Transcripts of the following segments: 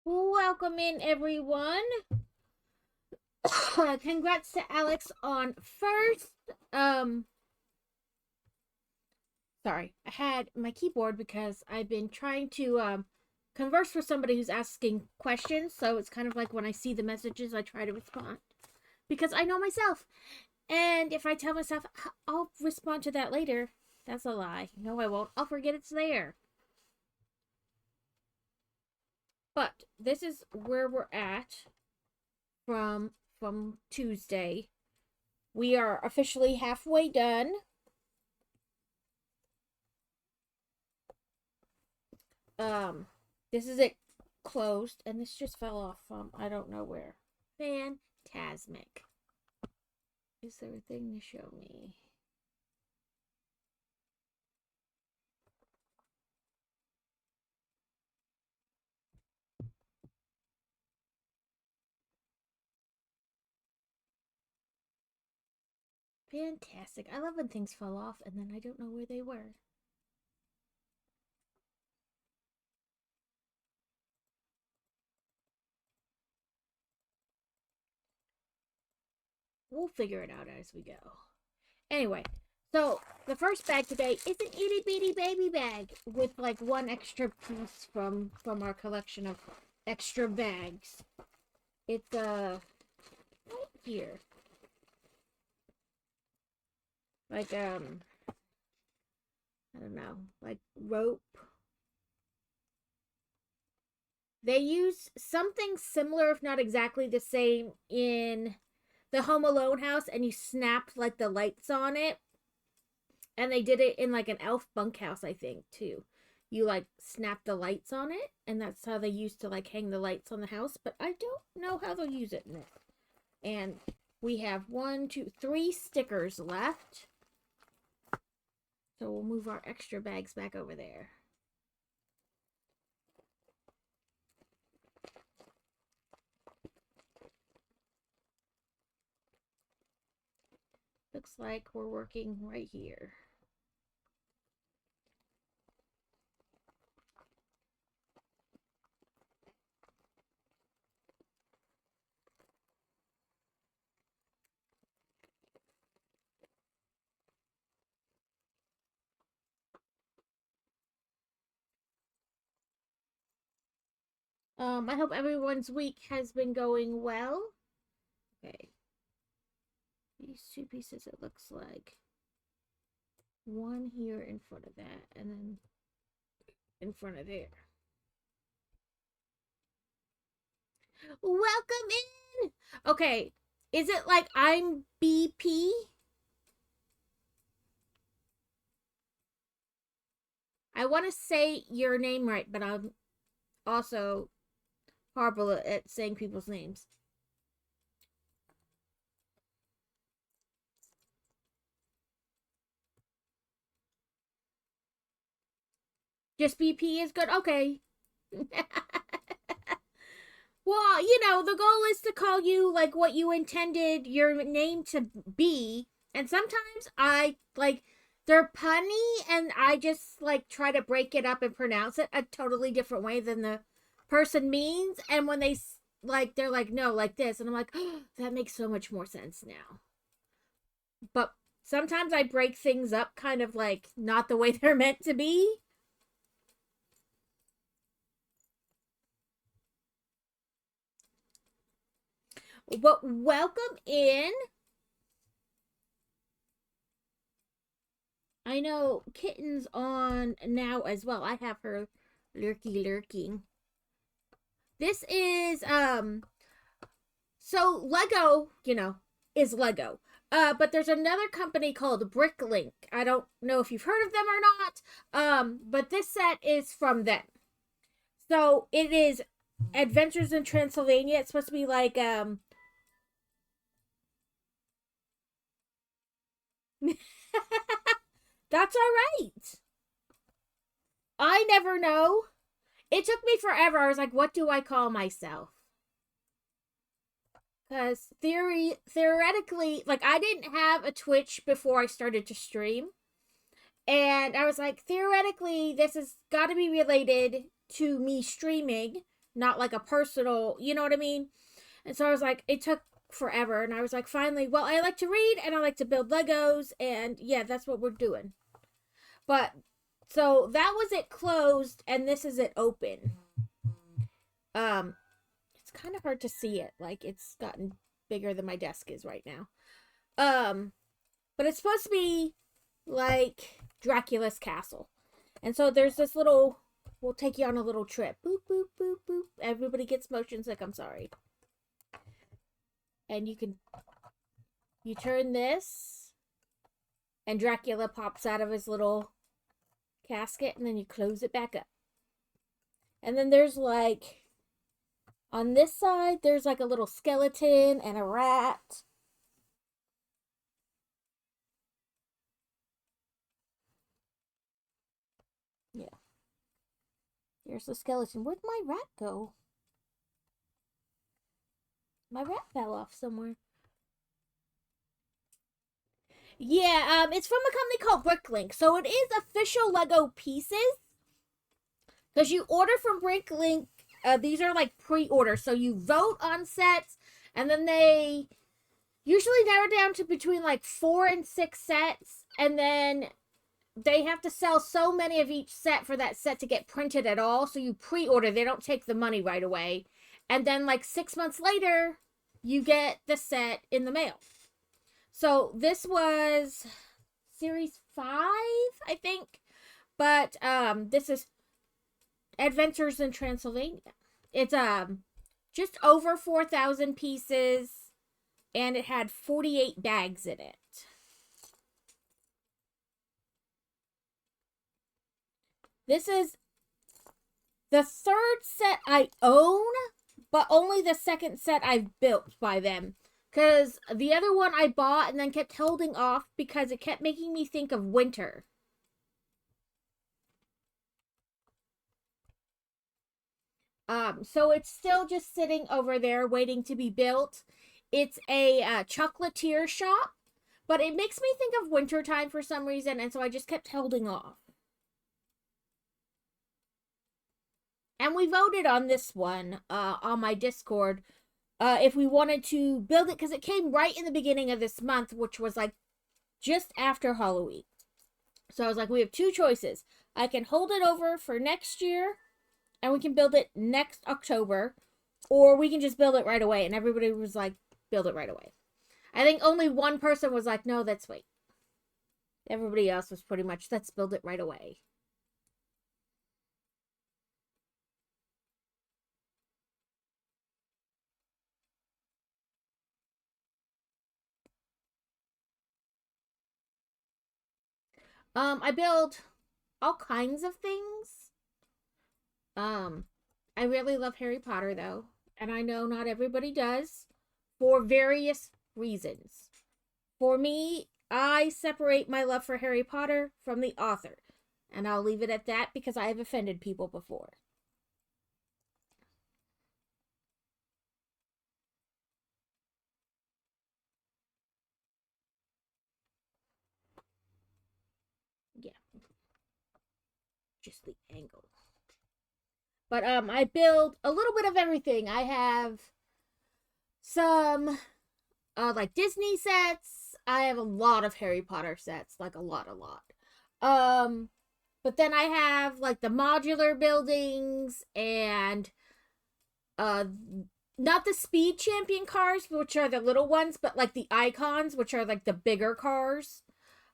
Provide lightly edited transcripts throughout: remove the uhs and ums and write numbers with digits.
Welcome in, everyone. Congrats to Alex on first. Um, Sorry, I had my keyboard because I've been trying to converse with somebody who's asking questions. So it's kind of like when I see the messages, I try to respond because I know myself. And if I tell myself I'll respond to that later, that's a lie. No, I won't. I'll forget it's there. But this is where we're at from Tuesday. We are officially halfway done. Um, this is it closed, and this just fell off from I don't know where. Phantasmic. Is there a thing to show me? Fantastic. I love when things fall off and then I don't know where they were. We'll figure it out as we go. Anyway, so the first bag today is an itty bitty baby bag with like one extra piece from our collection of extra bags. It's right here. Like I don't know, like rope. They use something similar, if not exactly the same, in the Home Alone house, and you snapped like the lights on it. And they did it in like an elf bunkhouse, I think, too. You like snap the lights on it, and that's how they used to like hang the lights on the house. But I don't know how they'll use it in it. And we have 1, 2, 3 stickers left. So we'll move our extra bags back over there. Looks like we're working right here. I hope everyone's week has been going well. Okay. These 2 pieces, it looks like. One here in front of that, and then in front of there. Welcome in! Okay, is it like I'm BP? I want to say your name right, but I'm also horrible at saying people's names. Just BP is good? Okay. Well, the goal is to call you like what you intended your name to be. And sometimes I like they're punny and I just like try to break it up and pronounce it a totally different way than the person means. And when they're like, no, like this. And I'm like, oh, that makes so much more sense now. But sometimes I break things up kind of like not the way they're meant to be. But welcome in. I know Kitten's on now as well. I have her lurking. This is so Lego, is Lego. But there's another company called Bricklink. I don't know if you've heard of them or not. But this set is from them. So it is Adventures in Transylvania. It's supposed to be like That's all right. I never know. It took me forever. I was like, what do I call myself? Because theoretically, like I didn't have a Twitch before I started to stream. And I was like, theoretically, this has got to be related to me streaming. not like a personal, you know what I mean? And so I was like, it took forever. And I was like, finally, well, I like to read and I like to build Legos. And yeah, that's what we're doing. But so that was it closed, and this is it open. Um, it's kind of hard to see it. Like it's gotten bigger than my desk is right now. Um, but it's supposed to be like Dracula's castle. And so there's this little, we'll take you on a little trip. Boop, boop, boop, boop. Everybody gets motion sick, I'm sorry. And you turn this, and Dracula pops out of his little casket, and then you close it back up. And then there's like, on this side, there's like a little skeleton and a rat. Yeah. There's the skeleton. Where'd my rat go? My rat fell off somewhere. Yeah, it's from a company called Bricklink. So it is official Lego pieces. Because you order from Bricklink, these are like pre-orders. So you vote on sets, and then they usually narrow down to between like 4 and 6 sets, and then they have to sell so many of each set for that set to get printed at all. So you pre-order, they don't take the money right away. And then like 6 months later, you get the set in the mail. So this was series 5, I think. But this is Adventures in Transylvania. It's just over 4,000 pieces, and it had 48 bags in it. This is the 3rd set I own, but only the 2nd set I've built by them. Because the other one I bought and then kept holding off because it kept making me think of winter. So it's still just sitting over there waiting to be built. It's a chocolatier shop, but it makes me think of wintertime for some reason, and so I just kept holding off. And we voted on this one on my Discord if we wanted to build it, because it came right in the beginning of this month, which was like just after Halloween. So I was like, we have 2 choices. I can hold it over for next year, and we can build it next October, or we can just build it right away. And everybody was like, build it right away. I think only one person was like, no, let's wait. Everybody else was pretty much, let's build it right away. I build all kinds of things. I really love Harry Potter though, and I know not everybody does for various reasons. For me, I separate my love for Harry Potter from the author, and I'll leave it at that because I have offended people before. Yeah, just the angle. But I build a little bit of everything. I have some like Disney sets. I have a lot of Harry Potter sets, like a lot. Um but then I have like the modular buildings and uh not the speed champion cars, which are the little ones, but like the icons, which are like the bigger cars.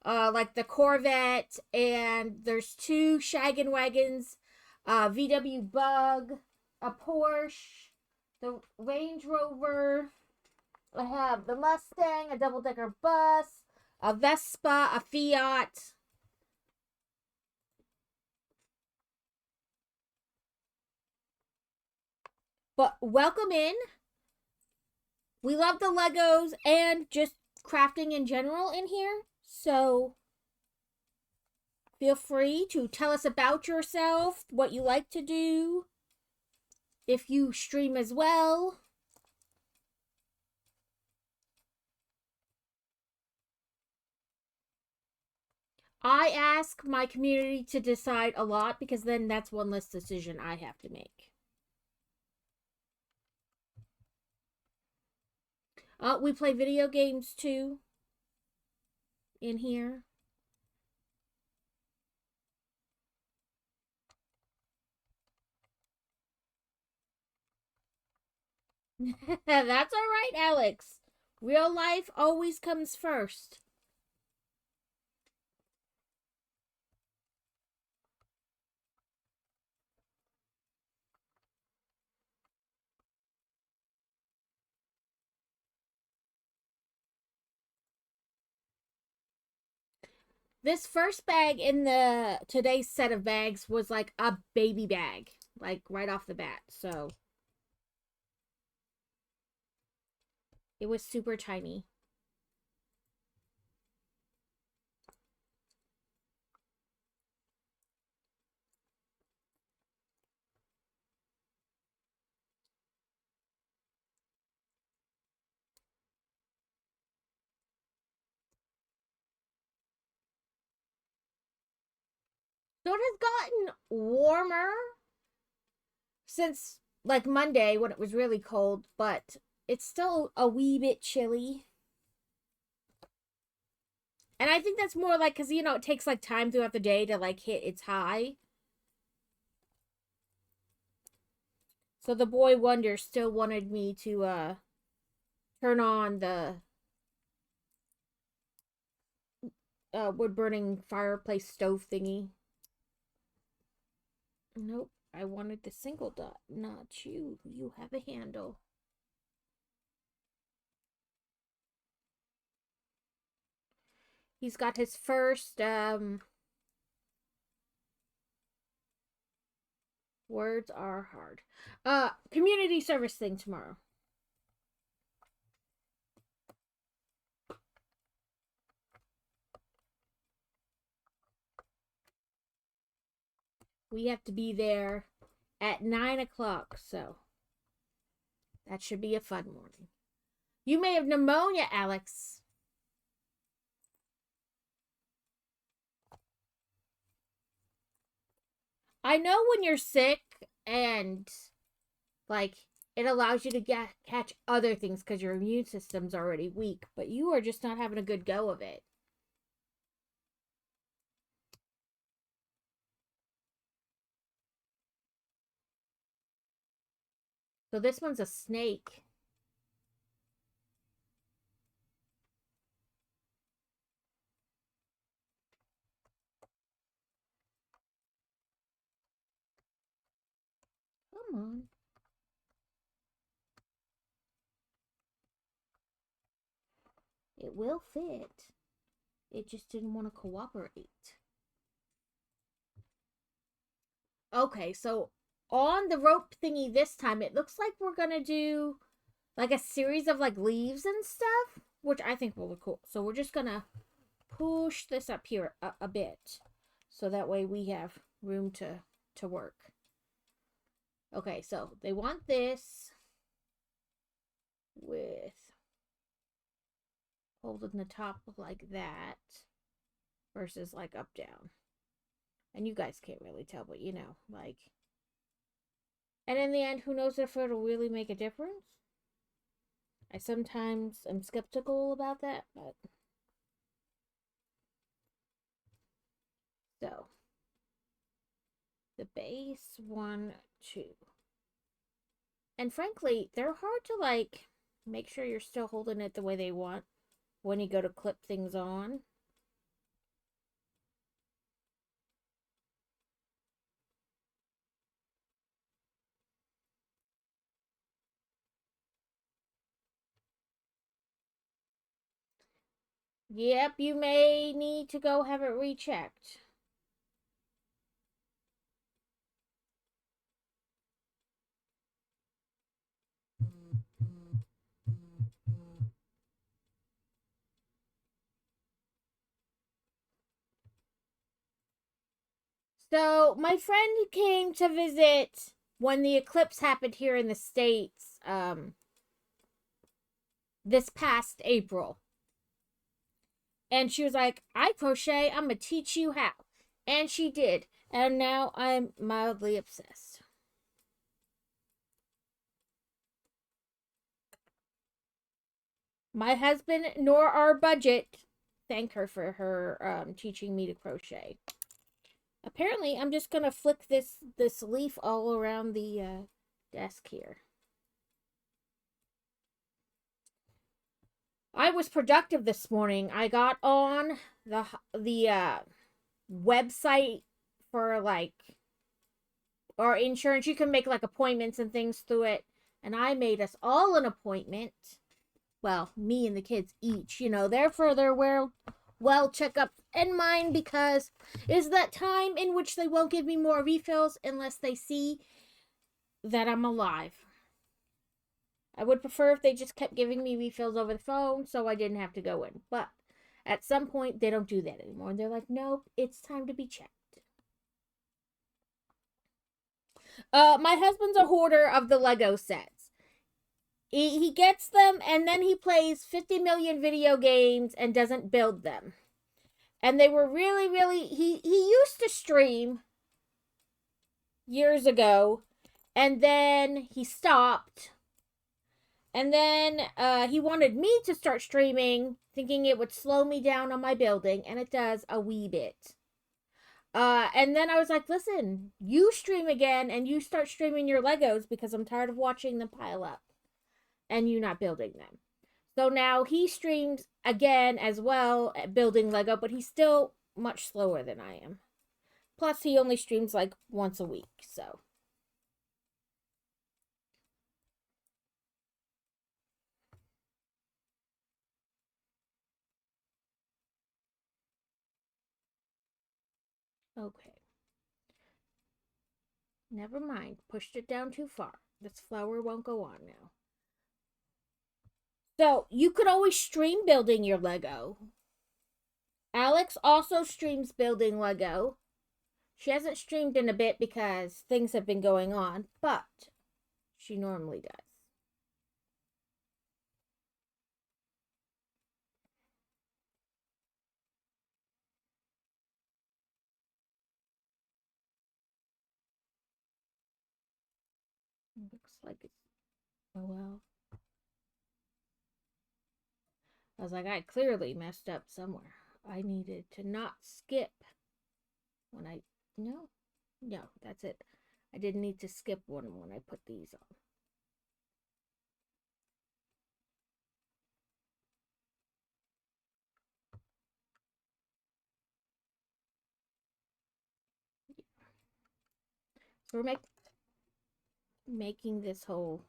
Like the Corvette, and there's 2 shaggin' wagons, VW Bug, a Porsche, the Range Rover. I have the Mustang, a double-decker bus, a Vespa, a Fiat. But welcome in. We love the Legos and just crafting in general in here. So feel free to tell us about yourself, what you like to do, if you stream as well. I ask my community to decide a lot because then that's one less decision I have to make. We play video games too in here. That's all right, Alex. Real life always comes first. This first bag in the today's set of bags was like a baby bag, like right off the bat. So it was super tiny. So it has gotten warmer since like Monday when it was really cold, but it's still a wee bit chilly. And I think that's more like because, it takes like time throughout the day to like hit its high. So the boy wonder still wanted me to turn on the wood burning fireplace stove thingy. Nope, I wanted the single dot, not you. You have a handle. He's got his first words are hard. Community service thing tomorrow. We have to be there at 9 o'clock, so that should be a fun morning. You may have pneumonia, Alex. I know when you're sick and like it allows you to catch other things because your immune system's already weak, but you are just not having a good go of it. So this one's a snake. Come on. It will fit. It just didn't want to cooperate. Okay, so on the rope thingy this time, it looks like we're gonna do like a series of like leaves and stuff, which I think will look cool. So we're just gonna push this up here a bit, so that way we have room to work. Okay, so they want this with holding the top like that versus like up down. And you guys can't really tell, but like. And in the end, who knows if it'll really make a difference? I sometimes am skeptical about that, but. So. The base, 1, 2. And frankly, they're hard to like make sure you're still holding it the way they want when you go to clip things on. Yep, you may need to go have it rechecked. So, my friend came to visit when the eclipse happened here in the States this past April. And she was like, I crochet, I'm gonna teach you how. And she did. And now I'm mildly obsessed. My husband nor our budget thank her for her teaching me to crochet. Apparently, I'm just gonna flick this leaf all around the desk here. I was productive this morning. I got on the website for like or insurance. You can make like appointments and things through it. And I made us all an appointment. Well, me and the kids each, they're for their well checkups and mine because it's that time in which they won't give me more refills unless they see that I'm alive. I would prefer if they just kept giving me refills over the phone so I didn't have to go in. But at some point, they don't do that anymore. And they're like, nope, it's time to be checked. My husband's a hoarder of the Lego sets. He gets them and then he plays 50 million video games and doesn't build them. And they were really, really... He used to stream years ago. And then he stopped. And then he wanted me to start streaming, thinking it would slow me down on my building. And it does a wee bit. And then I was like, listen, you stream again and you start streaming your Legos because I'm tired of watching them pile up and you not building them. So now he streams again as well, building Lego, but he's still much slower than I am. Plus, he only streams like once a week, so. Okay. Never mind. Pushed it down too far. This flower won't go on now. So, you could always stream building your Lego. Alex also streams building Lego. She hasn't streamed in a bit because things have been going on, but she normally does. Looks like it's... Oh, well. I was like, I clearly messed up somewhere. I needed to not skip when I... No, that's it. I didn't need to skip one when I put these on. So we're making this whole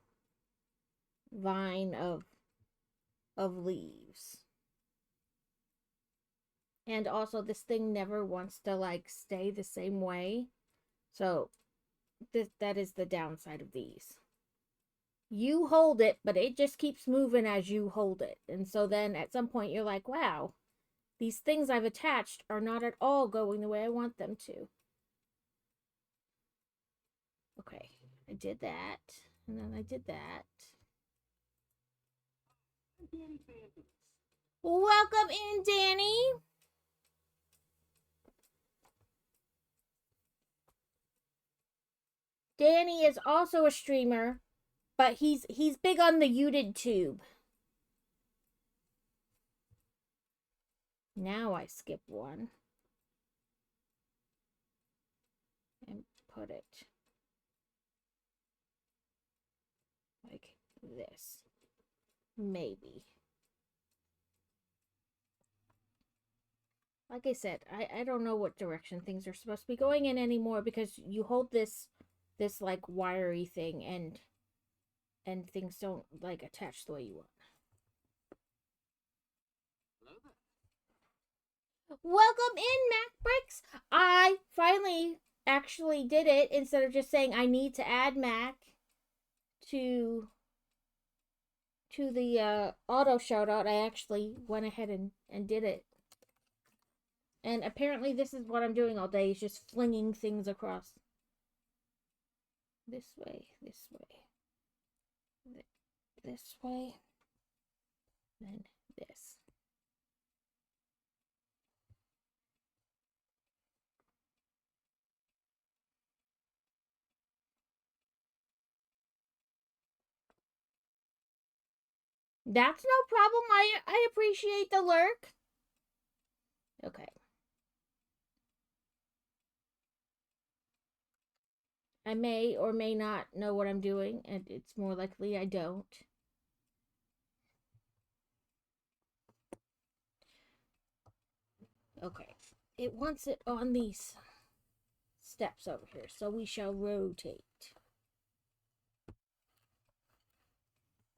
vine of leaves. And also this thing never wants to like stay the same way. So that is the downside of these. You hold it, but it just keeps moving as you hold it. And so then at some point you're like, wow, these things I've attached are not at all going the way I want them to. Okay, I did that. And then I did that. Welcome in, Danny. Danny is also a streamer, but he's big on the YouTube. Now I skip one. And put it like this. Maybe. Like I said, I don't know what direction things are supposed to be going in anymore because you hold this like wiry thing and things don't like attach the way you want. Welcome in, Mac Bricks. I finally actually did it instead of just saying I need to add Mac to the auto shout out. I actually went ahead and did it. And apparently this is what I'm doing all day, is just flinging things across. This way, this way, this way, then this. That's no problem. I appreciate the lurk. Okay. I may or may not know what I'm doing, and it's more likely I don't. Okay. It wants it on these steps over here, so we shall rotate.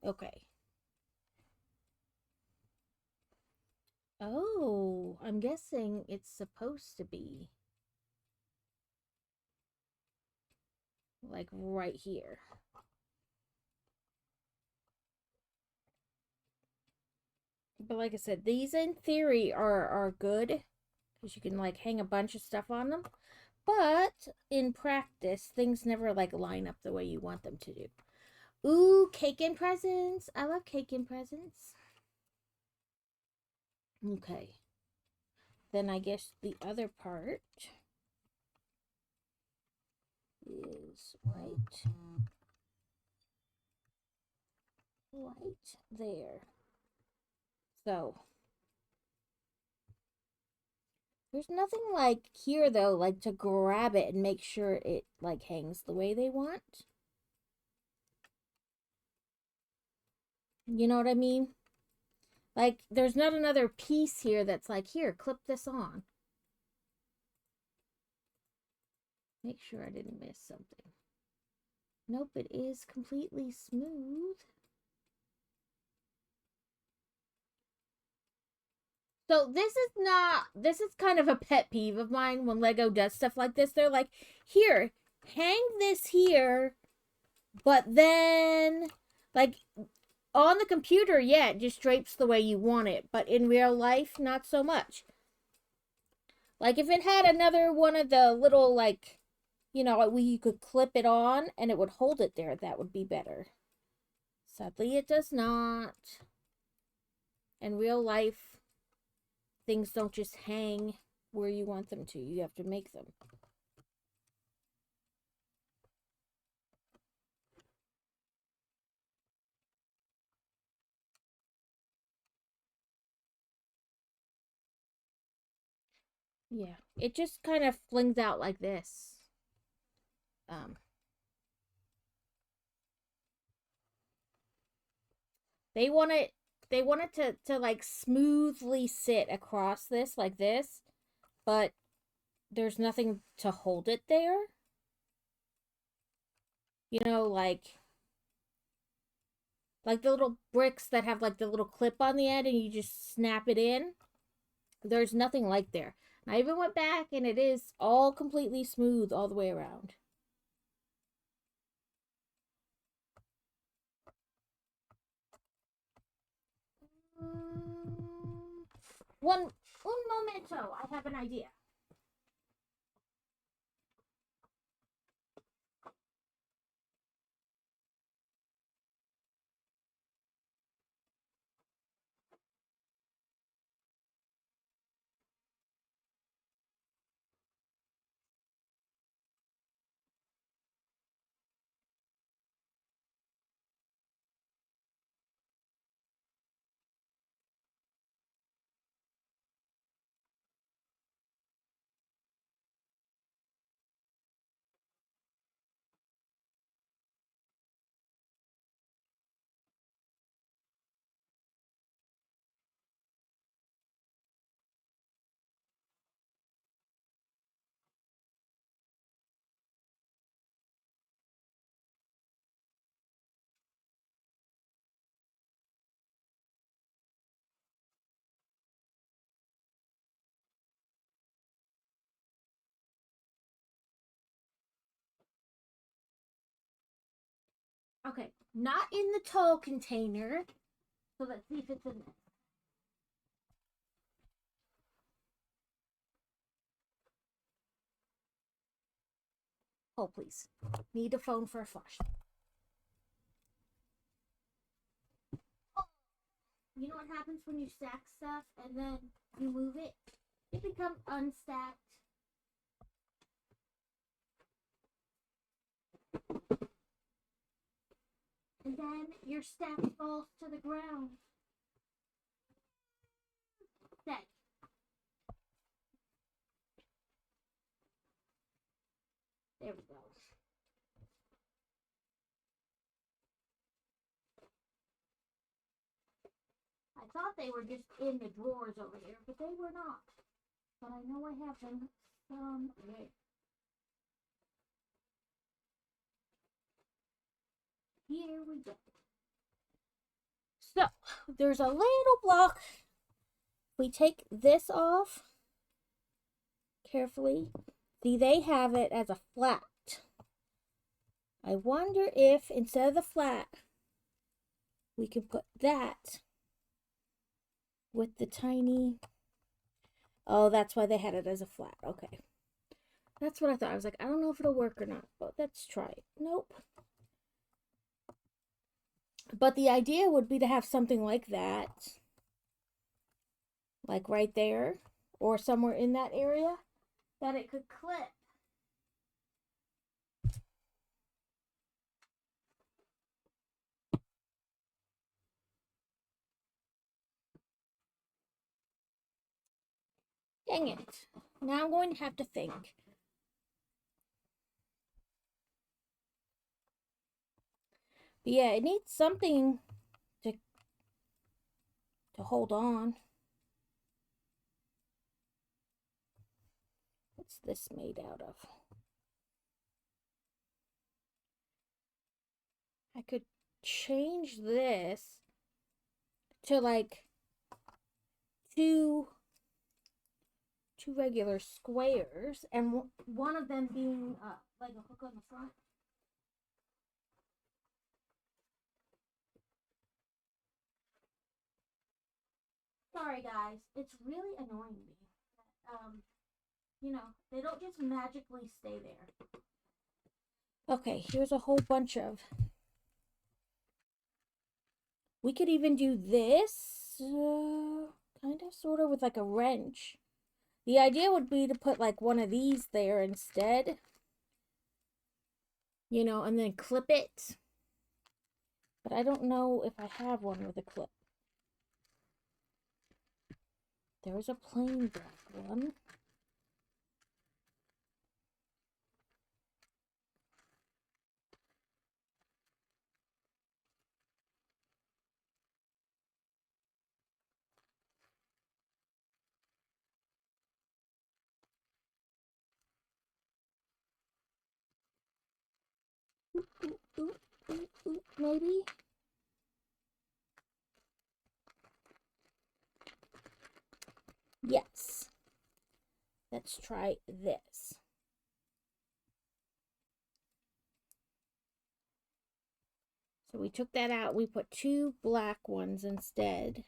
Okay. Oh, I'm guessing it's supposed to be like right here. But like I said, these in theory are good because you can like hang a bunch of stuff on them. But in practice, things never like line up the way you want them to do. Ooh, cake and presents. I love cake and presents. Okay. Then I guess the other part is right there. So there's nothing like here though, like to grab it and make sure it like hangs the way they want. You know what I mean? Like there's not another piece here that's like, here, clip this on. Make sure I didn't miss something. Nope, it is completely smooth. So this is kind of a pet peeve of mine when Lego does stuff like this. They're like, here, hang this here, but then like on the computer, yeah, it just drapes the way you want it, but in real life, not so much. Like if it had another one of the little like, you know, where you could clip it on and it would hold it there, that would be better. Sadly, it does not. In real life, things don't just hang where you want them to. You have to make them. Yeah, it just kind of flings out like this. Um, they want it. They want it to like smoothly sit across this like this, but there's nothing to hold it there. You know, like the little bricks that have like the little clip on the end, and you just snap it in. There's nothing like there. And I even went back, and it is all completely smooth all the way around. Un momento. I have an idea. Okay, not in the tall container. So let's see if it's in there. Oh, please. Need a phone for a flashlight. Oh, you know what happens when you stack stuff and then you move it? It becomes unstacked. And then your staff falls to the ground. Dead. There we go. I thought they were just in the drawers over there, but they were not. But I know I have them somewhere. Here we go. So, there's a little block. We take this off carefully. See, they have it as a flat. I wonder if instead of the flat, we can put that with the tiny... Oh, that's why they had it as a flat. Okay. That's what I thought. I was like, I don't know if it'll work or not, but let's try it. Nope. But the idea would be to have something like that. Like right there. Or somewhere in that area. That it could clip. Dang it. Now I'm going to have to think. But yeah, it needs something to hold on. What's this made out of? I could change this to like two regular squares, and one of them being like a hook on the front. Sorry guys, it's really annoying me. You know, they don't just magically stay there. Okay, here's a whole bunch of... We could even do this, kind of, sort of, with like a wrench. The idea would be to put like one of these there instead. You know, and then clip it. But I don't know if I have one with a clip. There's a plain black one. Maybe? Yes. Let's try this. So we took that out. We put two black ones instead.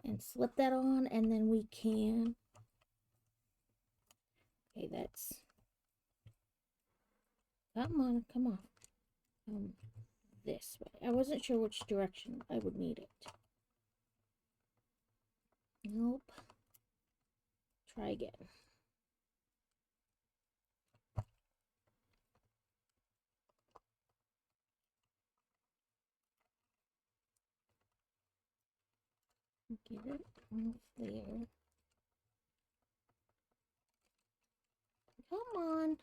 And slip that on, and then we can... Okay, that's... Come on, come on. This way. I wasn't sure which direction I would need it. Nope. Try again. Get it off there. Come on.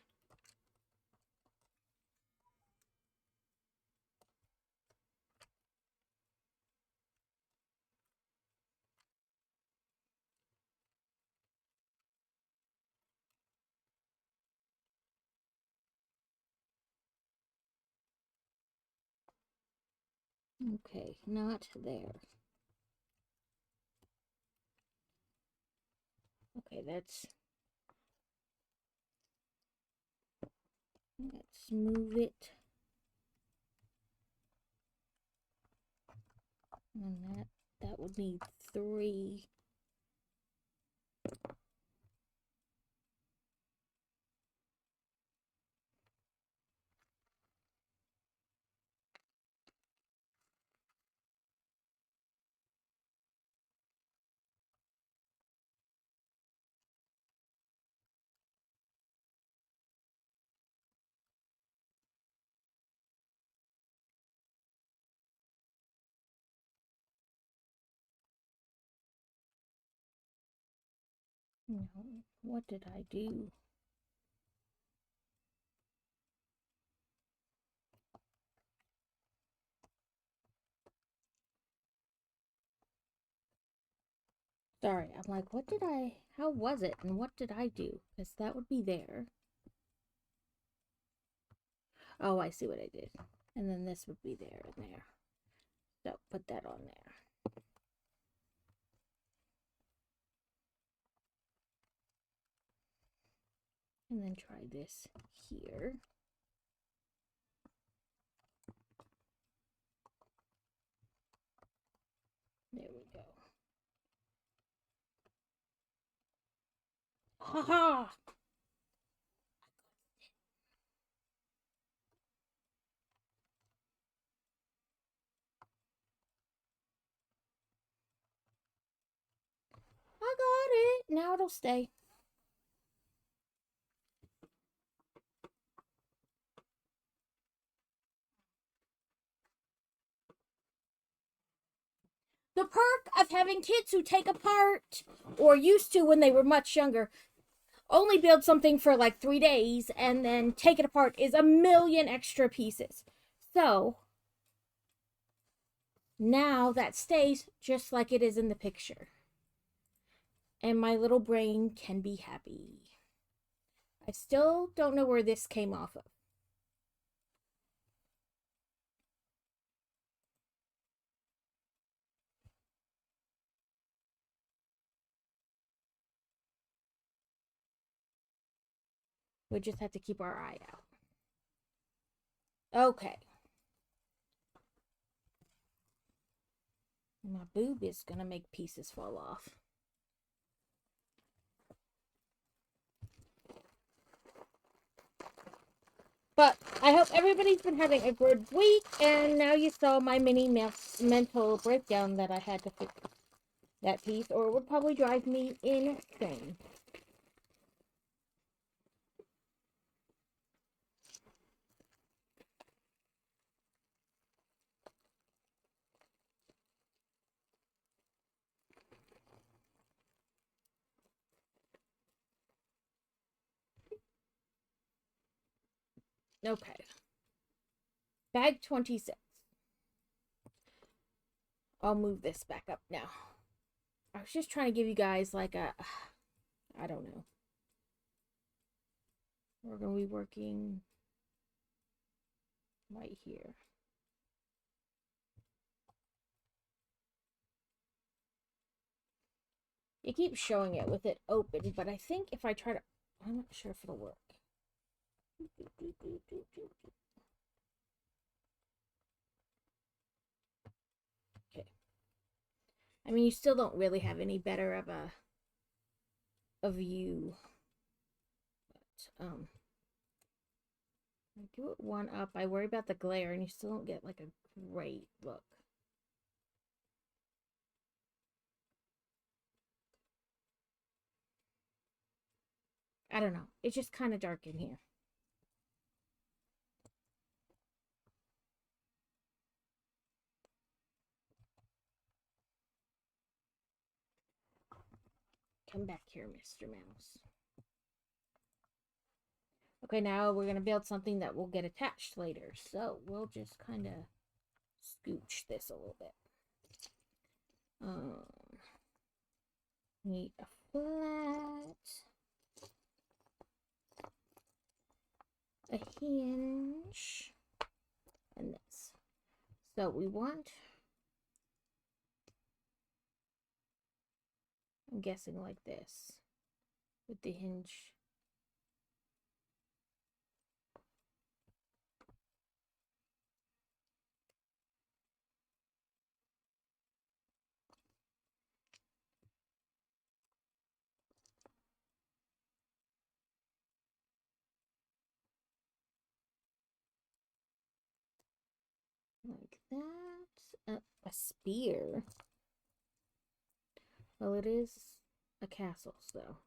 Okay, not there. Okay, let's move it. And that would need 3. No, what did I do? Sorry, I'm like, how was it and what did I do? Because that would be there. Oh, I see what I did. And then this would be there and there. So put that on there. And then try this here. There we go. Ha ha! I got it. Now it'll stay. The perk of having kids who take apart, or used to when they were much younger, only build something for like 3 days and then take it apart is a million extra pieces. So now that stays just like it is in the picture. And my little brain can be happy. I still don't know where this came off of. We just have to keep our eye out. Okay. My boob is gonna make pieces fall off. But I hope everybody's been having a good week, and now you saw my mini mental breakdown that I had to fix that piece, or it would probably drive me insane. Okay. Bag 26. I'll move this back up now. I was just trying to give you guys like a, I don't know. We're going to be working right here. It keeps showing it with it open, but I think if I try to, I'm not sure if it'll work. Okay. I mean, you still don't really have any better of a view. But, I do it one up. I worry about the glare, and you still don't get like a great look. I don't know. It's just kind of dark in here. Come back here, Mr. Mouse. Okay, now we're going to build something that will get attached later. So we'll just kind of scooch this a little bit. Need a flat, a hinge, and this. So we want, I'm guessing like this, with the hinge. Like that. A spear. Well, it is a castle, so.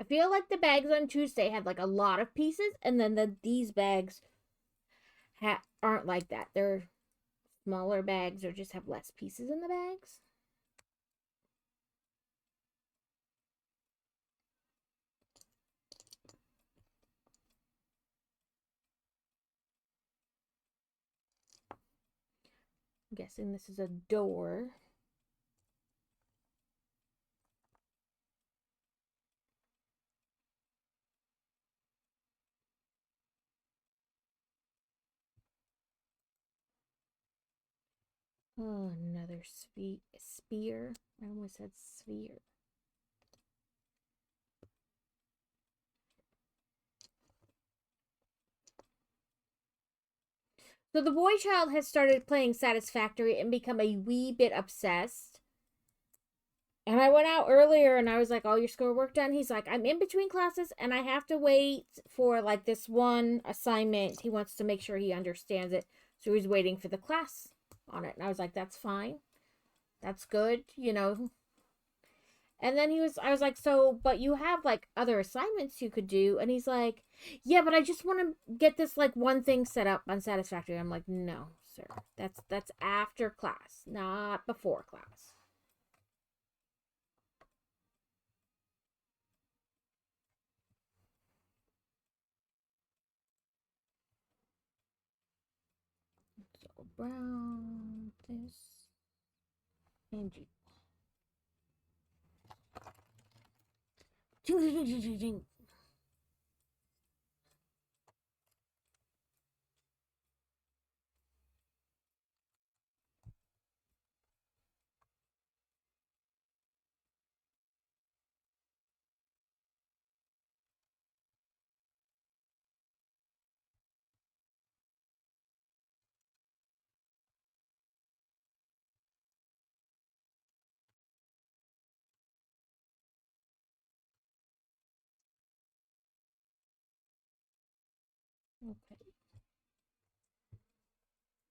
I feel like the bags on Tuesday had like a lot of pieces, and then these bags aren't like that. They're smaller bags or just have less pieces in the bags. I'm guessing this is a door. Oh, another spear. I almost said sphere. So the boy child has started playing Satisfactory and become a wee bit obsessed. And I went out earlier and I was like, all your schoolwork done? He's like, I'm in between classes and I have to wait for like this one assignment. He wants to make sure he understands it. So he's waiting for the class on it. And I was like, that's fine. That's good, you know. And then I was like, so, but you have like other assignments you could do. And he's like, yeah, but I just want to get this like one thing set up on Satisfactory. I'm like, no, sir, that's after class, not before class. So brown, this, and G. Ding, ding, ding, ding, ding. Okay.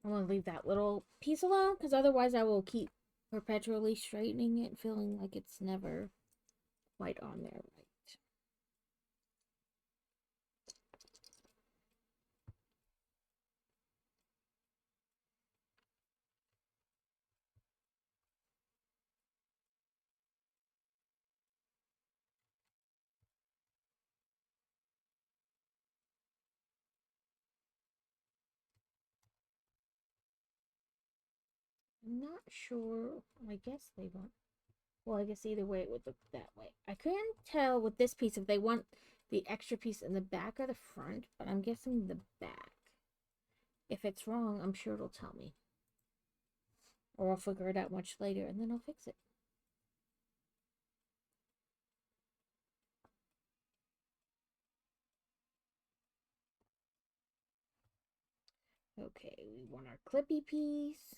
I'm gonna leave that little piece alone because otherwise I will keep perpetually straightening it, feeling like it's never quite on there right. I'm not sure. I guess they want. Well, I guess either way it would look that way. I couldn't tell with this piece if they want the extra piece in the back or the front, but I'm guessing the back. If it's wrong, I'm sure it'll tell me. Or I'll figure it out much later and then I'll fix it. Okay, we want our clippy piece.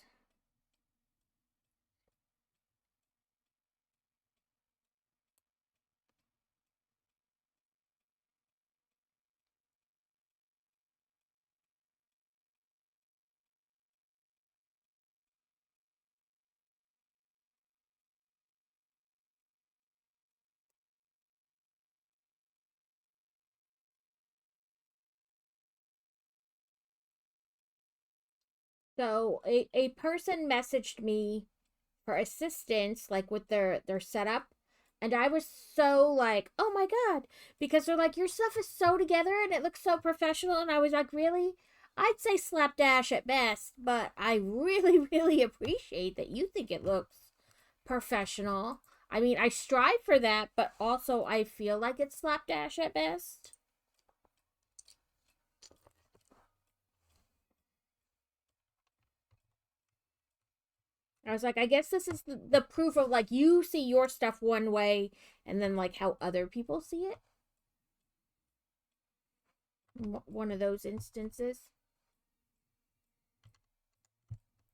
So a person messaged me for assistance, like with their setup, and I was so like, oh my god, because they're like, your stuff is so together and it looks so professional, and I was like, really? I'd say slapdash at best, but I really, really appreciate that you think it looks professional. I mean, I strive for that, but also I feel like it's slapdash at best. I was like, I guess this is the proof of like you see your stuff one way and then like how other people see it. One of those instances.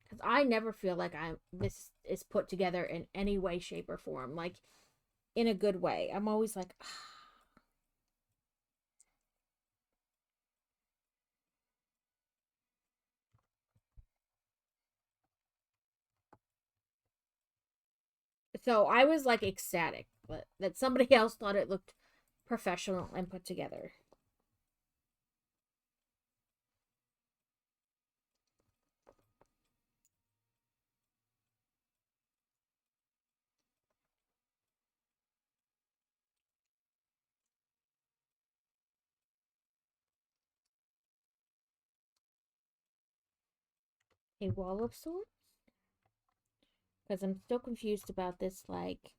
Because I never feel like this is put together in any way, shape, or form. Like in a good way. I'm always like, ah. So I was like ecstatic that somebody else thought it looked professional and put together. A wall of sorts? Because I'm still confused about this, like,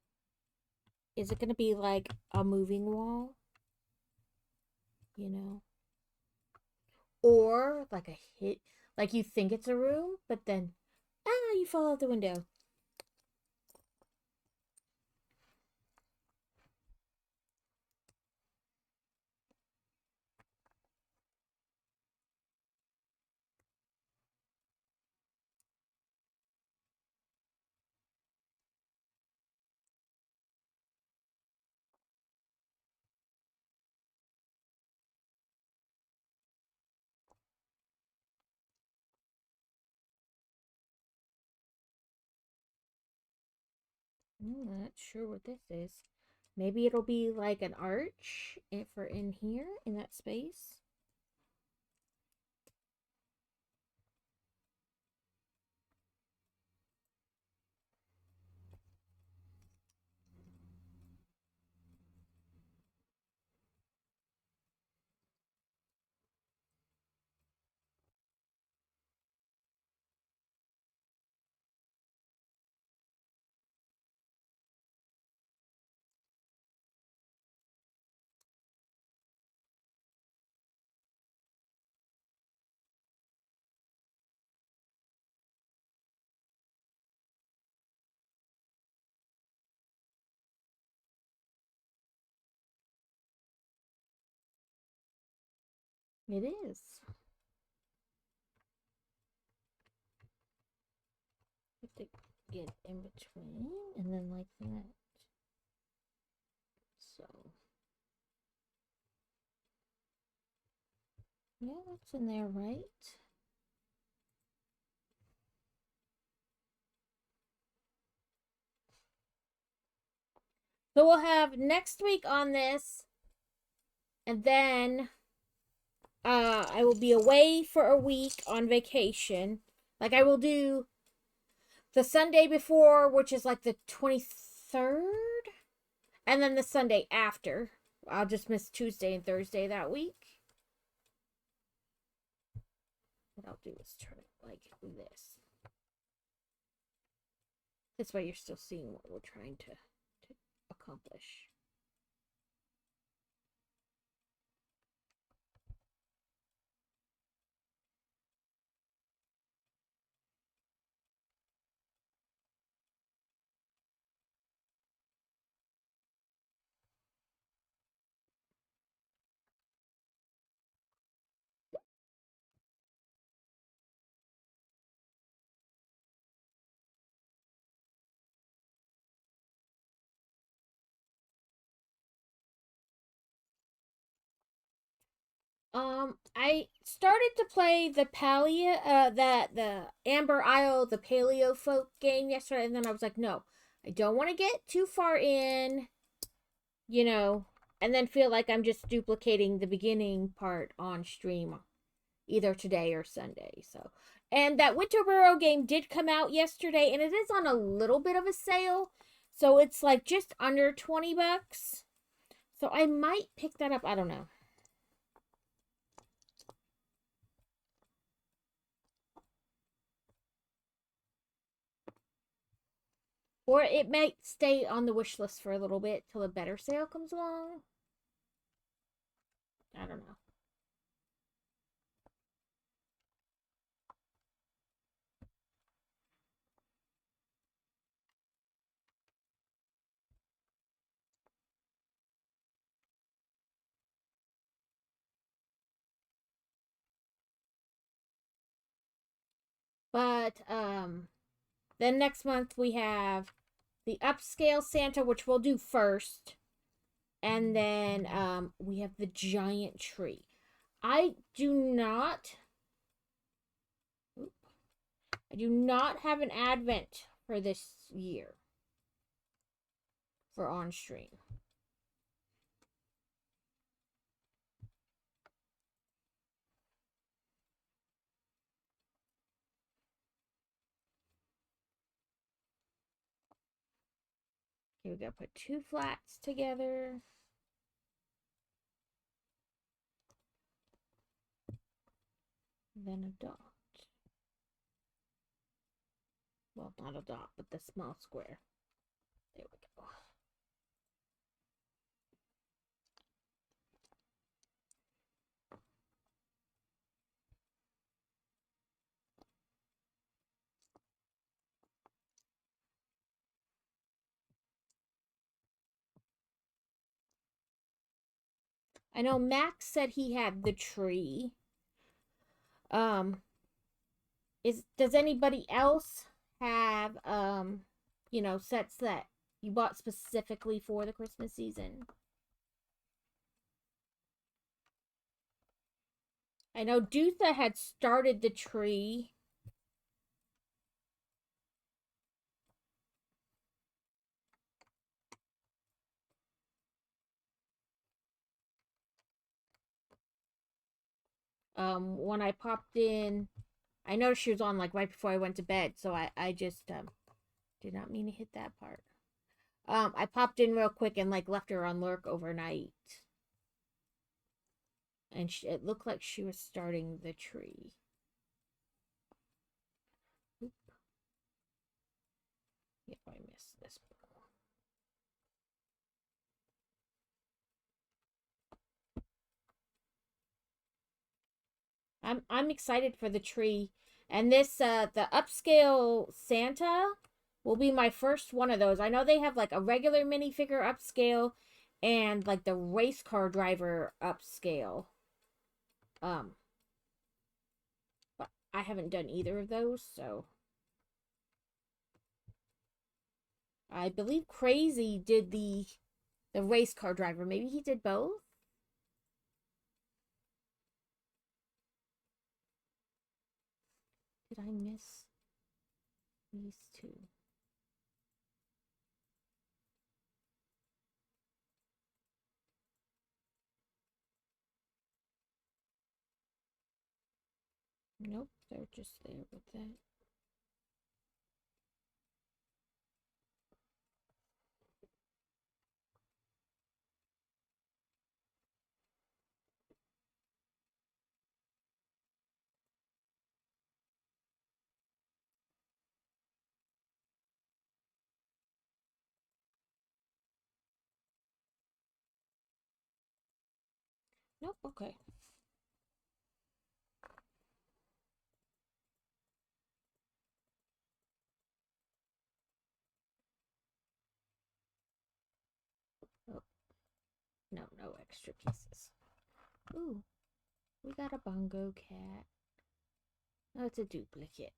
is it going to be like a moving wall? You know? Or like a hit, like you think it's a room, but then, you fall out the window. I'm not sure what this is. Maybe it'll be like an arch for in here, in that space. It is. Have to get in between and then like that. So yeah, that's in there, right? So we'll have next week on this, and then I will be away for a week on vacation. Like I will do the Sunday before, which is like the 23rd, and then the Sunday after. I'll just miss Tuesday and Thursday that week. What I'll do is turn it like this. This way you're still seeing what we're trying to accomplish. I started to play the the Amber Isle, the Paleo Folk game yesterday, and then I was like, no, I don't want to get too far in, you know, and then feel like I'm just duplicating the beginning part on stream, either today or Sunday. So, and that Winterboro game did come out yesterday, and it is on a little bit of a sale, so it's like just under $20. So I might pick that up. I don't know. Or it might stay on the wish list for a little bit till a better sale comes along. I don't know. But then next month we have the upscale Santa, which we'll do first. And then we have the giant tree. I do not have an advent for this year for on stream. Okay, we gotta put 2 flats together. Then a dot. Well, not a dot, but the small square. There we go. I know Max said he had the tree. Does anybody else have sets that you bought specifically for the Christmas season? I know Dutha had started the tree. When I popped in, I noticed she was on like right before I went to bed, so I just did not mean to hit that part. I popped in real quick and like left her on lurk overnight, and it looked like she was starting the tree. Oop. Yep, I missed this. I'm excited for the tree, and this the upscale Santa will be my first one of those. I know they have like a regular minifigure upscale and like the race car driver upscale. But I haven't done either of those, so I believe Crazy did the race car driver. Maybe he did both. Did I miss these two? Nope, they're just there with that. Nope, okay. Oh, no extra pieces. Ooh, we got a bongo cat. Oh, it's a duplicate.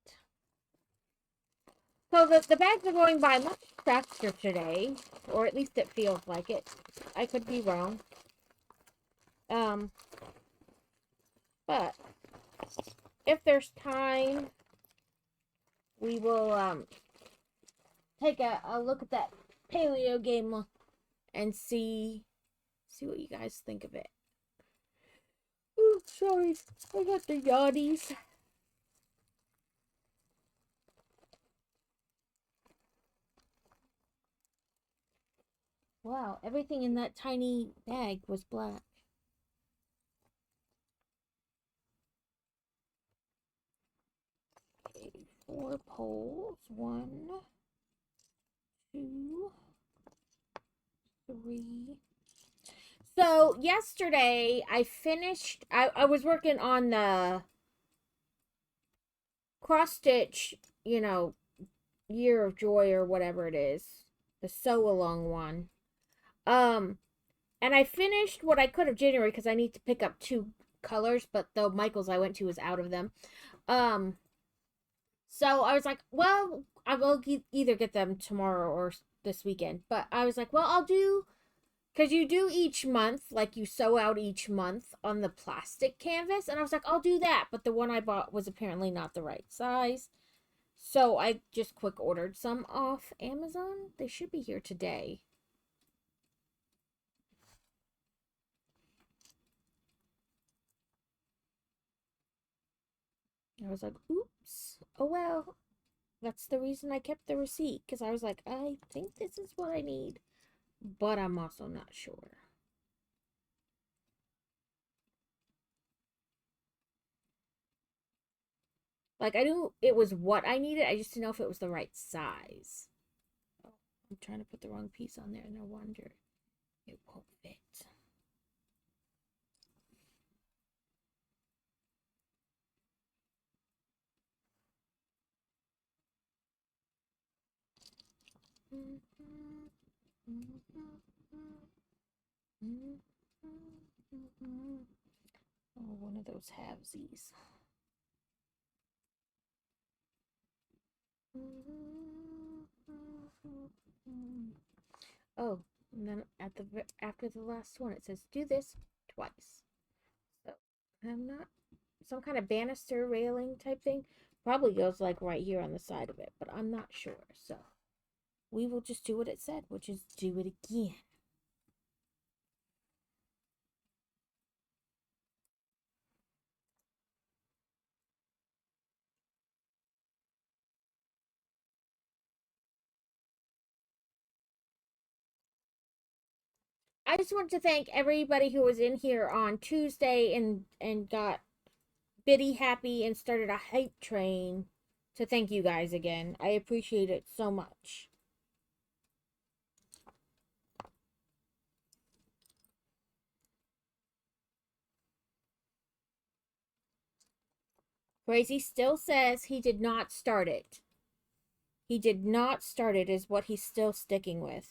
So the bags are going by much faster today, or at least it feels like it. I could be wrong. But if there's time, we will take a look at that paleo game and see what you guys think of it. Oh, sorry, I got the yawnies. Wow, everything in that tiny bag was black. Okay, 4 poles. 1, 2, 3. So yesterday I finished. I was working on the cross stitch, Year of Joy or whatever it is, the sew along one. And I finished what I could of January because I need to pick up 2 colors, but the Michaels I went to was out of them. So I was like, well, I will either get them tomorrow or this weekend. But I was like, well, I'll do, because you do each month, like you sew out each month on the plastic canvas. And I was like, I'll do that. But the one I bought was apparently not the right size. So I just quick ordered some off Amazon. They should be here today. I was like, oops. Oh well. That's the reason I kept the receipt, because I was like, I think this is what I need, but I'm also not sure. Like, I knew it was what I needed, I just didn't know if it was the right size. Oh, I'm trying to put the wrong piece on there, no wonder it won't fit. Oh, one of those halvesies. Oh, and then after the last one, it says do this twice. So I'm not some kind of banister railing type thing. Probably goes like right here on the side of it, but I'm not sure. So we will just do what it said, which is do it again. I just want to thank everybody who was in here on Tuesday and got Biddy happy and started a hype train to thank you guys again. I appreciate it so much. Crazy still says he did not start it. He did not start it, is what he's still sticking with.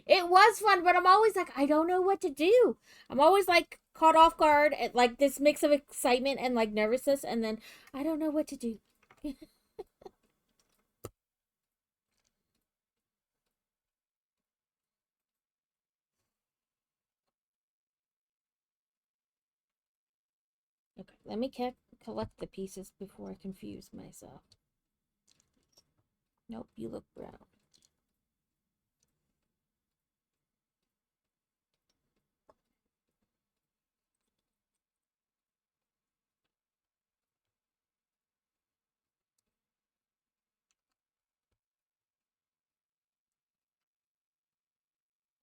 It was fun, but I'm always like, I don't know what to do. I'm always like caught off guard at like this mix of excitement and like nervousness, and then I don't know what to do. Okay, let me collect the pieces before I confuse myself. Nope, you look brown.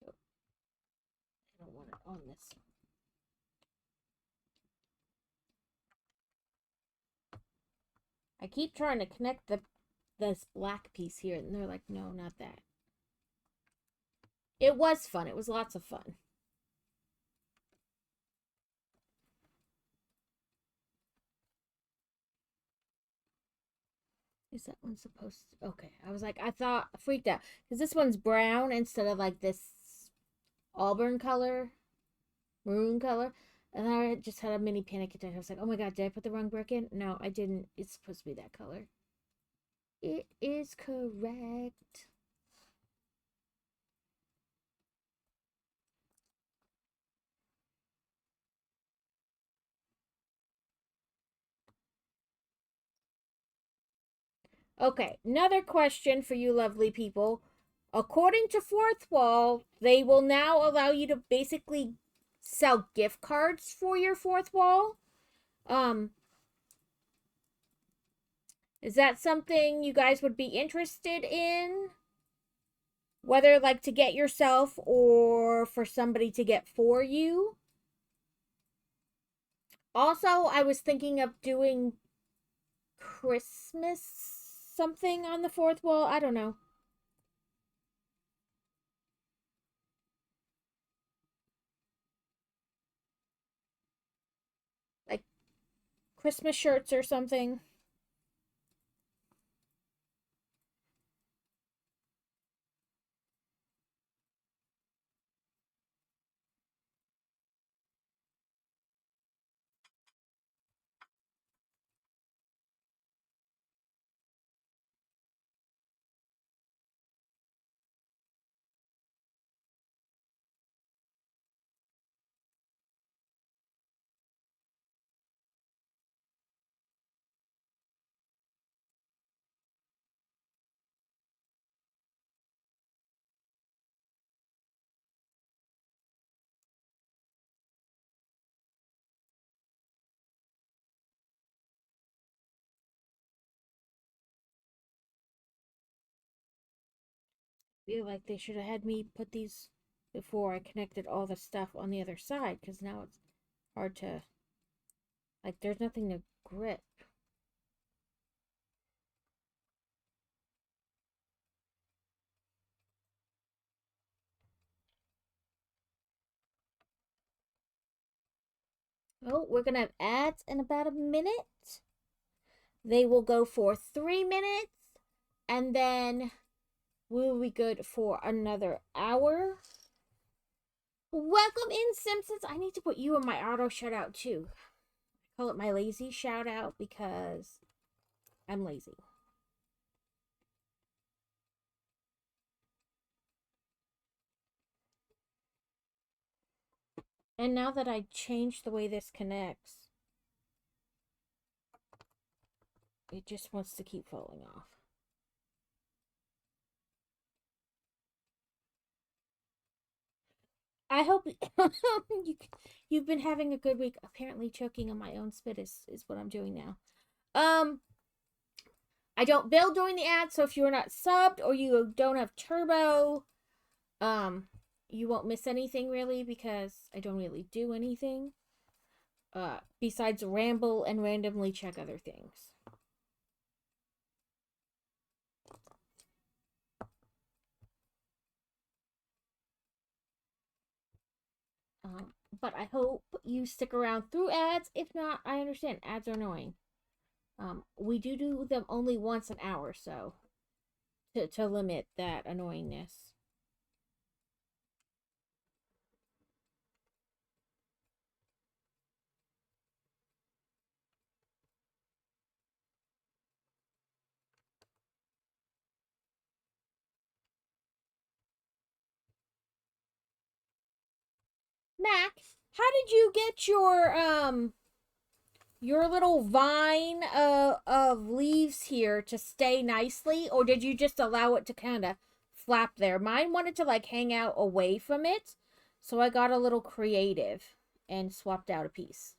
Nope, I don't want it on this. I keep trying to connect this black piece here, and they're like, no, not that. It was fun. It was lots of fun. Is that one supposed to? Okay, I was like, I freaked out because this one's brown instead of like this auburn color, maroon color, and I just had a mini panic attack. I was like, oh my god, did I put the wrong brick in? No, I didn't. It's supposed to be that color. It is correct. Okay, another question for you lovely people. According to Fourth Wall, they will now allow you to basically sell gift cards for your Fourth Wall. Um, is that something you guys would be interested in? Whether like to get yourself or for somebody to get for you? Also, I was thinking of doing Christmas something on the Fourth Wall. I don't know. Like Christmas shirts or something. feel like they should have had me put these before I connected all the stuff on the other side, because now it's hard to, like, there's nothing to grip. Oh, we're gonna have ads in about a minute. They will go for 3 minutes, and then we'll be good for another hour. Welcome in, Simpsons. I need to put you in my auto shout out too. I call it my lazy shout out because I'm lazy. And now that I changed the way this connects, it just wants to keep falling off. I hope you've been having a good week. Apparently choking on my own spit is what I'm doing now. I don't build during the ad, so if you're not subbed or you don't have turbo, you won't miss anything really, because I don't really do anything besides ramble and randomly check other things. But I hope you stick around through ads. If not, I understand. Ads are annoying. We do them only once an hour, so to limit that annoyingness. Mac, how did you get your little vine of leaves here to stay nicely, or did you just allow it to kind of flap there? Mine wanted to like hang out away from it, so I got a little creative and swapped out a piece.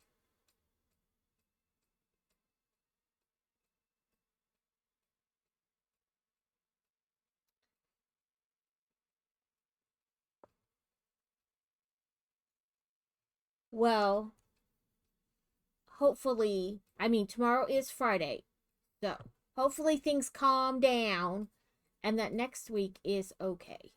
Well, hopefully, I mean, tomorrow is Friday, so hopefully things calm down and that next week is okay.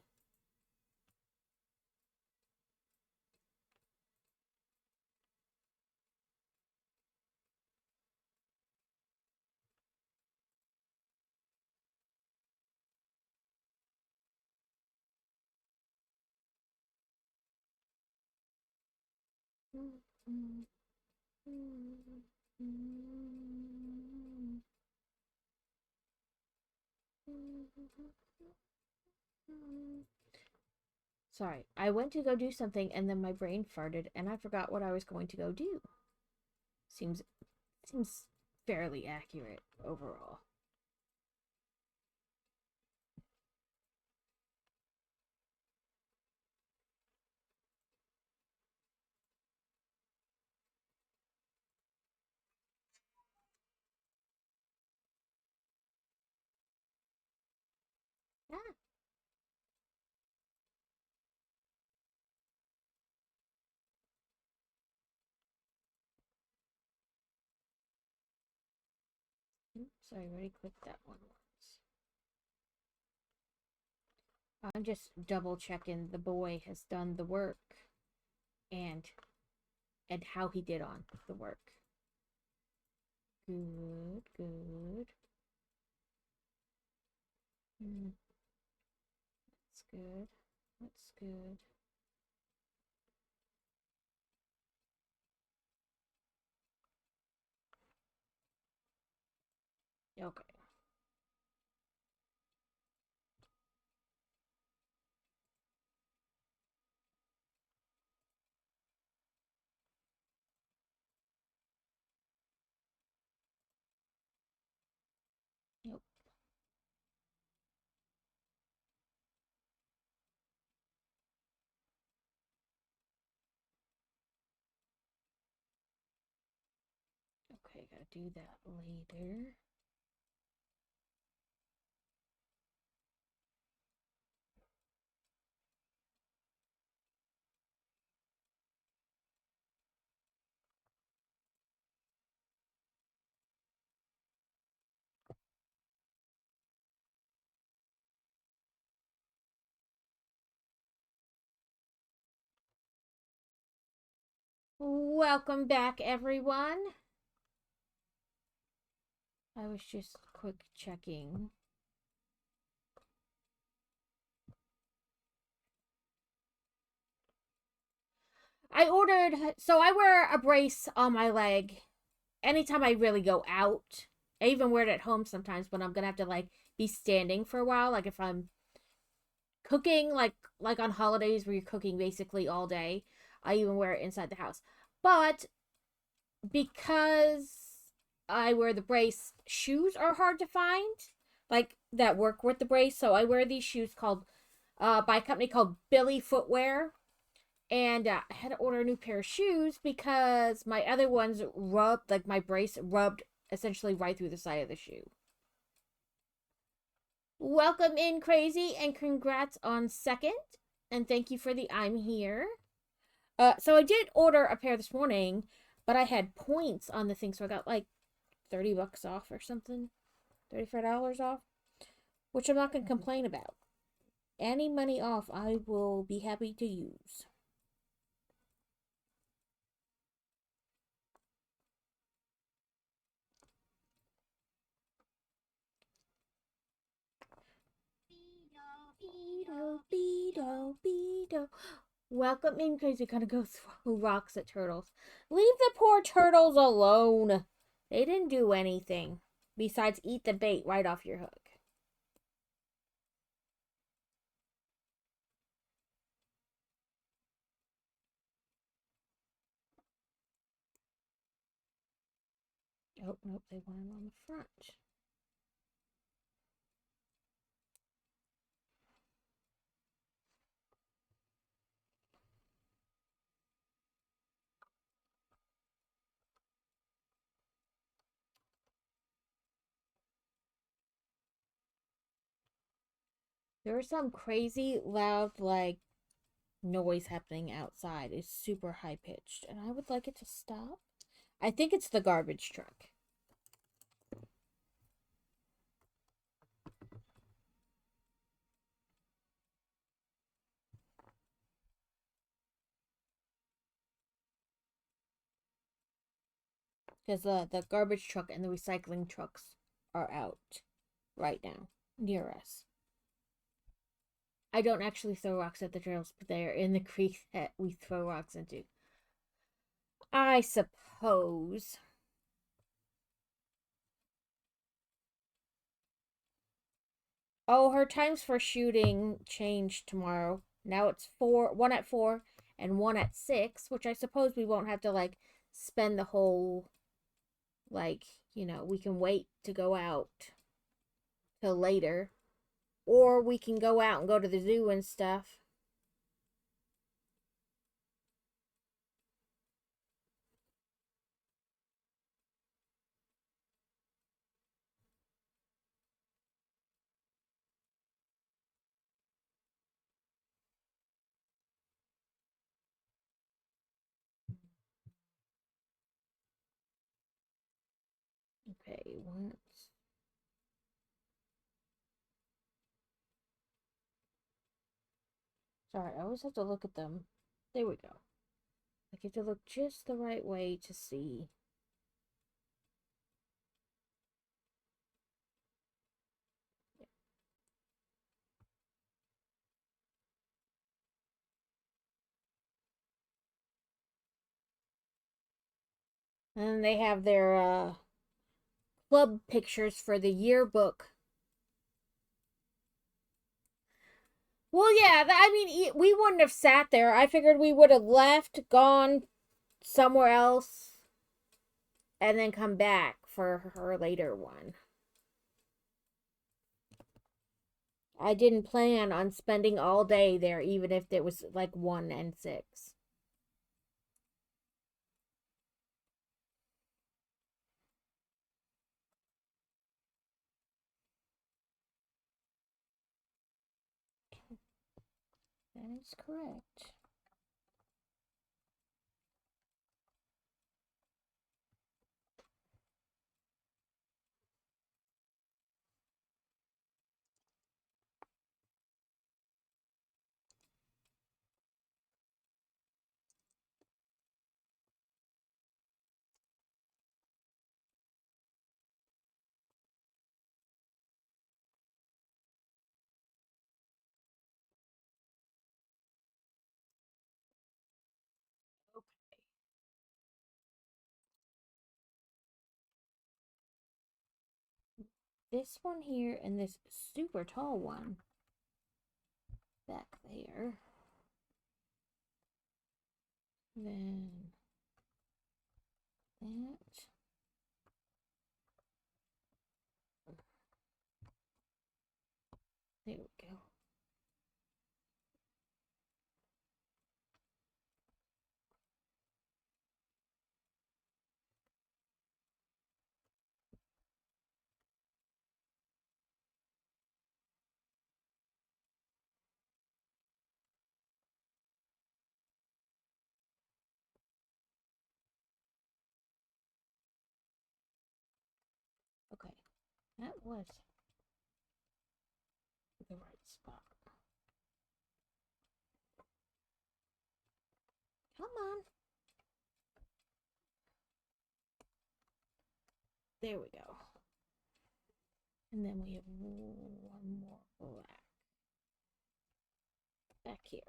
Sorry, I went to go do something and then my brain farted and I forgot what I was going to go do. Seems fairly accurate overall. Ah, sorry, I already clicked that one once. I'm just double checking the boy has done the work and how he did on the work. Good, good. That's good. That's good. Okay. Nope. Okay, gotta do that later. Welcome back, everyone. I was just quick checking. So I wear a brace on my leg anytime I really go out. I even wear it at home sometimes when I'm gonna have to like be standing for a while, like if I'm cooking, like on holidays where you're cooking basically all day. I even wear it inside the house. But because I wear the brace, shoes are hard to find, like that work with the brace. So I wear these shoes called by a company called Billy Footwear, and I had to order a new pair of shoes because my other ones rubbed, like my brace rubbed essentially right through the side of the shoe. Welcome in, Crazy, and congrats on second. And thank you for the I'm here. So I did order a pair this morning, but I had points on the thing, so I got like $30 off or something, $35 off, which I'm not gonna complain about. Any money off, I will be happy to use. Beedo. Welcome in, Crazy. Gonna go throw rocks at turtles. Leave the poor turtles alone. They didn't do anything besides eat the bait right off your hook. Oh, nope, they want him on the front. There was some crazy loud, like, noise happening outside. It's super high pitched, and I would like it to stop. I think it's the garbage truck. Because the garbage truck and the recycling trucks are out right now near us. I don't actually throw rocks at the turtles, but they are in the creek that we throw rocks into. I suppose. Oh, her times for shooting changed tomorrow. Now it's one at 4 and one at 6, which I suppose we won't have to like spend the whole, like, we can wait to go out till later, or we can go out and go to the zoo and stuff. Okay, once. Sorry, I always have to look at them. There we go. I get to look just the right way to see. And they have their club pictures for the yearbook. Well, yeah, I mean, we wouldn't have sat there. I figured we would have left, gone somewhere else, and then come back for her later one. I didn't plan on spending all day there, even if it was like 1 and 6. That is correct. this one here and this super tall one back there. Then that. There we go. Okay, that was the right spot. Come on. There we go. And then we have one more black back here.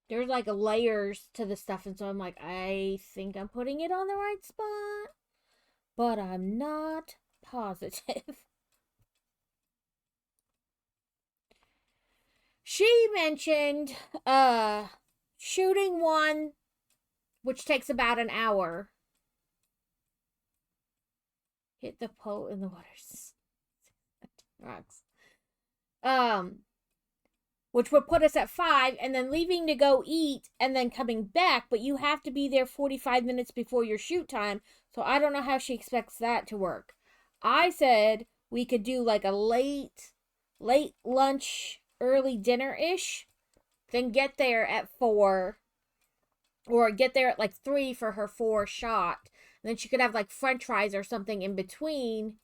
There's like layers to the stuff, and so I'm like, I think I'm putting it on the right spot, but I'm not positive. She mentioned shooting one, which takes about an hour. Hit the pole in the waters. Rocks. Which would put us at 5, and then leaving to go eat, and then coming back, but you have to be there 45 minutes before your shoot time, so I don't know how she expects that to work. I said we could do like a late lunch, early dinner-ish, then get there at 4, or get there at like 3 for her 4 shot, and then she could have like french fries or something in between,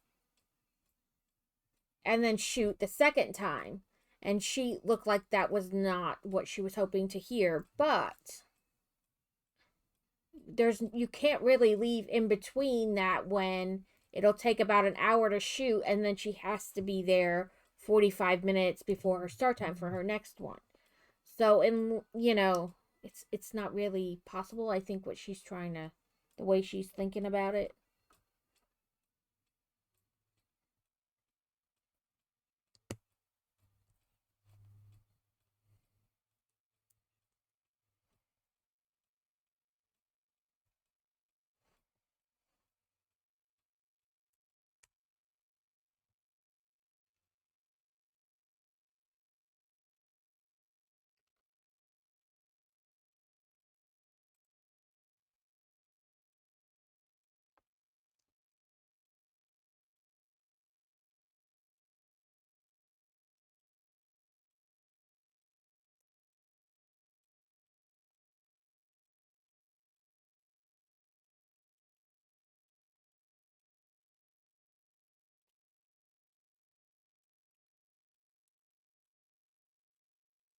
and then shoot the second time. And she looked like that was not what she was hoping to hear, but you can't really leave in between that when it'll take about an hour to shoot, and then she has to be there 45 minutes before her start time for her next one. So, it's not really possible. I think the way she's thinking about it.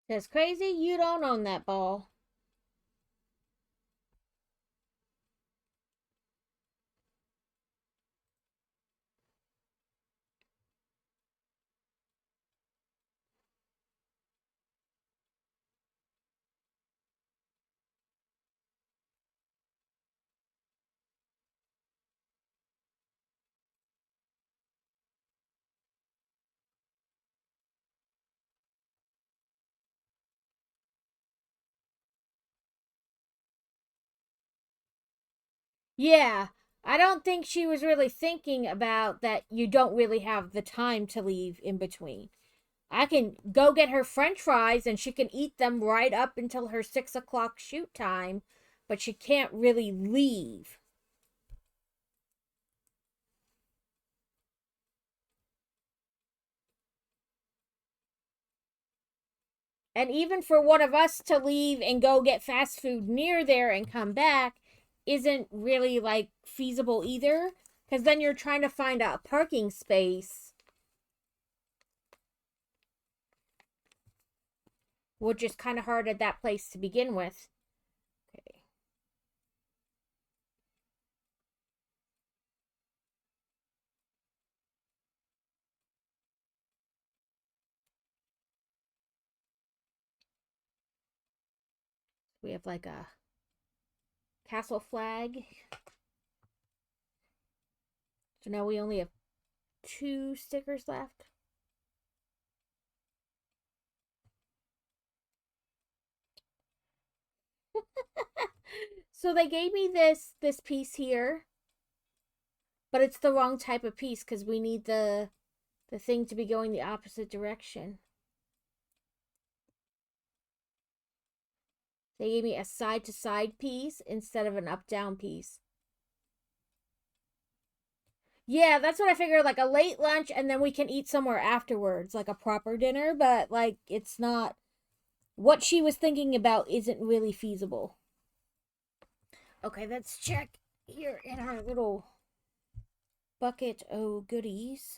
That's crazy. You don't own that ball. Yeah, I don't think she was really thinking about that you don't really have the time to leave in between. I can go get her french fries and she can eat them right up until her 6 o'clock shoot time, but she can't really leave. And even for one of us to leave and go get fast food near there and come back isn't really like feasible either, because then you're trying to find a parking space, which is kind of hard at that place to begin with. Okay. We have like a castle flag. So now we only have 2 stickers left. So they gave me this piece here, but it's the wrong type of piece because we need the thing to be going the opposite direction. They gave me a side-to-side piece instead of an up-down piece. Yeah, that's what I figured, like a late lunch and then we can eat somewhere afterwards, like a proper dinner, but like it's not what she was thinking about isn't really feasible. Okay, let's check here in our little bucket of goodies.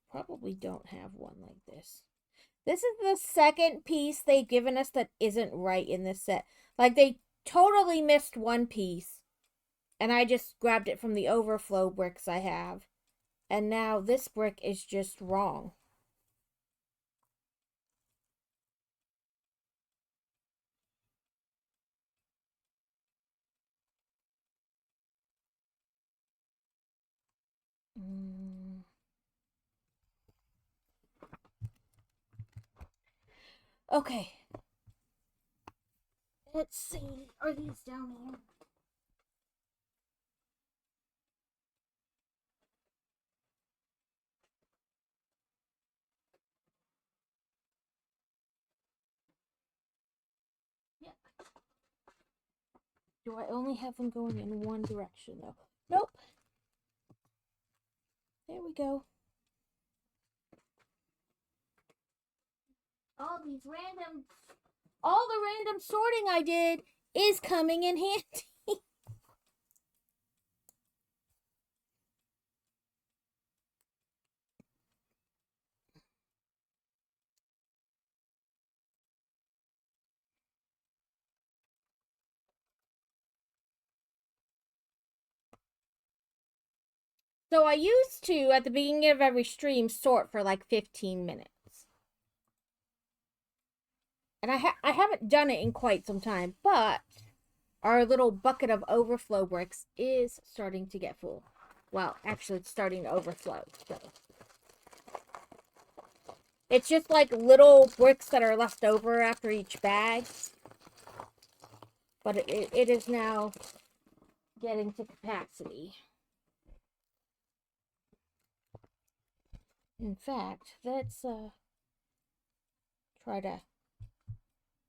Probably don't have one like this. This is the second piece they've given us that isn't right in this set. Like they totally missed one piece. And I just grabbed it from the overflow bricks I have. And now this brick is just wrong. Okay. Let's see. Are these down here? Yeah. Do I only have them going in one direction though? Nope. There we go. All the random sorting I did is coming in handy. So I used to, at the beginning of every stream, sort for like 15 minutes. And I haven't done it in quite some time, but our little bucket of overflow bricks is starting to get full. Well, actually, it's starting to overflow. So it's just like little bricks that are left over after each bag. But it is now getting to capacity. In fact, let's try to...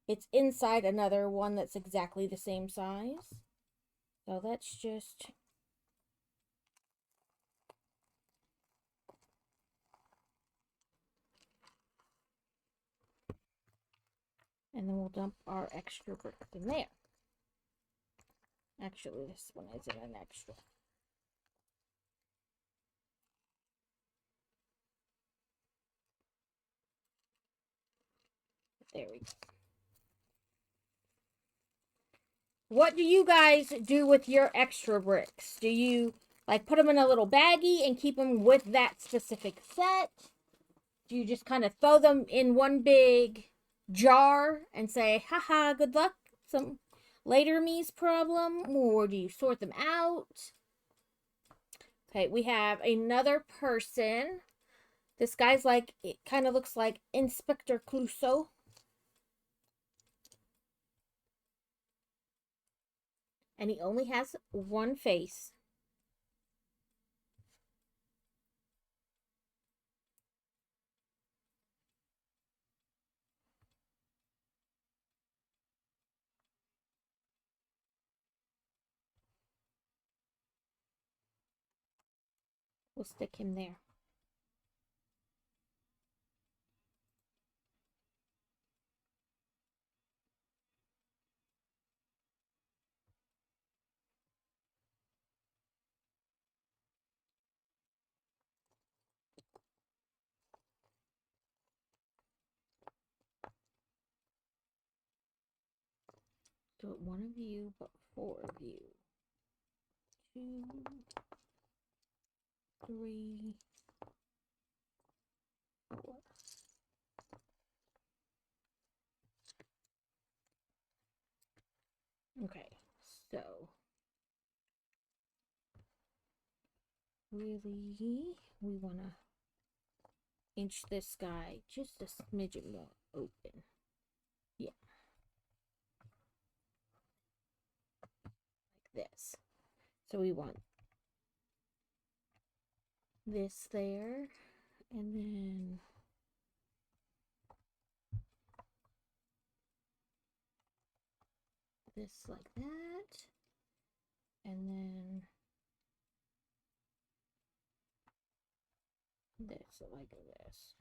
It's inside another one that's exactly the same size. So let's just... And then we'll dump our extra bricks in there. Actually, this one isn't an extra. There we go. What do you guys do with your extra bricks? Do you like put them in a little baggie and keep them with that specific set? Do you just kind of throw them in one big jar and say, haha, good luck, some later me's problem? Or do you sort them out? Okay, we have another person. This guy's like, it kind of looks like Inspector Clouseau. And he only has one face. We'll stick him there. So one of you, but 4 of you. 2, 3, 4. Okay, so really, we want to inch this guy just a smidgen more open. Yeah. Like this. So we want this there, and then this like that, and then this like this.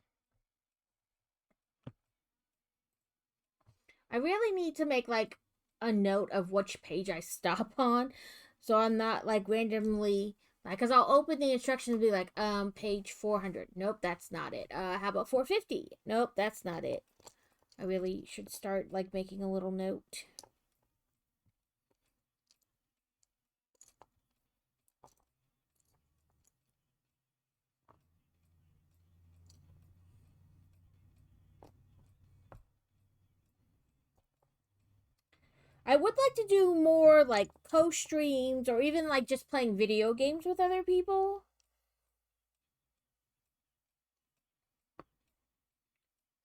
I really need to make like a note of which page I stop on, so I'm not like randomly like, cause I'll open the instructions and be like, page 400. Nope, that's not it. How about 450? Nope, that's not it. I really should start like making a little note. I would like to do more like co-streams or even like just playing video games with other people.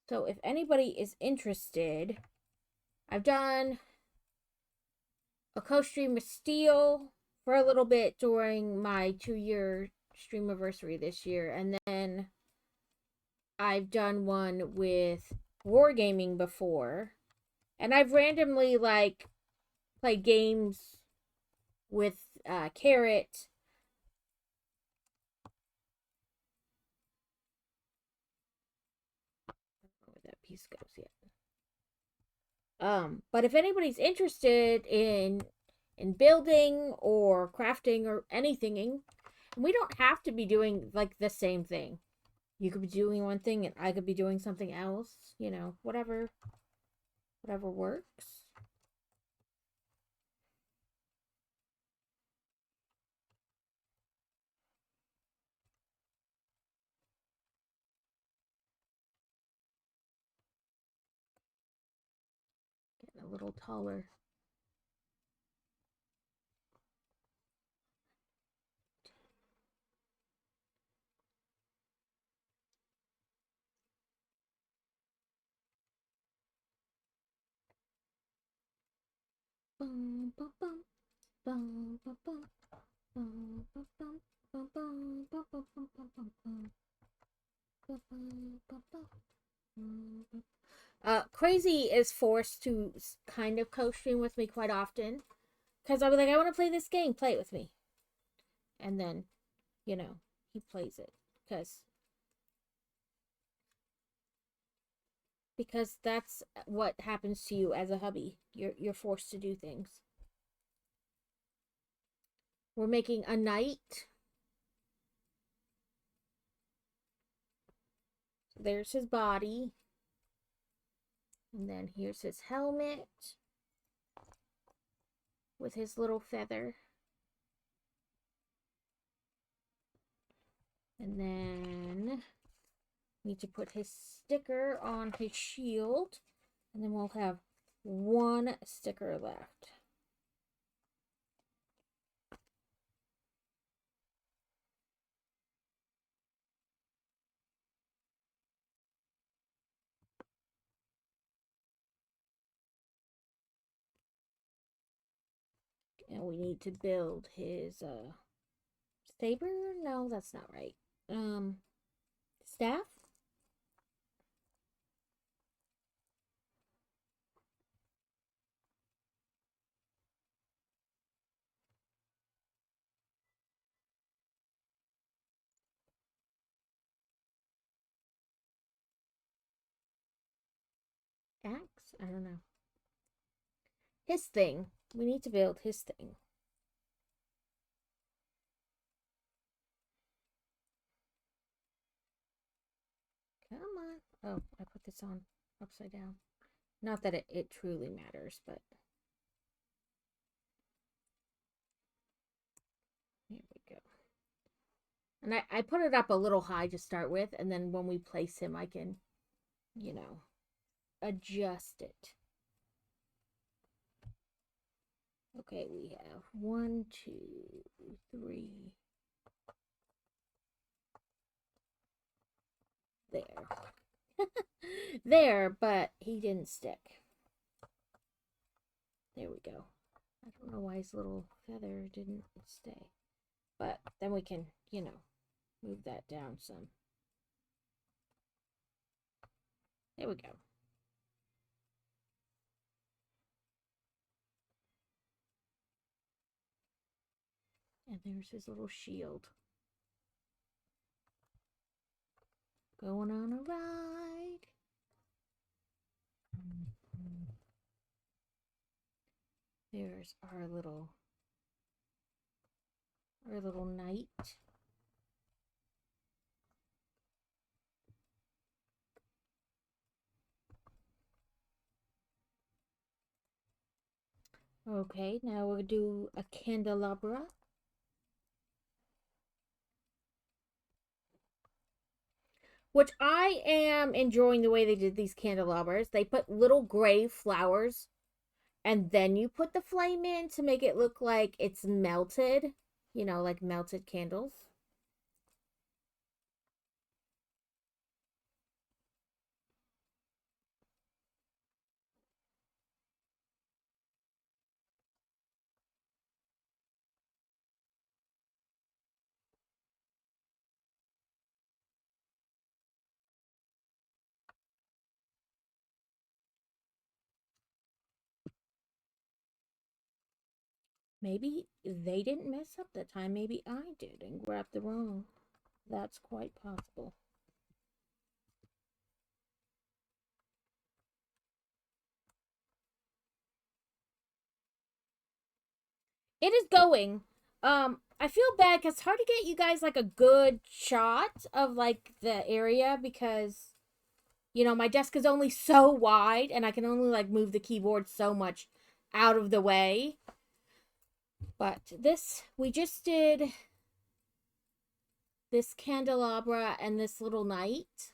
So if anybody is interested, I've done a co-stream with Steel for a little bit during my 2-year stream anniversary this year, and then I've done one with Wargaming before, and I've randomly like played games with Carrot. I don't know where that piece goes yet. But if anybody's interested in building or crafting or anything, we don't have to be doing like the same thing. You could be doing one thing and I could be doing something else, you know, whatever works. Getting a little taller. Bum, bum, bum, bum, bum, bum, bum, bum, bum, bum, bum, bum, bum, bum, bum, bum, Crazy is forced to kind of co-stream with me quite often because I'll be like, I want to play this game, play it with me, and then, you know, he plays it because that's what happens to you as a hubby. You're forced to do things. We're making a knight. There's his body. And then here's his helmet with his little feather. And then need to put his sticker on his shield. And then we'll have one sticker left. And we need to build his saber? No, that's not right. Staff? Axe? I don't know. His thing. We need to build his thing. Come on. Oh, I put this on upside down. Not that it truly matters, but here we go. And I put it up a little high to start with, and then when we place him, I can, you know, adjust it. Okay, we have 1, 2, 3, there. There, but he didn't stick. There we go. I don't know why his little feather didn't stay. But then we can, move that down some. There we go. And there's his little shield. Going on a ride. There's our little knight. Okay, now we'll do a candelabra. Which I am enjoying the way they did these candelabras. They put little gray flowers and then you put the flame in to make it look like it's melted. Like melted candles. Maybe they didn't mess up that time. Maybe I did and grabbed the wrong. That's quite possible. It is going. I feel bad because it's hard to get you guys like a good shot of like the area because my desk is only so wide and I can only like move the keyboard so much out of the way. But we just did this candelabra and this little knight.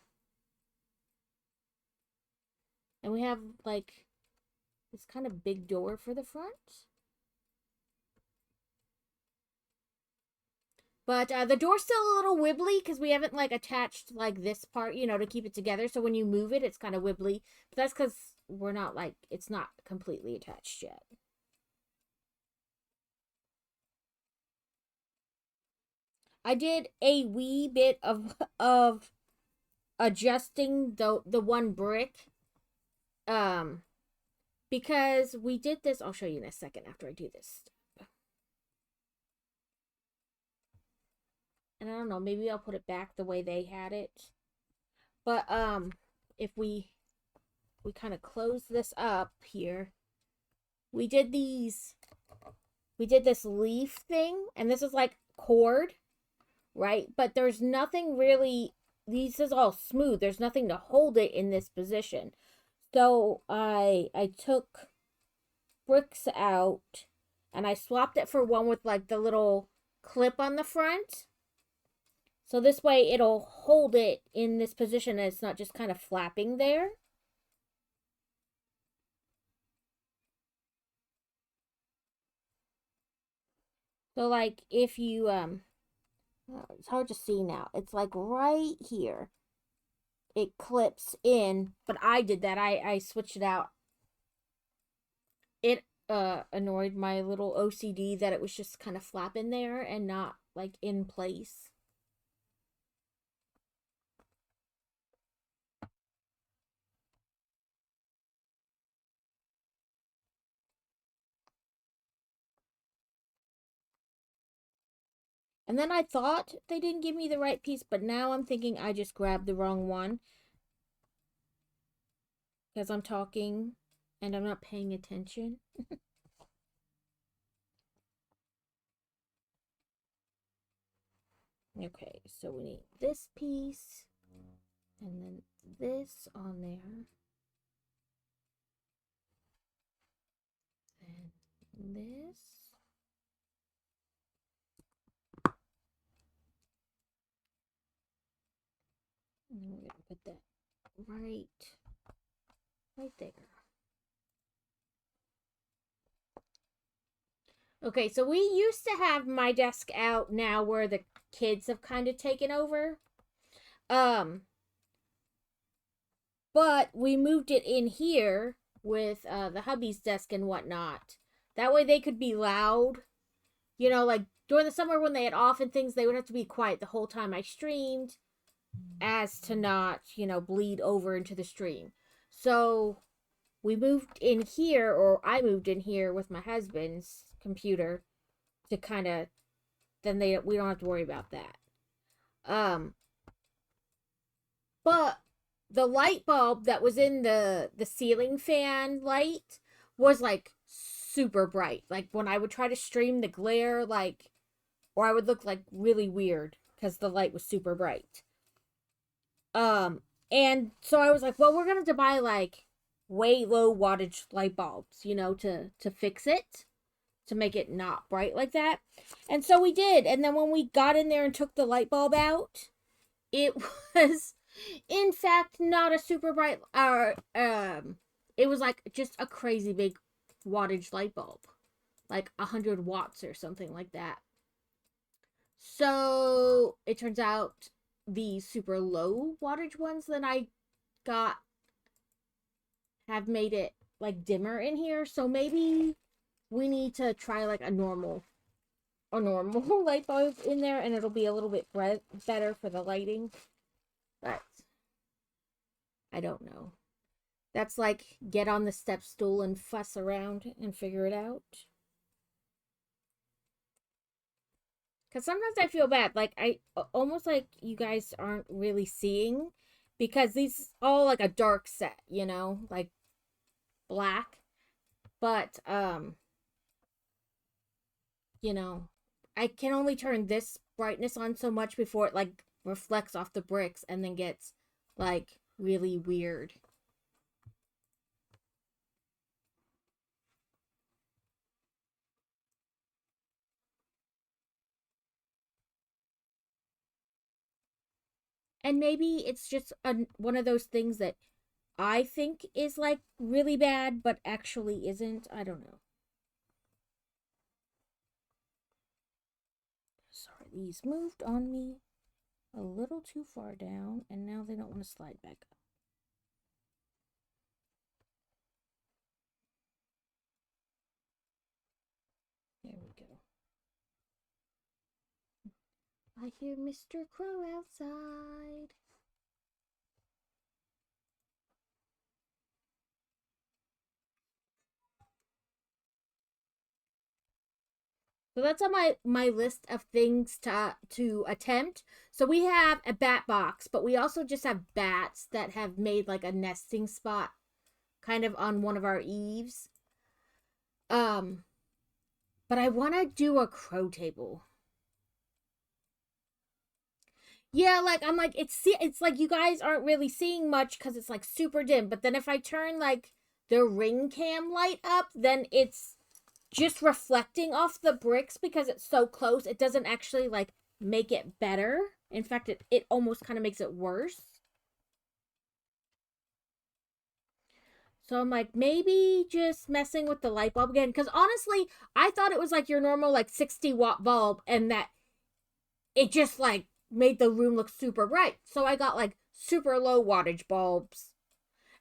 And we have like this kind of big door for the front. But the door's still a little wibbly because we haven't like attached like this part, to keep it together. So when you move it, it's kind of wibbly. But that's because we're not like, it's not completely attached yet. I did a wee bit of adjusting the one brick. Because we did this, I'll show you in a second after I do this. And I don't know, maybe I'll put it back the way they had it. But if we kind of close this up here, we did this leaf thing, and this is like cord, right? But there's nothing really, this is all smooth. There's nothing to hold it in this position. So I took bricks out and I swapped it for one with like the little clip on the front. So this way it'll hold it in this position and it's not just kind of flapping there. So like if you, it's hard to see now. It's like right here. It clips in, but I did that. I switched it out. It annoyed my little OCD that it was just kind of flapping there and not like in place. And then I thought they didn't give me the right piece, but now I'm thinking I just grabbed the wrong one. Because I'm talking and I'm not paying attention. Okay, so we need this piece. And then this on there. And this. And then we're going to put that right there. Okay, so we used to have my desk out now where the kids have kind of taken over. But we moved it in here with the hubby's desk and whatnot. That way they could be loud. You know, like during the summer when they had off and things, they would have to be quiet the whole time I streamed as to not, bleed over into the stream. So we moved in here, or I moved in here with my husband's computer to kind of, then we don't have to worry about that. Um, but the light bulb that was in the ceiling fan light was like super bright. Like when I would try to stream the glare, like, or I would look like really weird because the light was super bright. And so I was like, well, we're gonna have to buy like way low wattage light bulbs, to fix it, to make it not bright like that. And so we did. And then when we got in there and took the light bulb out, it was in fact not a super bright it was like just a crazy big wattage light bulb, like 100 watts or something like that. So it turns out the super low wattage ones that I got have made it like dimmer in here. So maybe we need to try like a normal light bulb in there, and it'll be a little bit better for the lighting. But I don't know. That's like get on the step stool and fuss around and figure it out. Because sometimes I feel bad. Like, I almost like you guys aren't really seeing. Because these all like a dark set, like black. But, I can only turn this brightness on so much before it like reflects off the bricks and then gets like really weird. And maybe it's just one of those things that I think is like really bad, but actually isn't. I don't know. Sorry, these moved on me a little too far down, and now they don't want to slide back up. There we go. I hear Mr. Crow outside. So that's on my list of things to attempt. So we have a bat box, but we also just have bats that have made like a nesting spot kind of on one of our eaves. Um but I want to do a crow table. Yeah, like I'm like it's like you guys aren't really seeing much cuz it's like super dim, but then if I turn like the ring cam light up, then it's just reflecting off the bricks because it's so close. It doesn't actually like make it better. In fact, it almost kind of makes it worse. So I'm like, maybe just messing with the light bulb again. Because honestly, I thought it was like your normal like 60-watt bulb and that it just like made the room look super bright. So I got like super low wattage bulbs.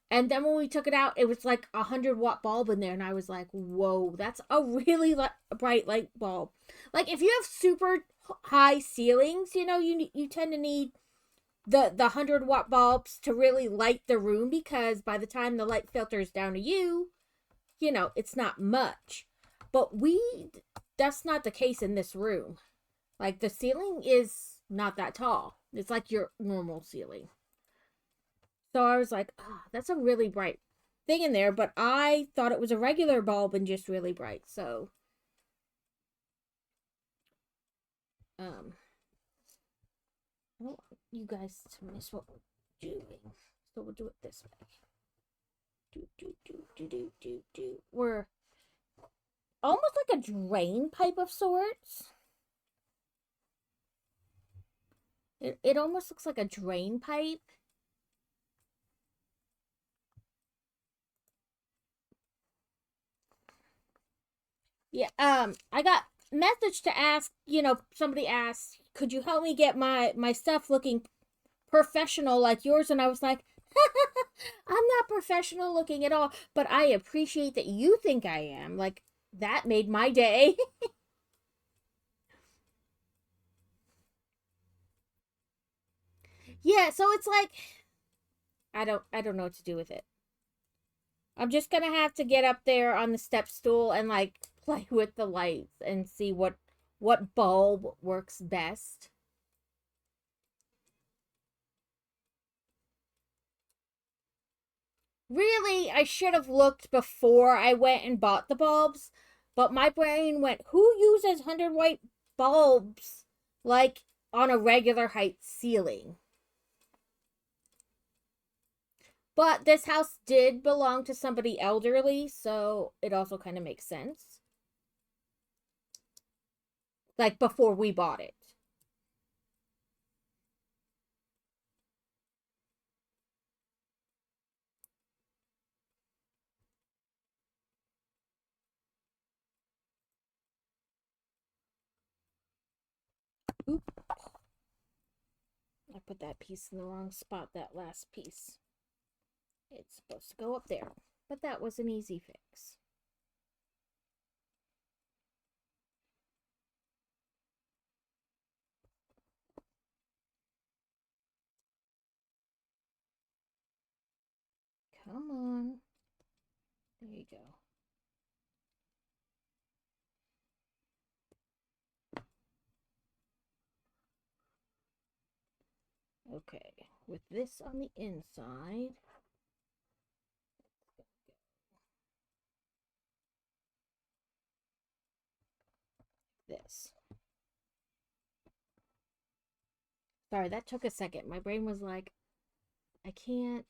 And then when we took it out, it was like 100-watt bulb in there, and I was like, "Whoa, that's a really bright light bulb." Like if you have super high ceilings, you tend to need the 100-watt bulbs to really light the room because by the time the light filters down to you, it's not much. But that's not the case in this room. Like the ceiling is not that tall. It's like your normal ceiling. So I was like, that's a really bright thing in there, but I thought it was a regular bulb and just really bright. So, I don't want you guys to miss what we're doing. So we'll do it this way. Do. We're almost like a drain pipe of sorts. It almost looks like a drain pipe. Yeah, I got message to ask, somebody asked, could you help me get my stuff looking professional like yours? And I was like, I'm not professional looking at all, but I appreciate that you think I am. Like, that made my day. Yeah, so it's like I don't know what to do with it. I'm just gonna have to get up there on the step stool and like play with the lights and see what bulb works best. Really, I should have looked before I went and bought the bulbs, but my brain went, who uses 100 white bulbs like on a regular height ceiling? But this house did belong to somebody elderly, so it also kind of makes sense. Like before we bought it. Oop, I put that piece in the wrong spot, that last piece. It's supposed to go up there, but that was an easy fix. Come on. There you go. Okay, with this on the inside, this. Sorry, that took a second. My brain was like, I can't.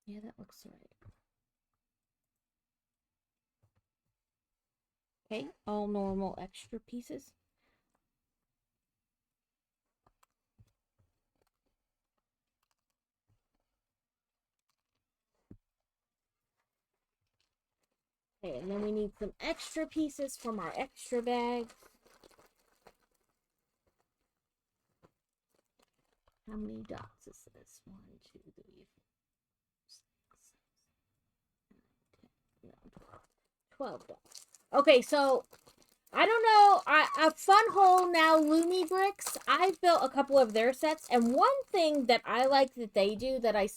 Yeah, that looks right. Okay, all normal extra pieces. Okay, and then we need some extra pieces from our extra bag. How many dots is this? 1, 2, 3, 4, 6, 7, 8, 9, 10, 11, 12 dots. Okay, so I don't know. A Fun Hole now Lumi Bricks. I've built a couple of their sets, and one thing that I like that they do that I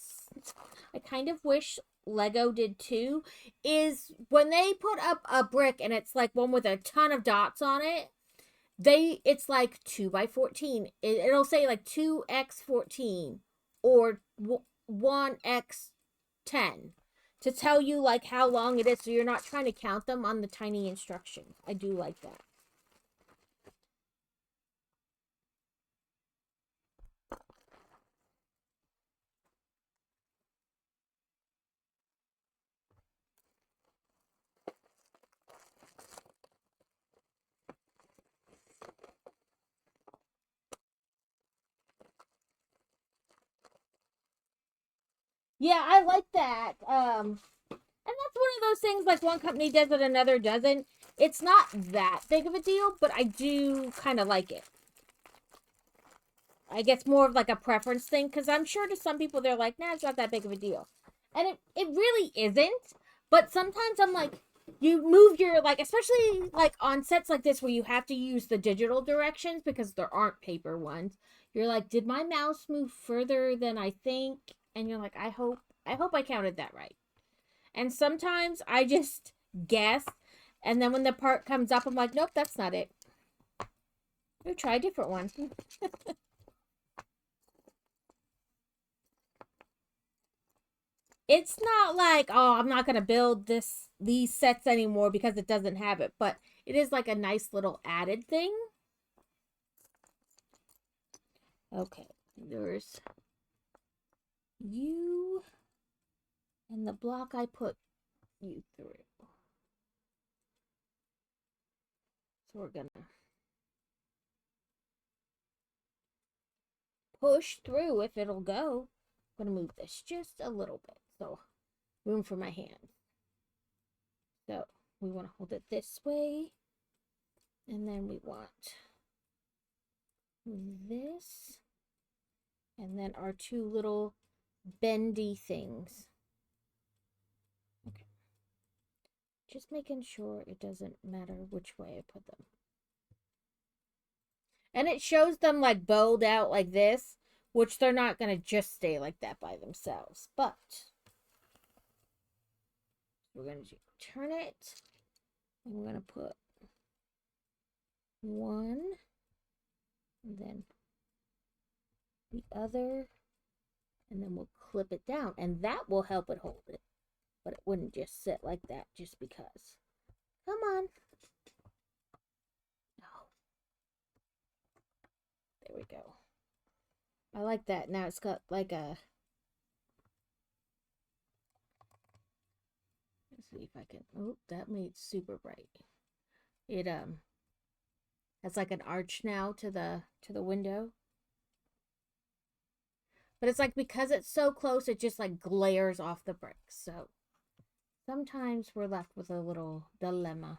kind of wish Lego did too is when they put up a brick and it's like one with a ton of dots on it. It's like 2 by 14. It'll say like 2x14 or 1x10 to tell you like how long it is, so you're not trying to count them on the tiny instructions. I do like that. Yeah, I like that. And that's one of those things like one company does it, another doesn't. It's not that big of a deal, but I do kind of like it. I guess more of like a preference thing because I'm sure to some people they're like, nah, it's not that big of a deal. And it really isn't. But sometimes I'm like, you move your, like, especially like on sets like this where you have to use the digital directions because there aren't paper ones. You're like, did my mouse move further than I think? And you're like, I hope I counted that right. And sometimes I just guess. And then when the part comes up, I'm like, nope, that's not it. We'll try a different one. It's not like, oh, I'm not gonna build these sets anymore because it doesn't have it, but it is like a nice little added thing. Okay, there's you and the block I put you through. So we're gonna push through if it'll go. I'm gonna move this just a little bit, so room for my hand. So we want to hold it this way, and then we want this And then our two little bendy things. Okay. Just making sure it doesn't matter which way I put them. And it shows them like bowed out like this, which they're not going to just stay like that by themselves. But we're going to turn it, and we're going to put one, and then the other, and then we'll clip it down, and that will help it hold it. But it wouldn't just sit like that just because. Come on. Oh. There we go. I like that. Now it's got like a... Let's see if I can... Oh, that made it super bright. It has like an arch now to the window. But it's like because it's so close, it just like glares off the bricks. So sometimes we're left with a little dilemma.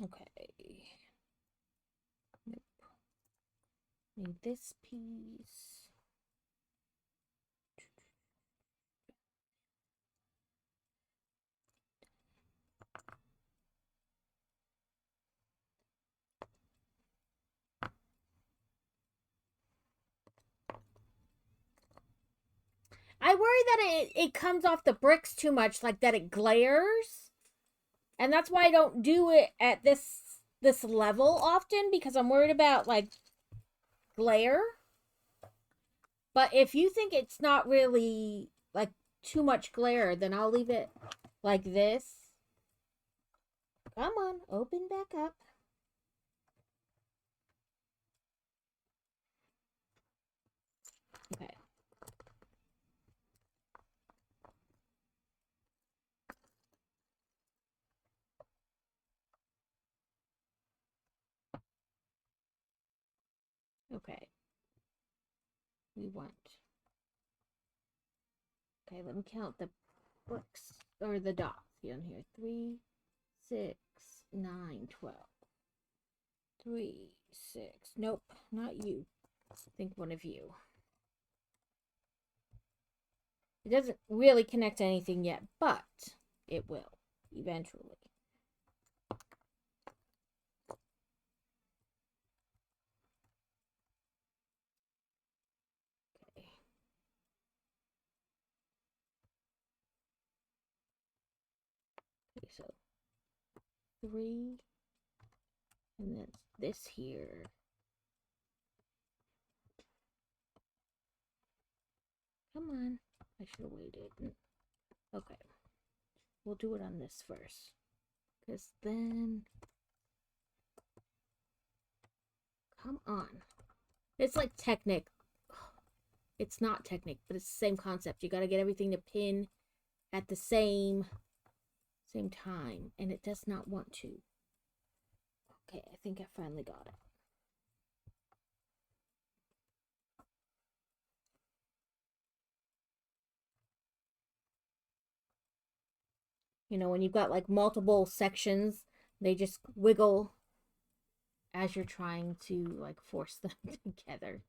Okay. Nope. Need this piece. I worry that it comes off the bricks too much, like that it glares. And that's why I don't do it at this level often, because I'm worried about like glare. But if you think it's not really like too much glare, then I'll leave it like this. Come on, open back up. Okay. Okay. We want... Okay, let me count the bricks, or the dots on here. 3, 6, 9, 12. 3, 6. Nope, not you. Think one of you. It doesn't really connect to anything yet, but it will eventually. Okay. Okay, so 3, and then this here. Come on. I should have waited. Okay. We'll do it on this first. Because then... Come on. It's like Technic. It's not Technic, but it's the same concept. You gotta get everything to pin at the same time. And it does not want to. Okay, I think I finally got it. You know, when you've got like multiple sections, they just wiggle as you're trying to like force them together.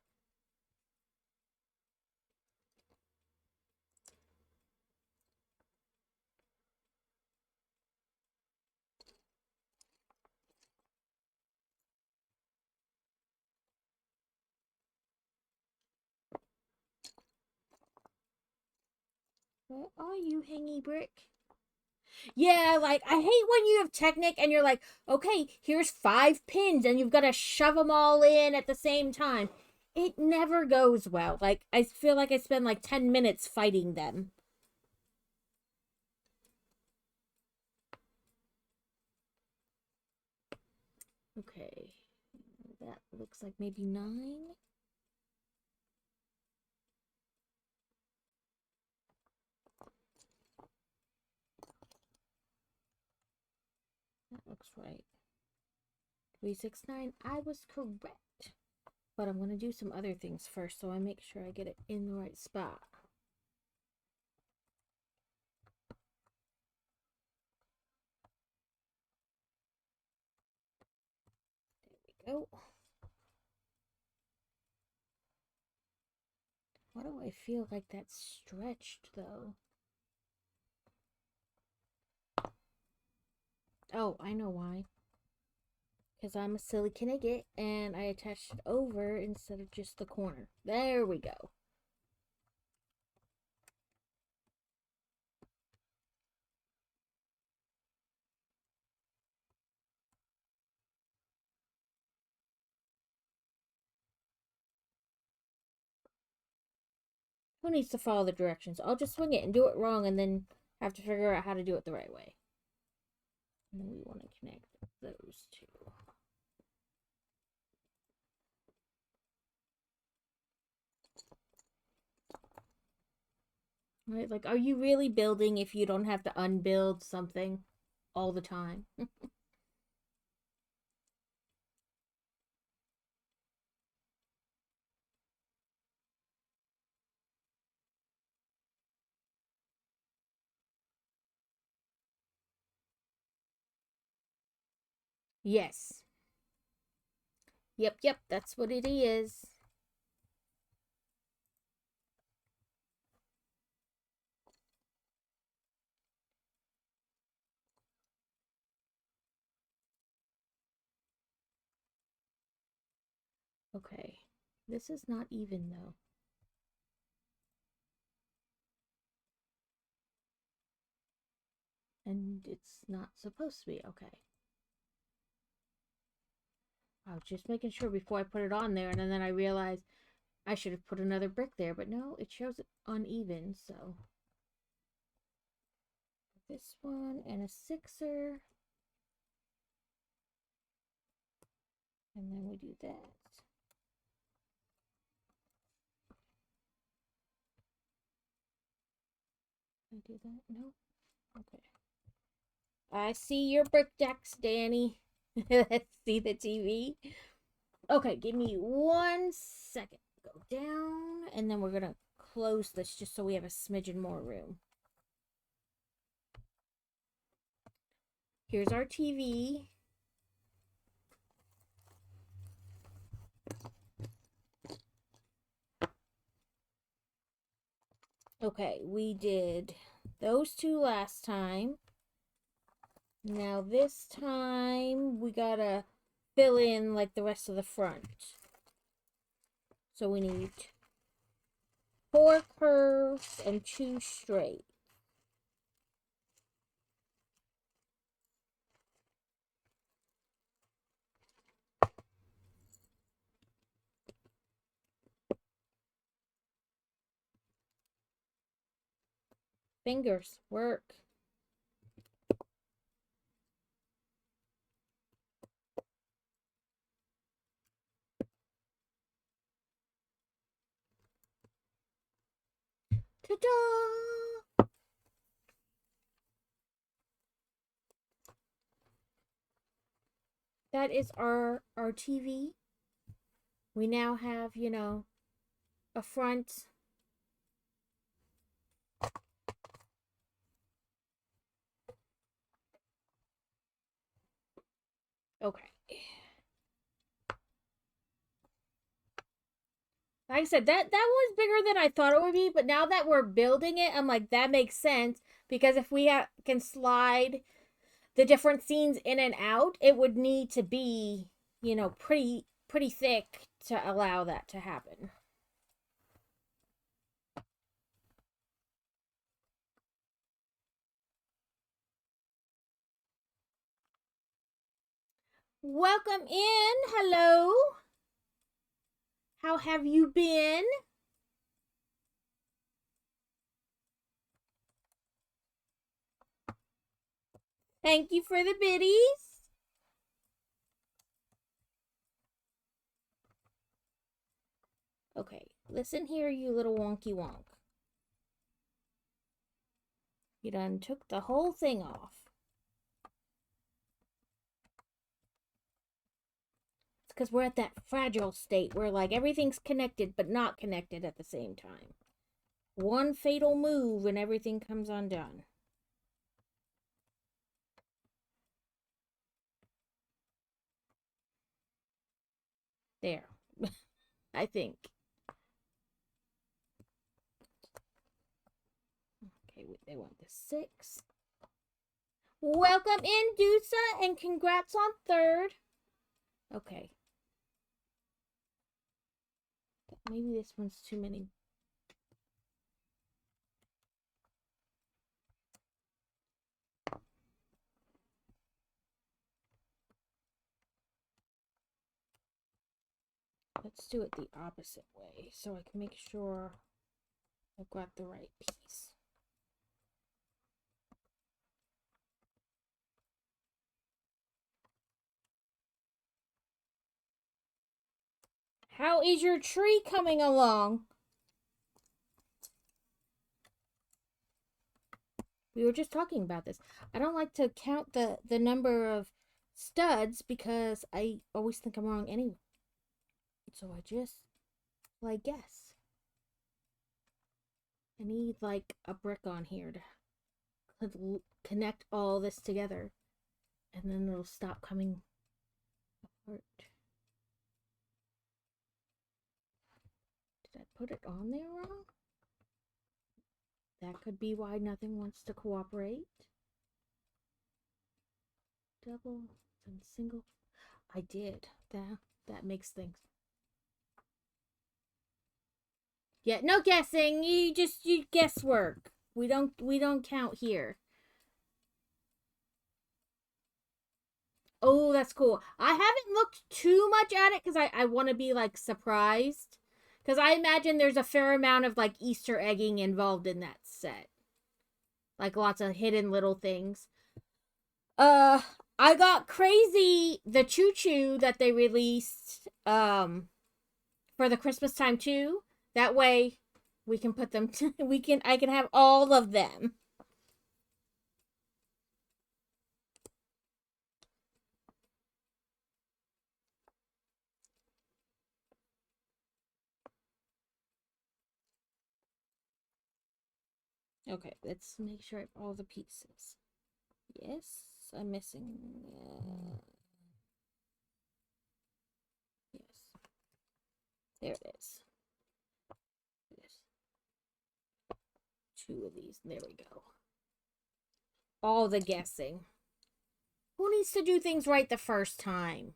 Where are you, Hangy Brick? Yeah, like, I hate when you have Technic and you're like, okay, here's 5 pins and you've got to shove them all in at the same time. It never goes well. Like, I feel like I spend like 10 minutes fighting them. Okay. That looks like maybe 9. That looks right. 369. I was correct. But I'm going to do some other things first so I make sure I get it in the right spot. There we go. Why do I feel like that's stretched though? Oh, I know why. Because I'm a silly Knigget and I attached it over instead of just the corner. There we go. Who needs to follow the directions? I'll just swing it and do it wrong and then have to figure out how to do it the right way. And then we want to connect those two. Right? Like, are you really building if you don't have to unbuild something all the time? Yes. Yep, that's what it is. Okay. This is not even, though. And it's not supposed to be. Okay. I was just making sure before I put it on there, and then I realized I should have put another brick there, but no, it shows it uneven, so. This one and a sixer. And then we do that. I do that? No? Okay. I see your brick decks, Danny. Let's see the TV. Okay, give me 1 second. Go down, and then we're gonna close this just so we have a smidgen more room. Here's our TV. Okay, we did those two last time. Now this time we gotta fill in like the rest of the front. So we need 4 curves and 2 straight. Fingers work. Ta-da! That is our TV. We now have, you know, a front. Okay. Like I said, that was bigger than I thought it would be, but now that we're building it, I'm like, that makes sense, because if we can slide the different scenes in and out, it would need to be, you know, pretty thick to allow that to happen. Welcome in. Hello. How have you been? Thank you for the biddies. Okay, listen here, you little wonky wonk. You done took the whole thing off. because we're at that fragile state where like everything's connected but not connected at the same time. One fatal move and everything comes undone. There. I think. Okay, they want the 6. Welcome in, Dusa, and congrats on 3rd. Okay. Maybe this one's too many. Let's do it the opposite way so I can make sure I've got the right piece. How is your tree coming along? We were just talking about this. I don't like to count the number of studs because I always think I'm wrong anyway. So I just like guess. I need like a brick on here to connect all this together, and then it'll stop coming apart. Did I put it on there wrong? That could be why nothing wants to cooperate. Double and single. I did. That makes things. Yeah, no guessing. You guesswork. We don't count here. Oh, that's cool. I haven't looked too much at it because I want to be like surprised. Because I imagine there's a fair amount of like Easter egging involved in that set. Like lots of hidden little things. I got crazy the choo choo that they released for the Christmas time too. That way we can put them I can have all of them. Okay, let's make sure I have all the pieces. Yes, I'm missing. Yes. There it is. Yes. 2 of these. There we go. All the guessing. Who needs to do things right the first time?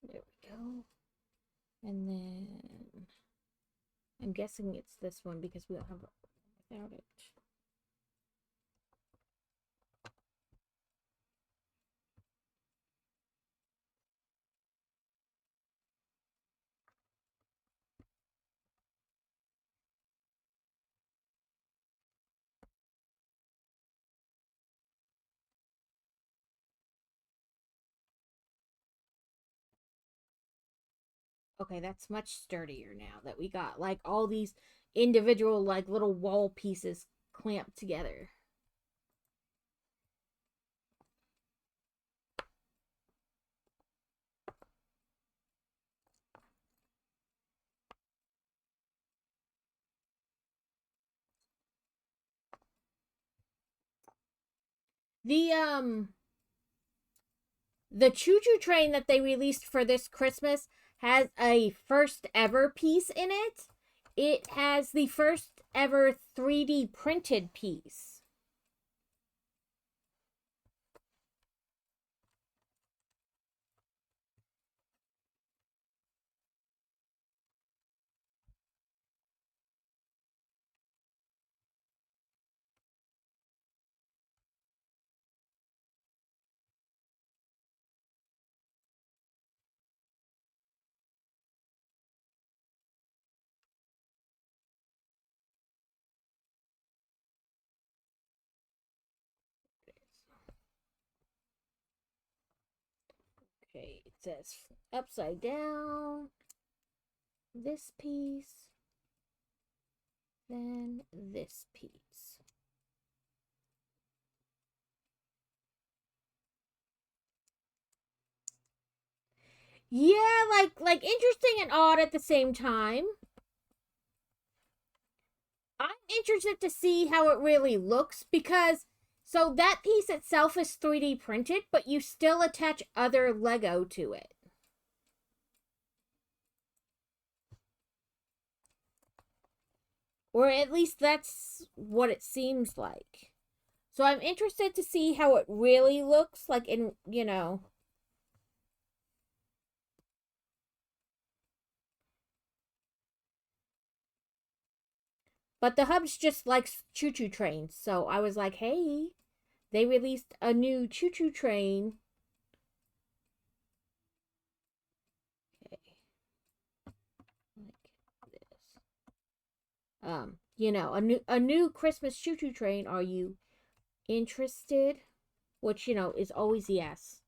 There we go. And then I'm guessing it's this one because we don't have it without it. Okay, that's much sturdier now that we got like all these individual like little wall pieces clamped together. The the choo choo train that they released for this Christmas has a first ever piece in it. It has the first ever 3D printed piece. Okay, it says upside down. this piece, then this piece. Yeah, like interesting and odd at the same time. I'm interested to see how it really looks because so that piece itself is 3D printed, but you still attach other Lego to it. Or at least that's what it seems like. So I'm interested to see how it really looks like in, you know. But the hubs just likes choo-choo trains. So I was like, hey, they released a new choo-choo train. Okay. Like this. You know, a new Christmas choo-choo train. Are you interested? Which, you know, is always yes.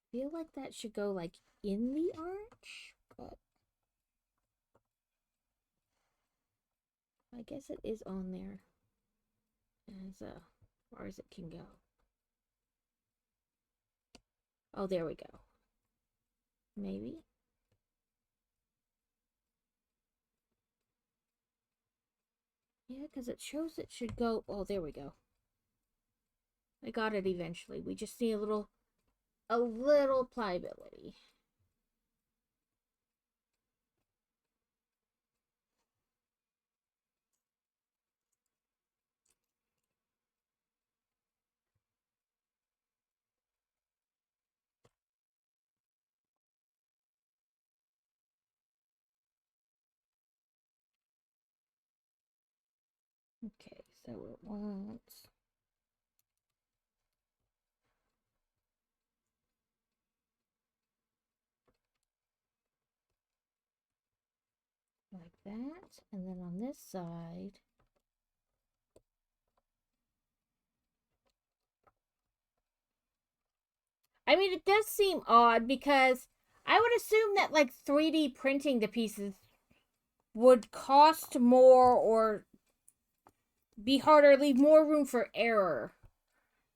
I feel like that should go like in the arch, but I guess it is on there as far as it can go. Oh, there we go. Maybe. Yeah, because it shows it should go. Oh, there we go. I got it eventually. We just need a little pliability. Okay, so it wants like that, and then on this side, I mean, it does seem odd because I would assume that like 3D printing the pieces would cost more or be harder, leave more room for error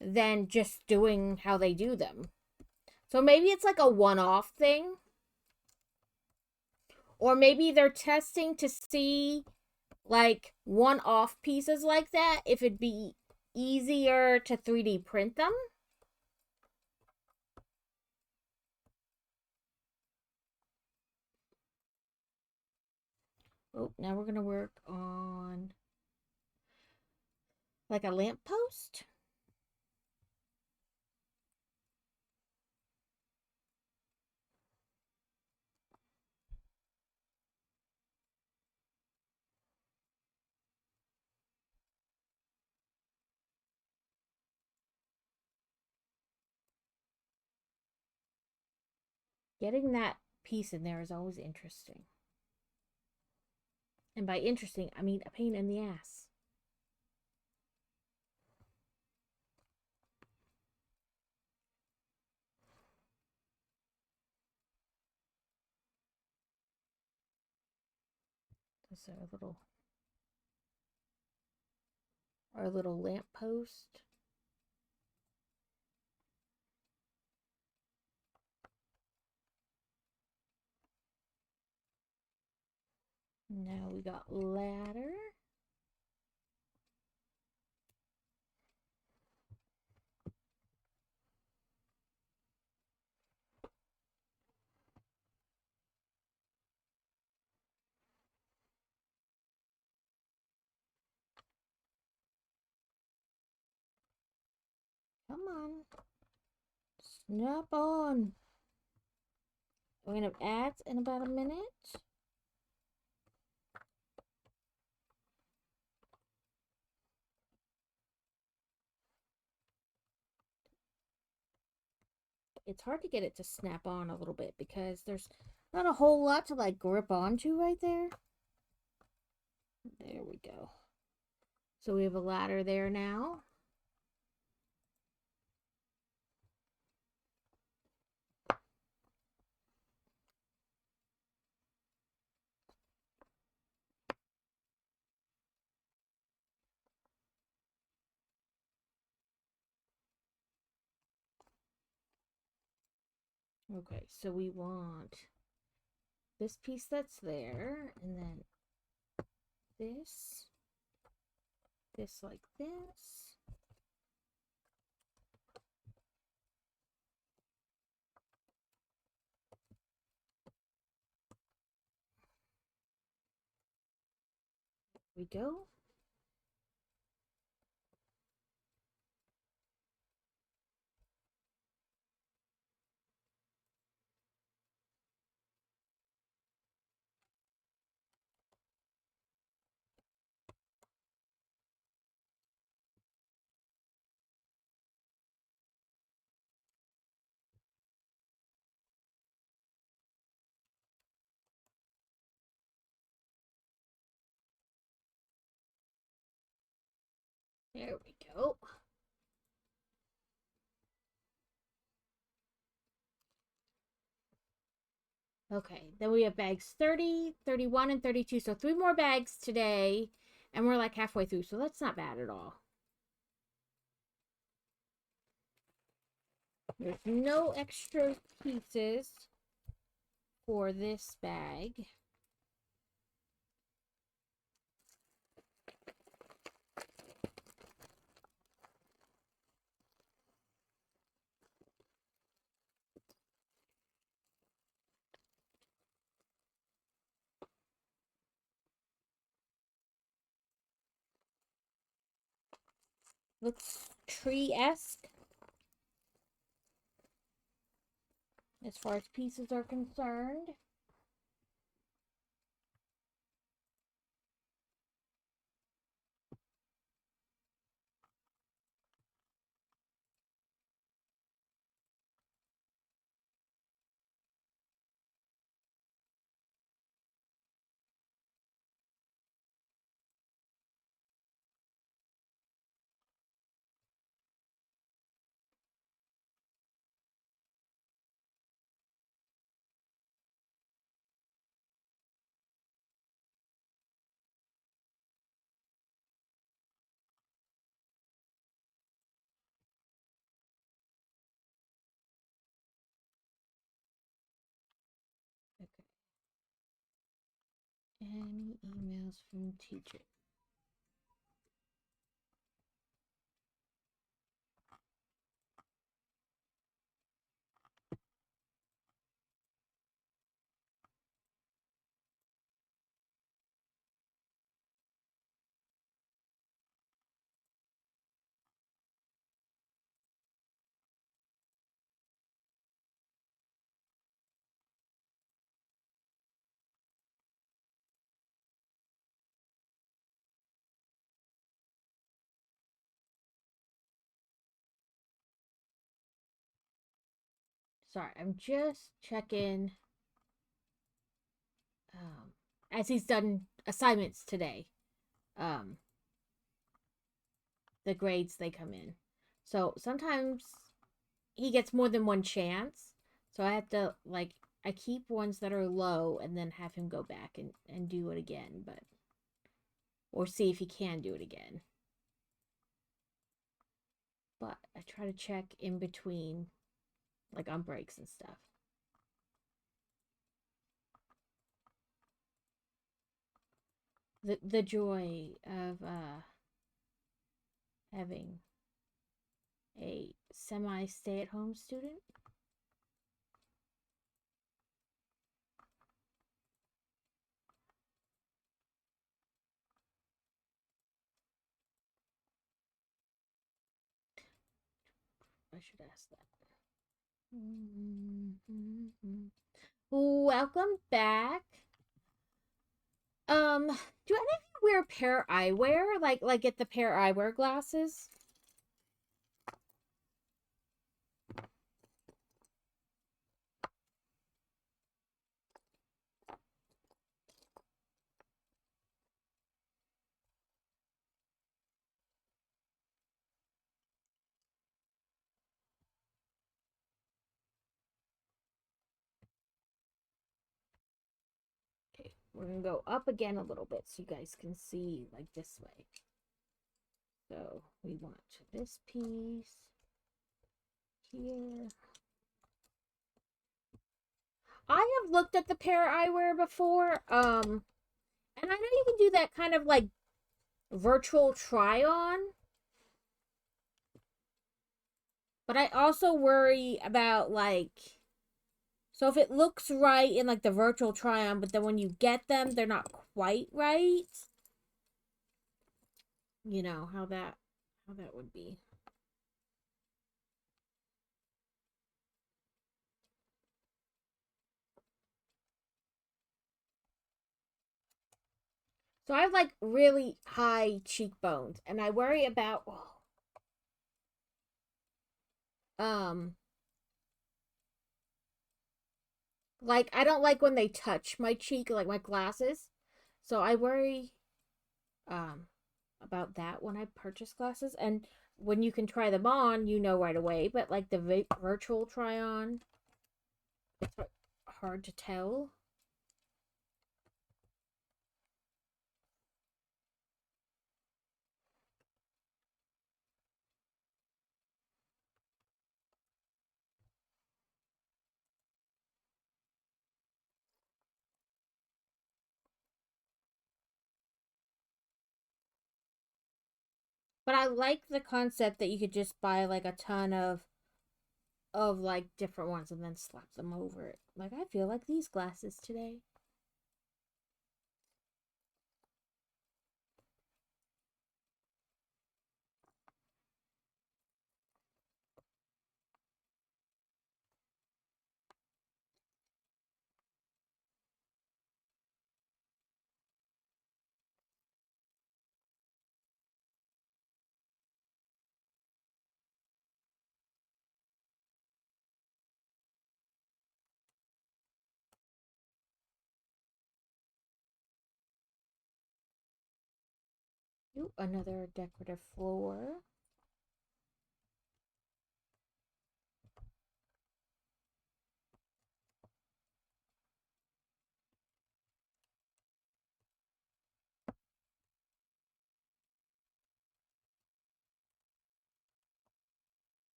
than just doing how they do them. So maybe it's like a one-off thing. Or maybe they're testing to see like one-off pieces like that if it'd be easier to 3D print them. Oh, now we're gonna work on like a lamppost. Getting that piece in there is always interesting. And by interesting, I mean a pain in the ass. This is our little lamppost. Now we got ladder. Come on. Snap on. We're going to have ads in about a minute. It's hard to get it to snap on a little bit because there's not a whole lot to like grip onto right there. There we go. So we have a ladder there now. Okay, so we want this piece that's there, and then this like this. We go. There we go. Okay, then we have bags 30, 31, and 32. So 3 more bags today, and we're like halfway through. So that's not bad at all. There's no extra pieces for this bag. Looks tree-esque as far as pieces are concerned. Okay. Any emails from teacher? Sorry, I'm just checking as he's done assignments today. Um, the grades they come in. So sometimes he gets more than one chance. So I have to I keep ones that are low and then have him go back and do it again, but or see if he can do it again. But I try to check in between, like on breaks and stuff. The joy of having a semi stay-at-home student. I should ask that. Welcome back. Do any of you wear pair eyewear? Like get the pair eyewear glasses? Okay, we're gonna go up again a little bit so you guys can see like this way. So we want this piece here. I have looked at the pair I wear before. And I know you can do that kind of like virtual try on. But I also worry about like, so if it looks right in like the virtual try on, but then when you get them, they're not quite right. You know how that would be. So I have like really high cheekbones, and I worry about um like I don't like when they touch my cheek, like my glasses. So I worry um about that when I purchase glasses. And when you can try them on, you know right away. But like the virtual try on, it's hard to tell. But I like the concept that you could just buy like a ton of like different ones and then slap them over it. Like I feel like these glasses today. Ooh, another decorative floor.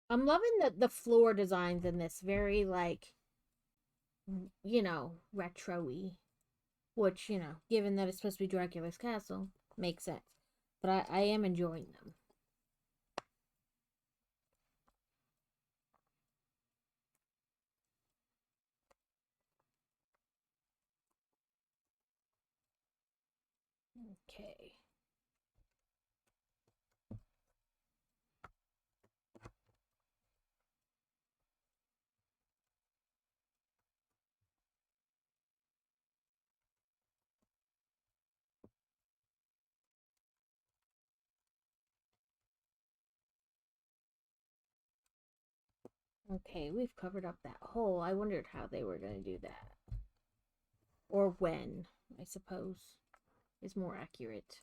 I'm loving the floor designs in this, very like retro-y. Which, given that it's supposed to be Dracula's castle, makes sense. But I am enjoying them. Okay. Okay, we've covered up that hole. I wondered how they were going to do that. Or when, I suppose, is more accurate.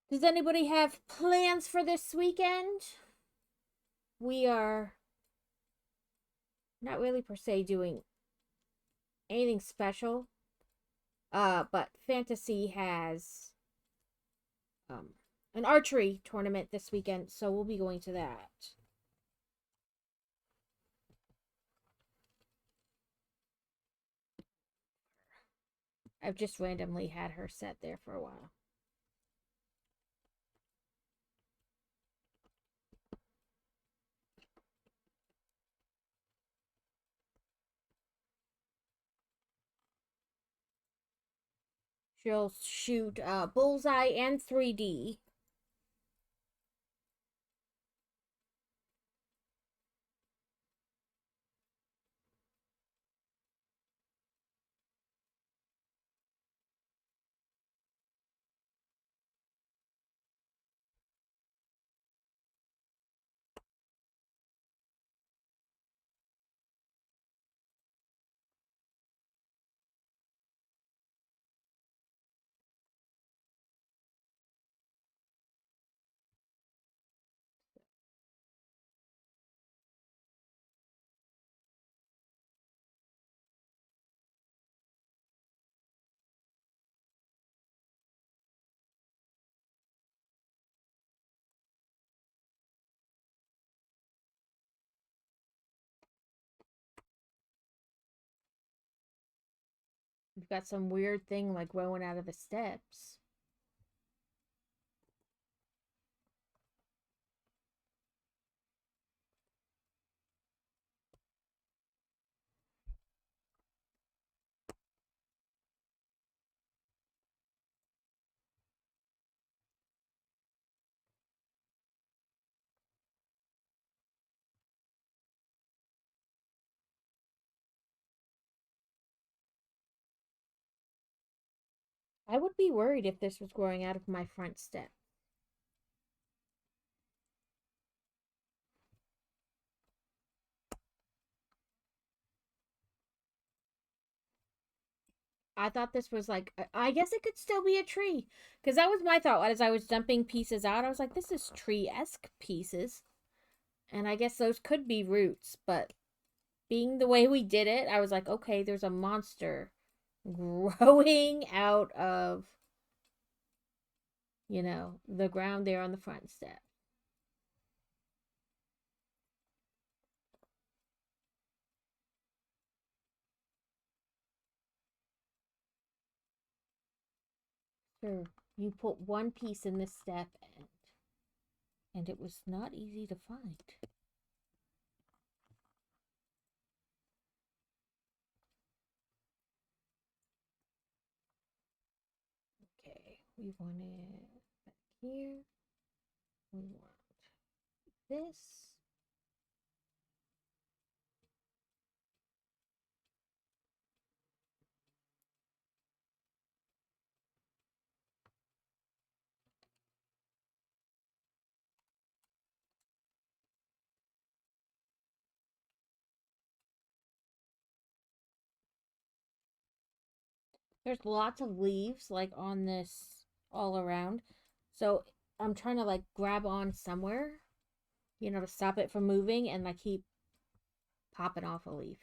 Does anybody have plans for this weekend? We are not really per se doing anything special. But Fantasy has um an archery tournament this weekend, so we'll be going to that. I've just randomly had her set there for a while. She'll shoot bullseye and 3D. We've got some weird thing like growing out of the steps. I would be worried if this was growing out of my front step. I thought this was like, I guess it could still be a tree. Because that was my thought as I was dumping pieces out. I was like, this is tree-esque pieces. And I guess those could be roots. But being the way we did it, I was like, okay, there's a monster growing out of, the ground there on the front step. So you put one piece in this step and it was not easy to find. Okay, we want it back here. We want this. There's lots of leaves like on this all around. So I'm trying to like grab on somewhere, to stop it from moving and like keep popping off a leaf.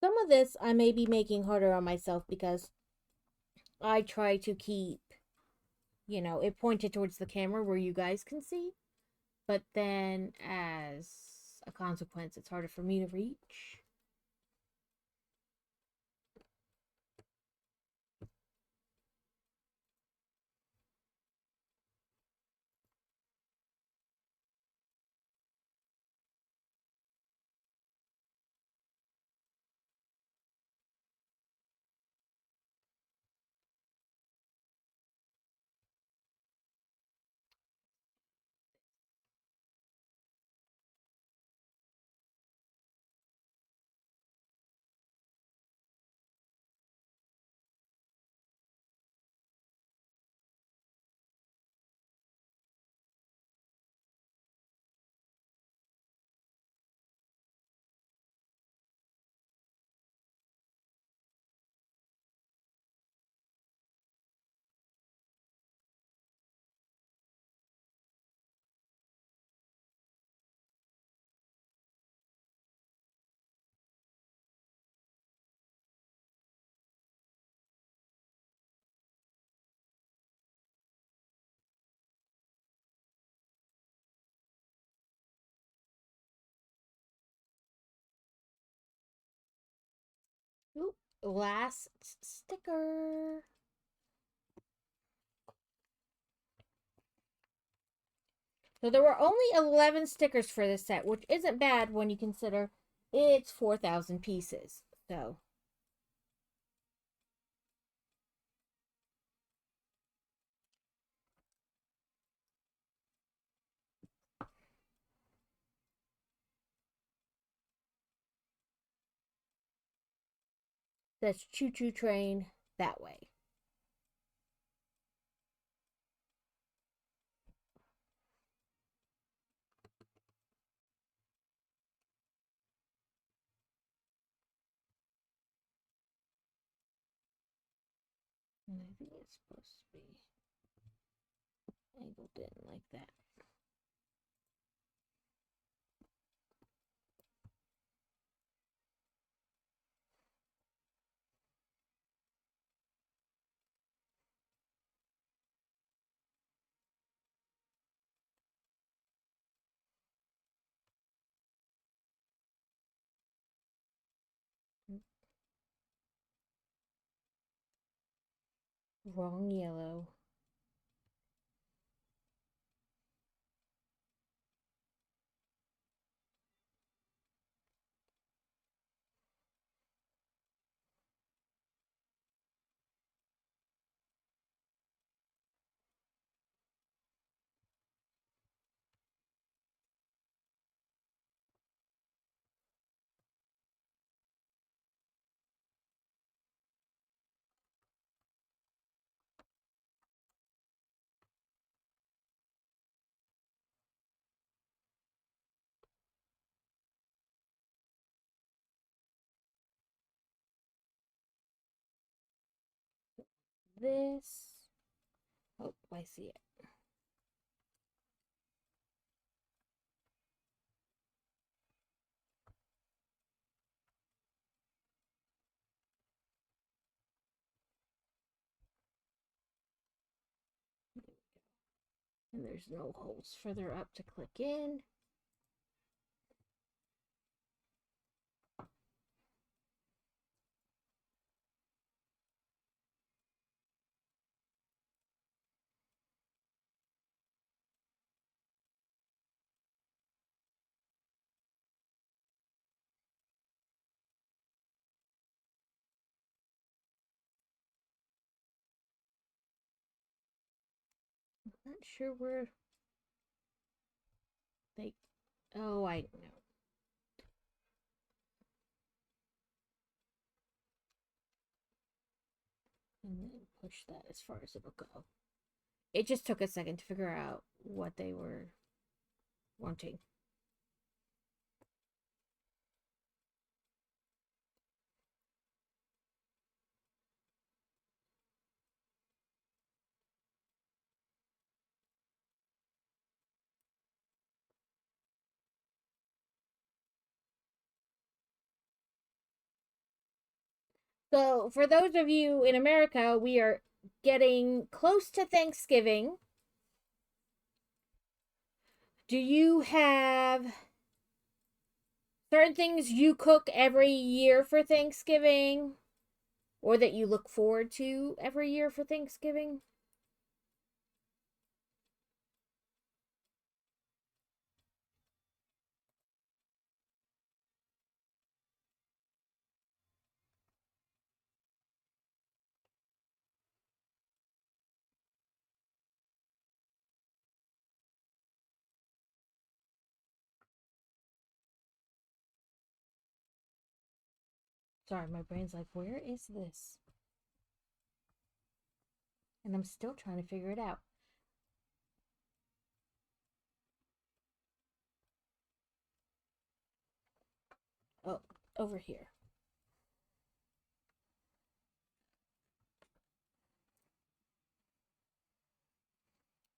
Some of this I may be making harder on myself because I try to keep, it pointed towards the camera where you guys can see. But then as a consequence, it's harder for me to reach. Oop, last sticker. So there were only 11 stickers for this set, which isn't bad when you consider it's 4,000 pieces. So says choo choo train that way. And I think it's supposed to be angled in like that. Wrong yellow. This. Oh, I see it. And there's no holes further up to click in. I'm not sure where they. Oh, I know. And then push that as far as it'll go. It just took a second to figure out what they were wanting. So, for those of you in America, we are getting close to Thanksgiving. Do you have certain things you cook every year for Thanksgiving or that you look forward to every year for Thanksgiving? Sorry, my brain's like, where is this? And I'm still trying to figure it out. Oh, over here.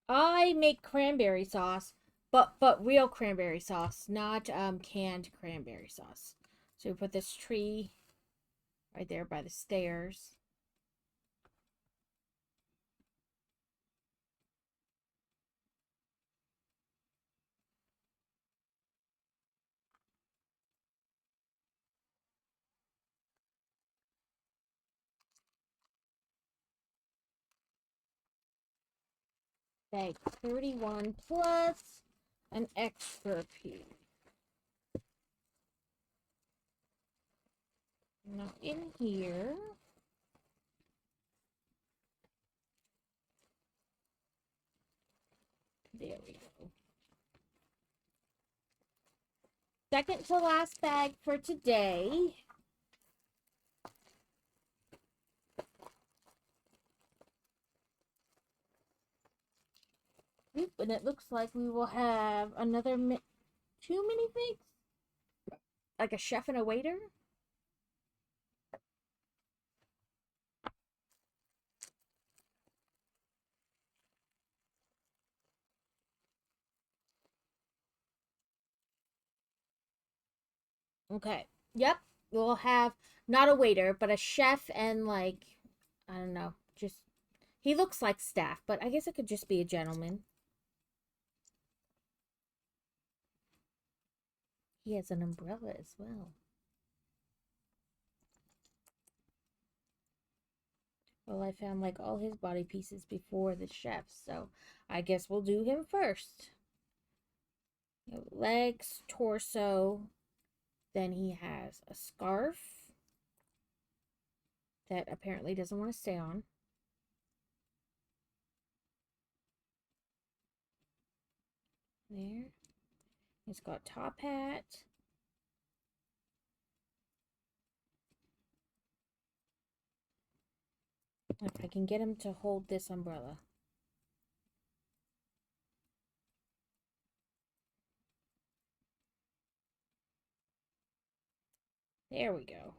I make cranberry sauce, but real cranberry sauce, not canned cranberry sauce. So we put this tree right there by the stairs. Bag 31 plus an extra piece. Not in here. There we go. Second to last bag for today. Oop, and it looks like we will have another two minifigs, like a chef and a waiter. Okay. Yep. We'll have not a waiter, but a chef and like I don't know, just he looks like staff, but I guess it could just be a gentleman. He has an umbrella as well. Well, I found like all his body pieces before the chef, so I guess we'll do him first. Legs, torso, then he has a scarf that apparently doesn't want to stay on. There. He's got top hat. If I can get him to hold this umbrella. There we go.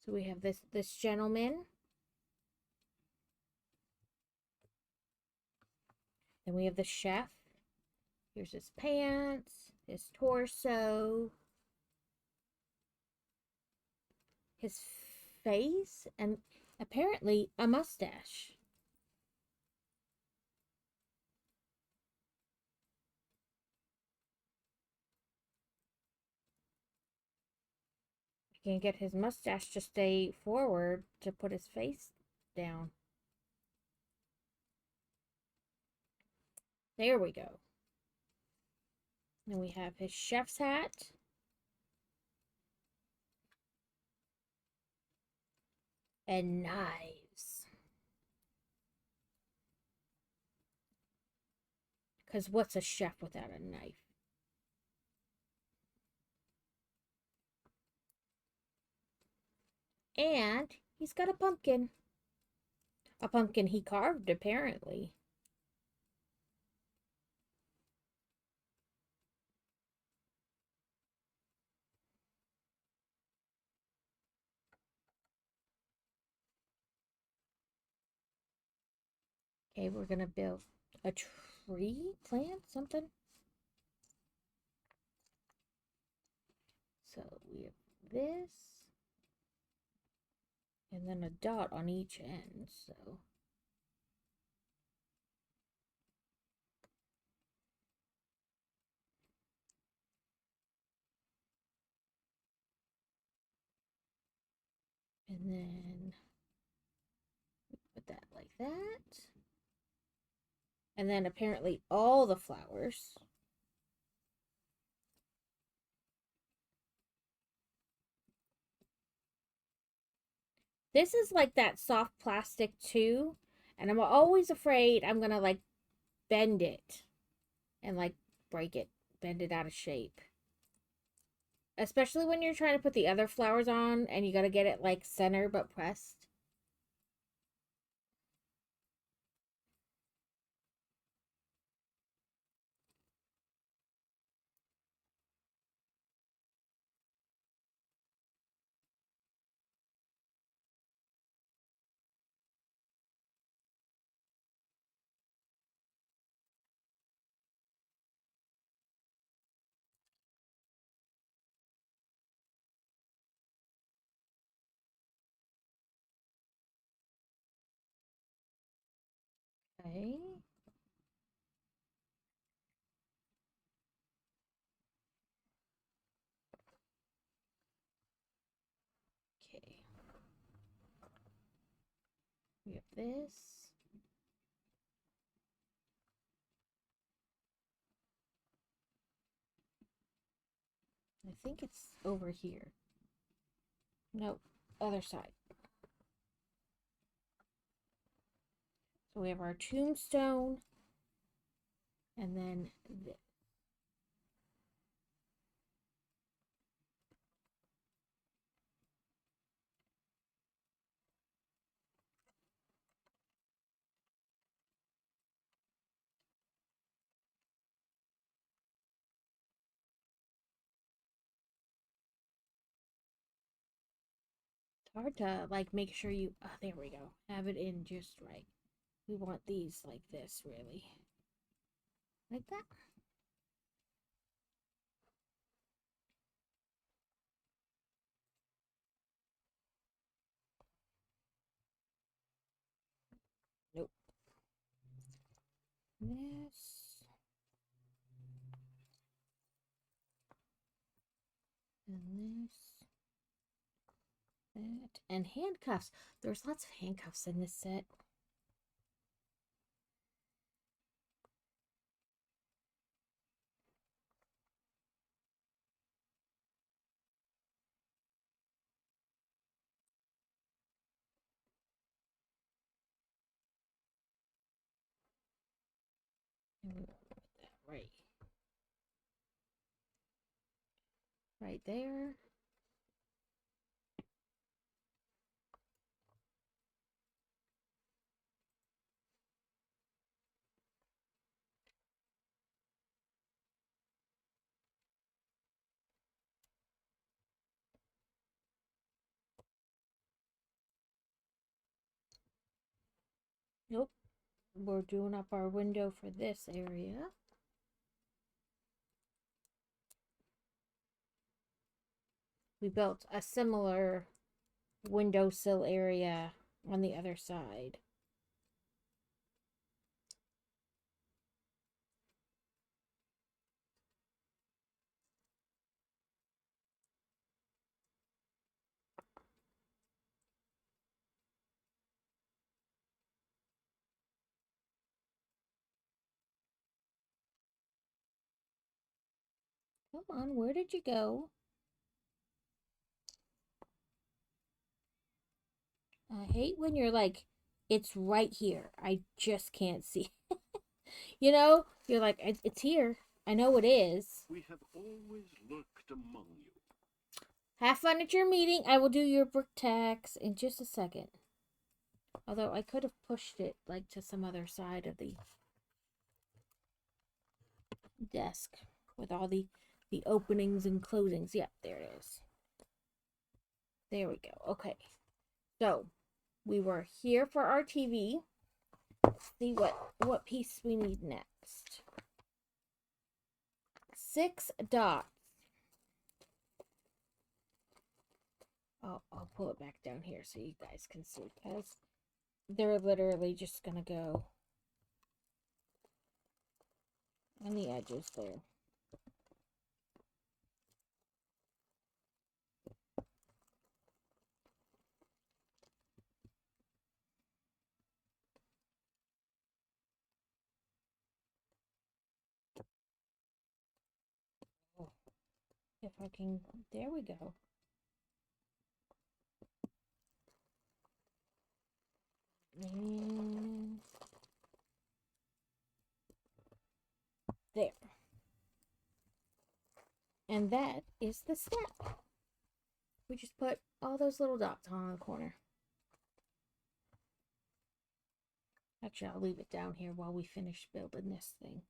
So we have this gentleman. Then we have the chef. Here's his pants, his torso, his face, and apparently a mustache. He can get his mustache to stay forward to put his face down. There we go. Then we have his chef's hat. And knives. Because what's a chef without a knife? And he's got a pumpkin. A pumpkin he carved, apparently. Okay, we're gonna build a tree, plant, something. So we have this. And then a dot on each end, so. And then put that like that. And then apparently all the flowers. This is like that soft plastic too. And I'm always afraid I'm going to like bend it and like break it, bend it out of shape. Especially when you're trying to put the other flowers on and you got to get it like center but pressed. Okay. Okay. We have this. I think it's over here. Nope, other side. So we have our tombstone, and then this. hard to like make sure you, there we go, have it in just right. We want these like this, really. Like that. Nope. This. And this. That. And handcuffs. There's lots of handcuffs in this set. And we'll put that right there. Nope. We're doing up our window for this area. We built a similar windowsill area on the other side. Come on, where did you go? I hate when you're like, it's right here. I just can't see. You know, you're like, it's here. I know it is. We have always lurked among you. Have fun at your meeting. I will do your brick tax in just a second. Although I could have pushed it like to some other side of the desk with all the openings and closings. Yep, there it is. There we go. Okay. So, we were here for our TV. Let's see what piece we need next. 6 dots. I'll pull it back down here so you guys can see, because they're literally just gonna go on the edges there. If I can, there we go. And there. And that is the step. We just put all those little dots on the corner. Actually, I'll leave it down here while we finish building this thing.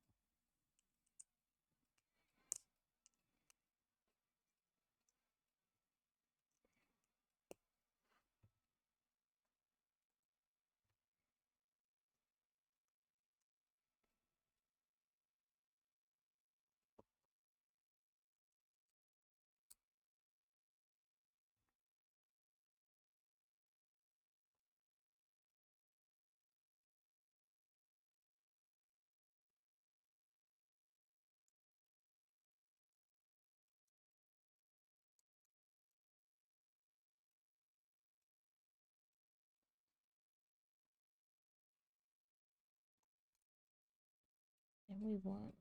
And we want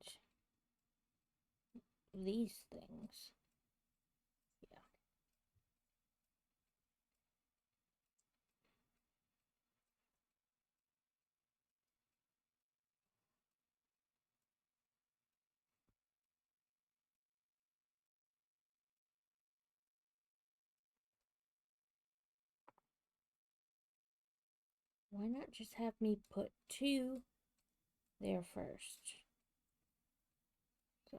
these things. Yeah. Why not just have me put 2 there first? So.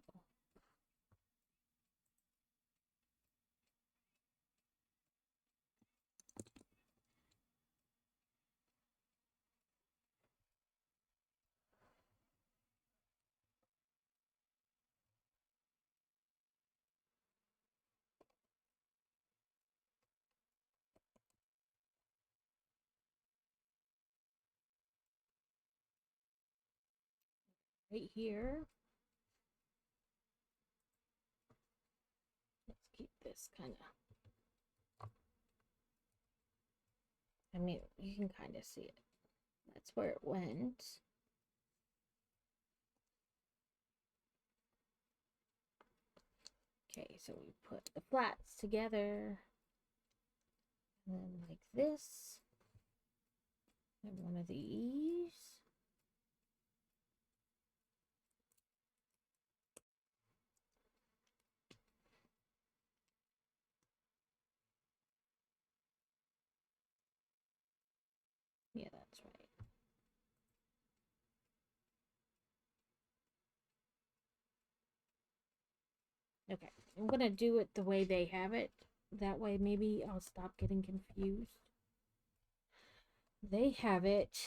right here. Let's keep this kind of, I mean, you can kind of see it. That's where it went. Okay, so we put the flats together. And then like this. And one of these. Yeah, that's right. Okay, I'm gonna do it the way they have it. That way maybe I'll stop getting confused. They have it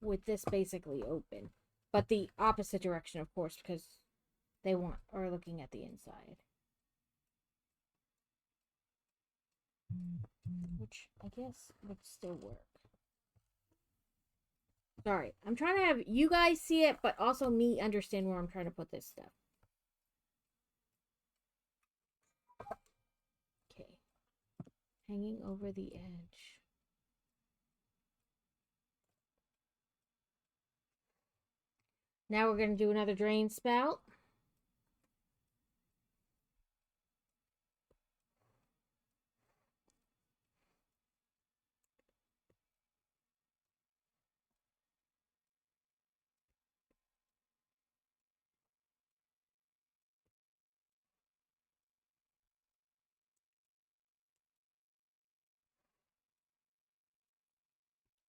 with this basically open, but the opposite direction, of course, because they are looking at the inside. Which I guess would still work. Sorry, I'm trying to have you guys see it, but also me understand where I'm trying to put this stuff. Okay. Hanging over the edge. Now we're going to do another drain spout.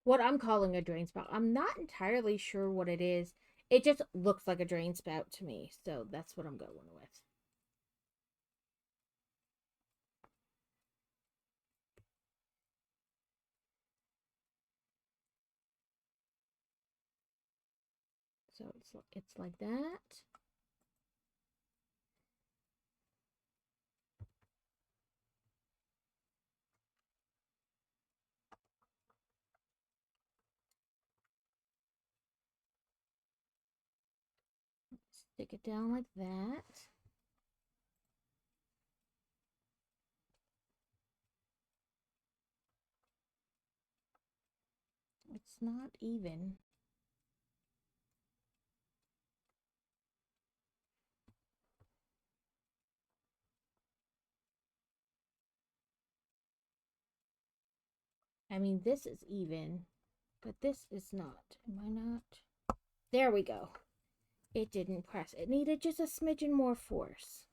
What I'm calling a drain spout. I'm not entirely sure what it is. It just looks like a drain spout to me, so that's what I'm going with. So it's like that. Stick it down like that. It's not even. I mean, this is even, but this is not. Am I not? There we go. It didn't press. It needed just a smidgen more force.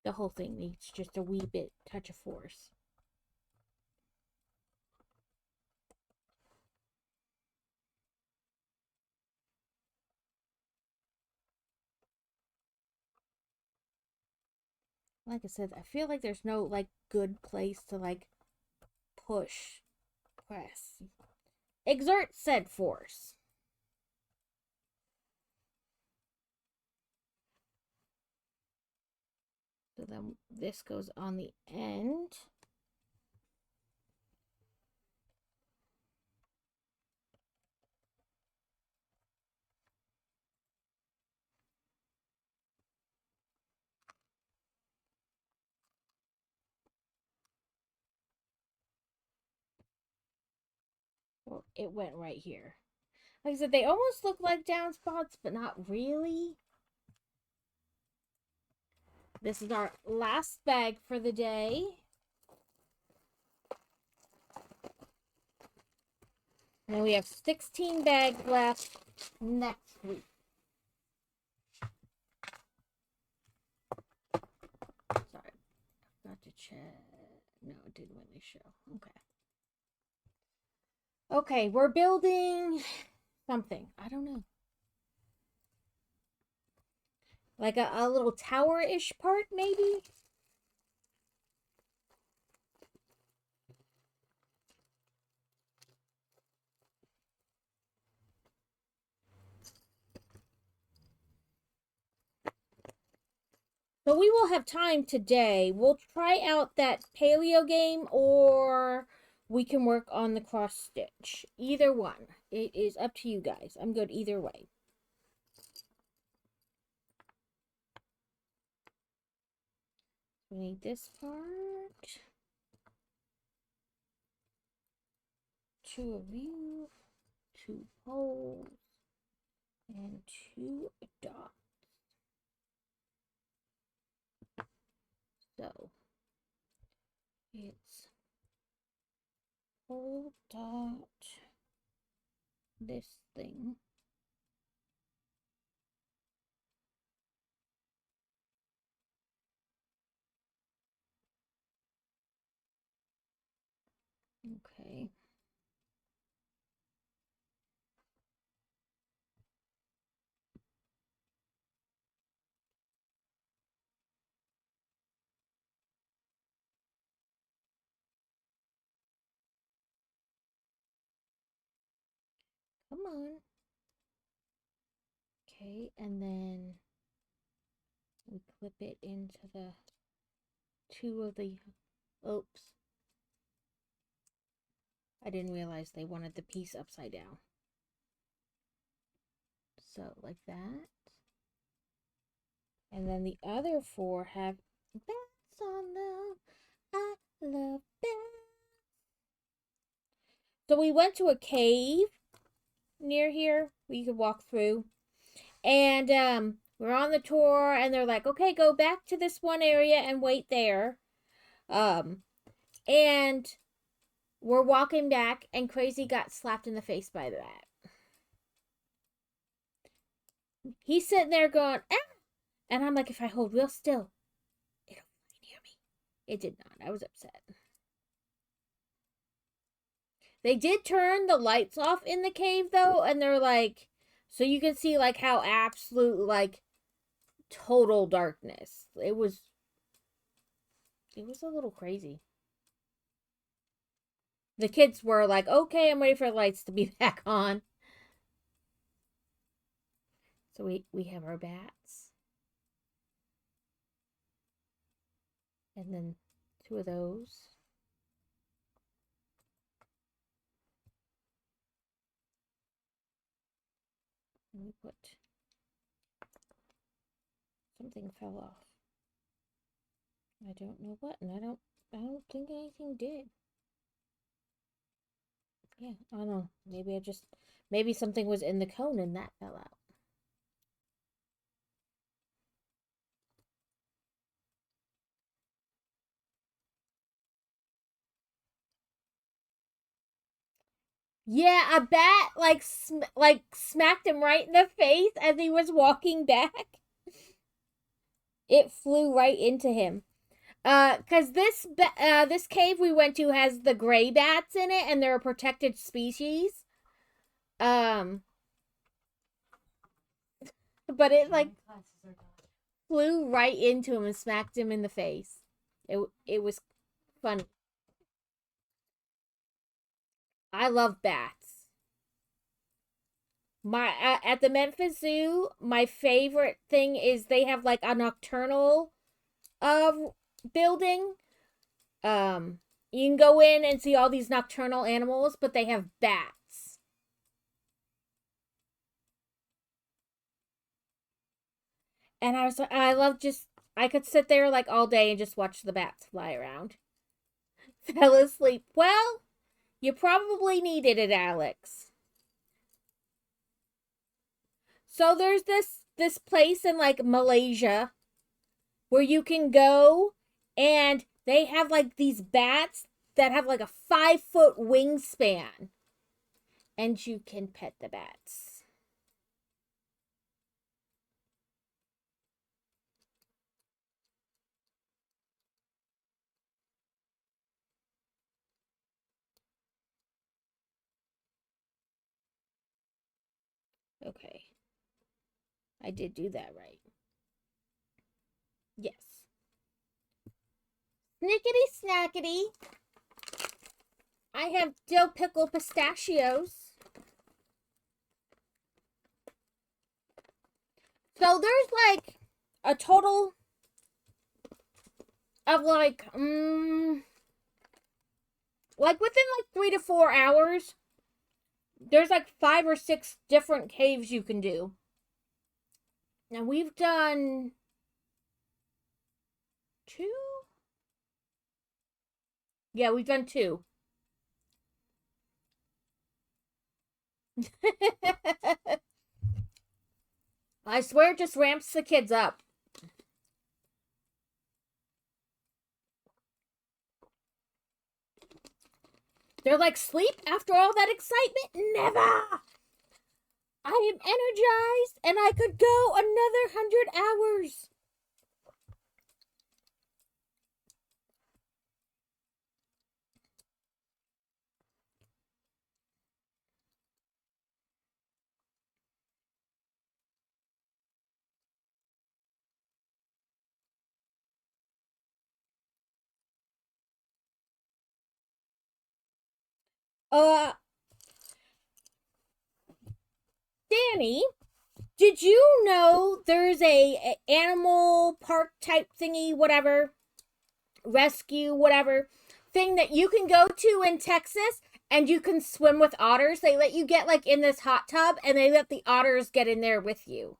The whole thing needs just a wee bit touch of force. Like I said, I feel like there's no like good place to like push, press, exert said force. So then this goes on the end. Well, it went right here. Like I said, they almost look like downspots, but not really. This is our last bag for the day. And then we have 16 bags left next week. Sorry, I forgot to check. No, it didn't really show. Okay. Okay, we're building something. I don't know. Like a little tower-ish part, maybe? But we will have time today. We'll try out that paleo game, or we can work on the cross stitch. Either one. It is up to you guys. I'm good either way. We need this part. 2 of you, 2 poles, and 2 dots. So it's pole dot this thing. Okay. Come on. Okay, and then we clip it into the 2 of the, oops. I didn't realize they wanted the piece upside down. So, like that. And then the other 4 have bats on them. I love bats. So we went to a cave near here we could walk through. And we're on the tour, and they're like, okay, go back to this one area and wait there. And we're walking back, and Crazy got slapped in the face by the bat. He's sitting there going, ah! And I'm like, if I hold real still, it'll fly near me. It did not. I was upset. They did turn the lights off in the cave, though, and they're like, so you can see, like, how absolute, like, total darkness. It was a little crazy. The kids were like, okay, I'm ready for the lights to be back on. So we have our bats. And then 2 of those. And we put, something fell off. I don't know what, and I don't think anything did. Yeah, I don't know. Maybe something was in the cone and that fell out. Yeah, a bat like smacked him right in the face as he was walking back. It flew right into him. Cause this cave we went to has the gray bats in it, and they're a protected species. But it like flew right into him and smacked him in the face. It was funny. I love bats. My at the Memphis Zoo, my favorite thing is they have like a nocturnal building. You can go in and see all these nocturnal animals, but they have bats. And I love I could sit there like all day and just watch the bats fly around. Fell asleep. Well, you probably needed it, Alex. So there's this place in like Malaysia where you can go, and they have like these bats that have like a 5-foot wingspan, and you can pet the bats. Okay. I did do that right. Yes. Snickety snackety. I have dill pickle pistachios. So there's like a total of like within like 3 to 4 hours, there's like 5 or 6 different caves you can do. Now we've done 2. Yeah, we've done 2. I swear it just ramps the kids up. They're like, sleep after all that excitement? Never! I am energized and I could go another 100 hours. Uh, Danny, did you know there's a animal park type thingy, whatever, rescue, whatever, thing that you can go to in Texas and you can swim with otters? They let you get like in this hot tub and they let the otters get in there with you.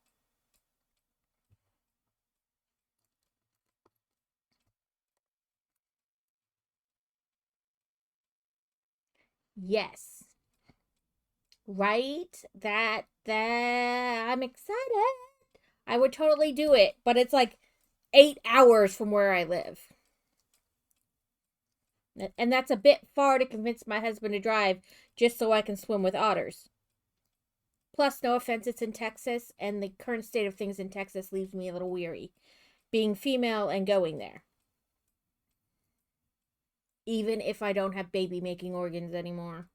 Yes. Right? That I'm excited. I would totally do it, but it's like 8 hours from where I live. And that's a bit far to convince my husband to drive just so I can swim with otters. Plus, no offense, it's in Texas, and the current state of things in Texas leaves me a little weary. Being female and going there. Even if I don't have baby making organs anymore.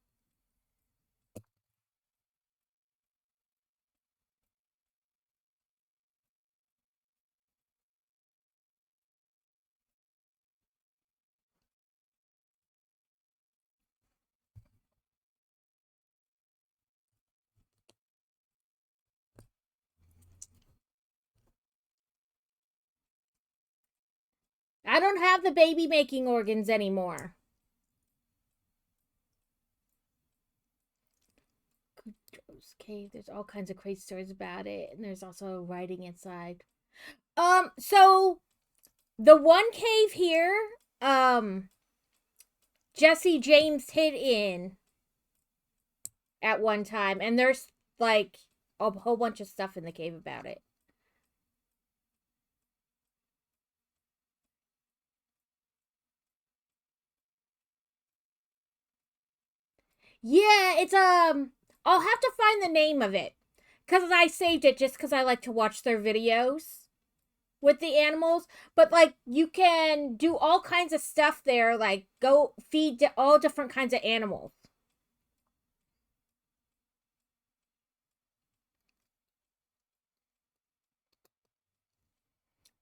I don't have the baby making organs anymore. Cave. There's all kinds of crazy stories about it, and there's also writing inside. So the one cave here, Jesse James hid in at one time, and there's like a whole bunch of stuff in the cave about it. Yeah, it's I'll have to find the name of it because I saved it just because I like to watch their videos with the animals. But like, you can do all kinds of stuff there, like go feed all different kinds of animals.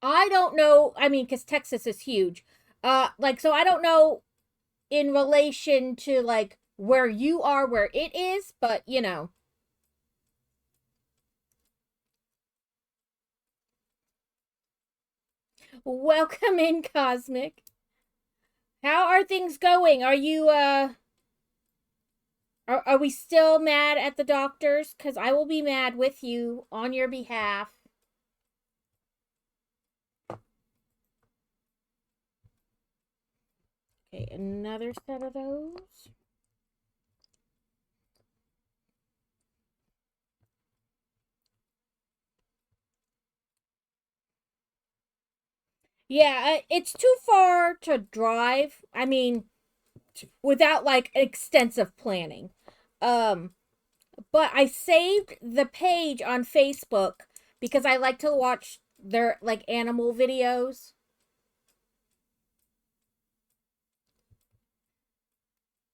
I don't know. I mean, because Texas is huge. Like, so I don't know in relation to like where you are, where it is, but you know. Welcome in, Cosmic. How are things going? Are you are we still mad at the doctors? Because I will be mad with you on your behalf. Okay, another set of those. Yeah, it's too far to drive. I mean, without like extensive planning. Um, but I saved the page on Facebook because I like to watch their like animal videos.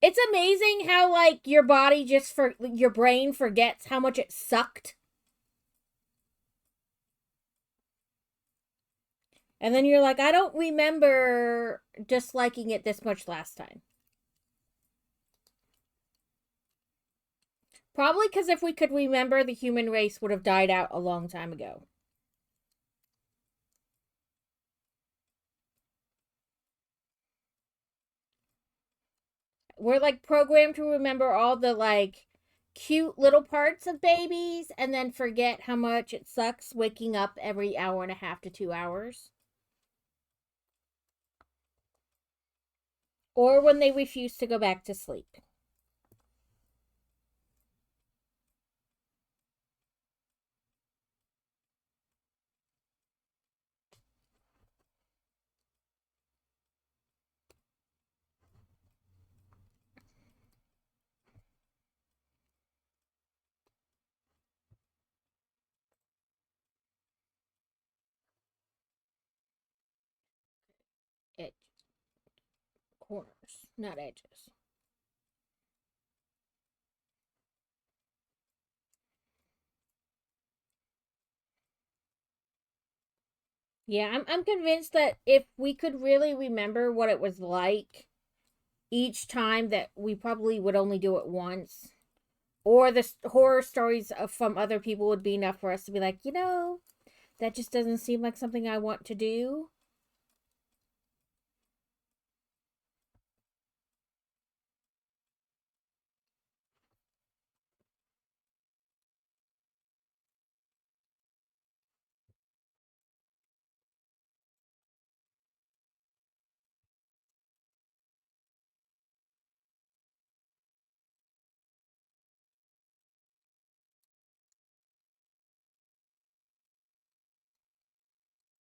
It's amazing how like your body just for your brain forgets how much it sucked. And then you're like, I don't remember disliking it this much last time. Probably because if we could remember, the human race would have died out a long time ago. We're like programmed to remember all the like cute little parts of babies and then forget how much it sucks waking up every hour and a half to 2 hours. Or when they refuse to go back to sleep. Edge, corners, not edges. Yeah, I'm convinced that if we could really remember what it was like each time, that we probably would only do it once. Or the horror stories from other people would be enough for us to be like, that just doesn't seem like something I want to do.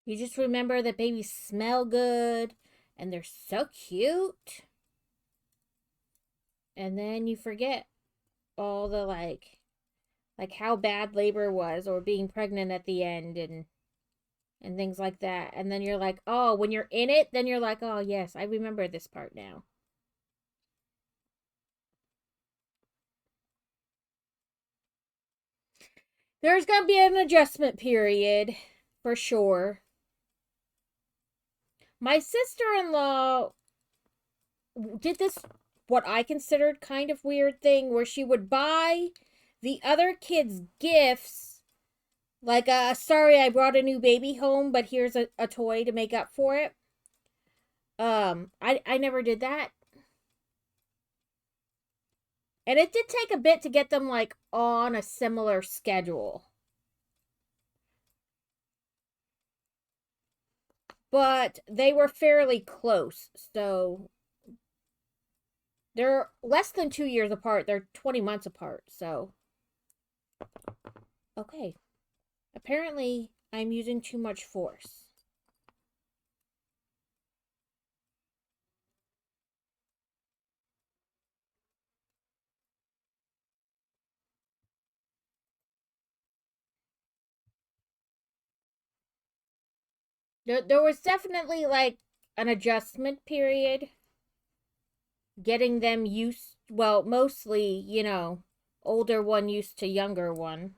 You just remember that babies smell good and they're so cute. And then you forget all the like how bad labor was or being pregnant at the end and things like that. And then you're like, "Oh, when you're in it, then you're like, "Oh, yes, I remember this part now." There's going to be an adjustment period for sure. My sister-in-law did this what I considered kind of weird thing where she would buy the other kids gifts like sorry I brought a new baby home but here's a toy to make up for it. I never did that. And it did take a bit to get them like on a similar schedule. But they were fairly close. So they're less than 2 years apart. They're 20 months apart. So okay. Apparently I'm using too much force. There was definitely like an adjustment period getting them used, well, mostly, older one used to younger one.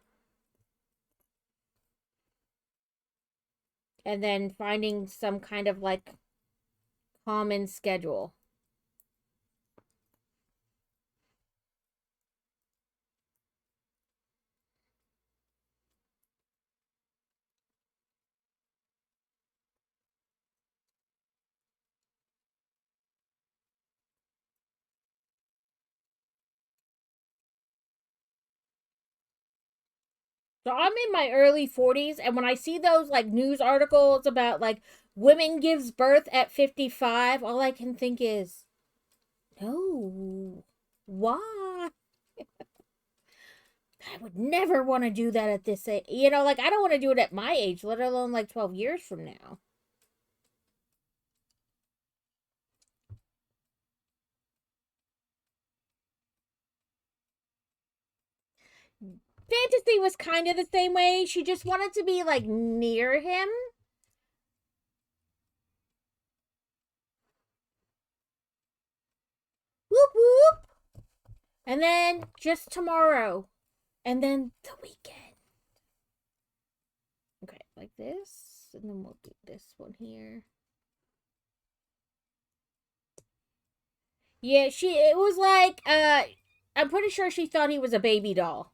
And then finding some kind of like common schedule. So I'm in my early 40s, and when I see those like news articles about like women gives birth at 55, all I can think is, no, why? I would never want to do that at this age. Like I don't want to do it at my age, let alone like 12 years from now. Fantasy was kind of the same way. She just wanted to be like near him. Whoop whoop. And then just tomorrow. And then the weekend. Okay, like this. And then we'll do this one here. Yeah, it was like, I'm pretty sure she thought he was a baby doll.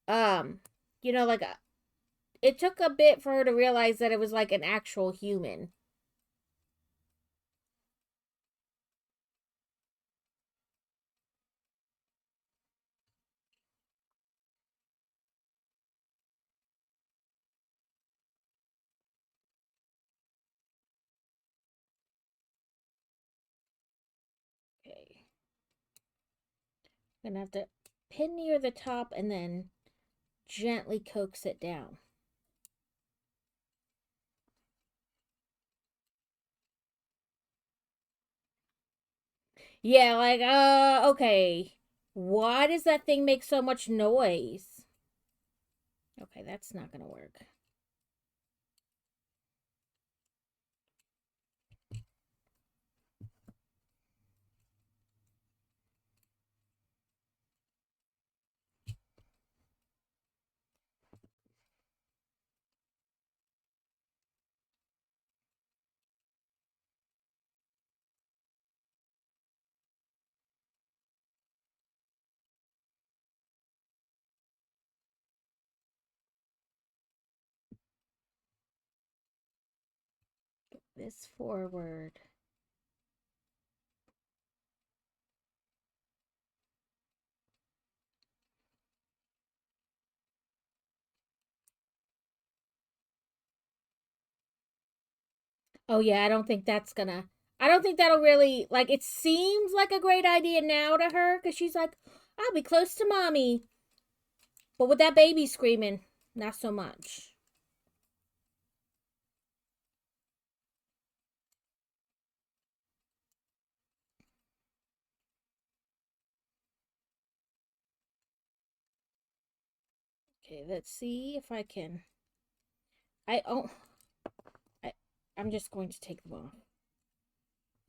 Um, like it took a bit for her to realize that it was like an actual human. Gonna have to pin near the top and then gently coax it down. Yeah, like, okay. Why does that thing make so much noise? Okay, that's not gonna work. Get this forward. Oh yeah, I don't think that'll really, like, it seems like a great idea now to her because she's like, I'll be close to mommy. But with that baby screaming, not so much. Okay, let's see if I can. I oh, I, I'm just going to take them off.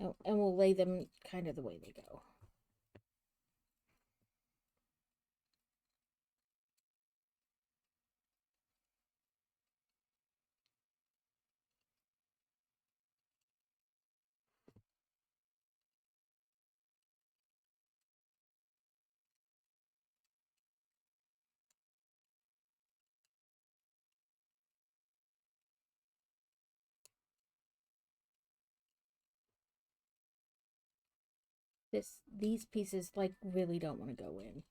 Oh, and we'll lay them kind of the way they go. These pieces like really don't want to go in.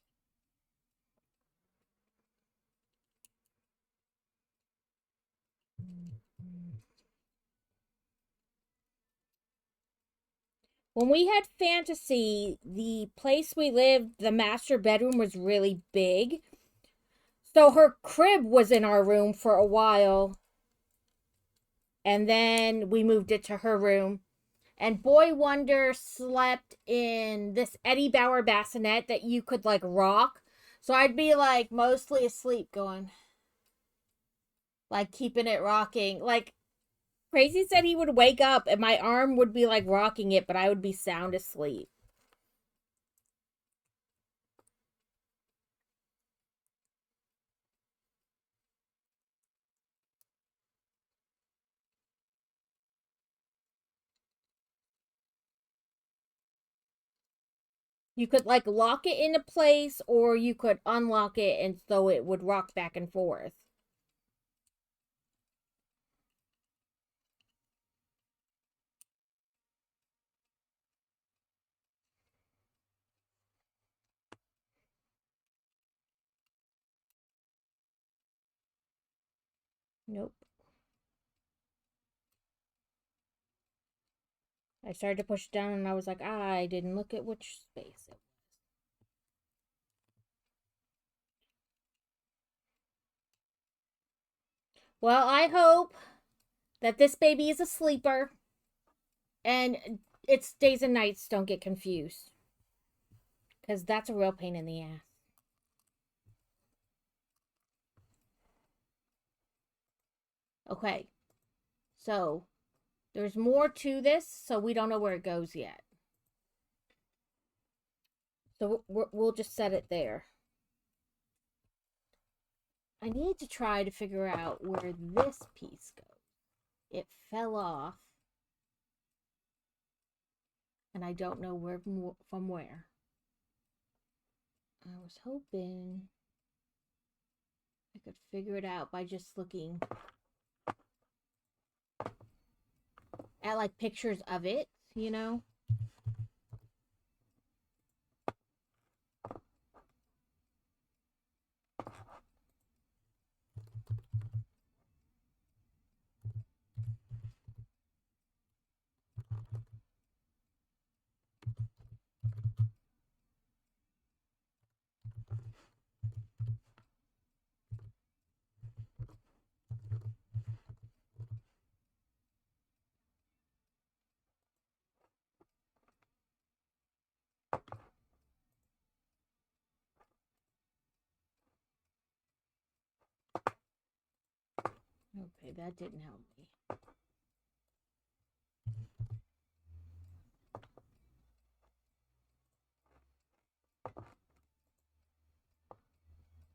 When we had fantasy, the place we lived, the master bedroom was really big. So her crib was in our room for a while. And then we moved it to her room. And Boy Wonder slept in this Eddie Bauer bassinet that you could like rock. So I'd be like mostly asleep going, like keeping it rocking. Like Crazy said he would wake up and my arm would be like rocking it, but I would be sound asleep. You could like lock it into place or you could unlock it and so it would rock back and forth. Nope. I started to push it down and I was like, I didn't look at which space it was. Well, I hope that this baby is a sleeper and its days and nights don't get confused. Because that's a real pain in the ass. Okay. So, there's more to this, so we don't know where it goes yet. So, we'll just set it there. I need to try to figure out where this piece goes. It fell off. And I don't know where from where. I was hoping I could figure it out by just looking at like pictures of it, you know? Okay, that didn't help me.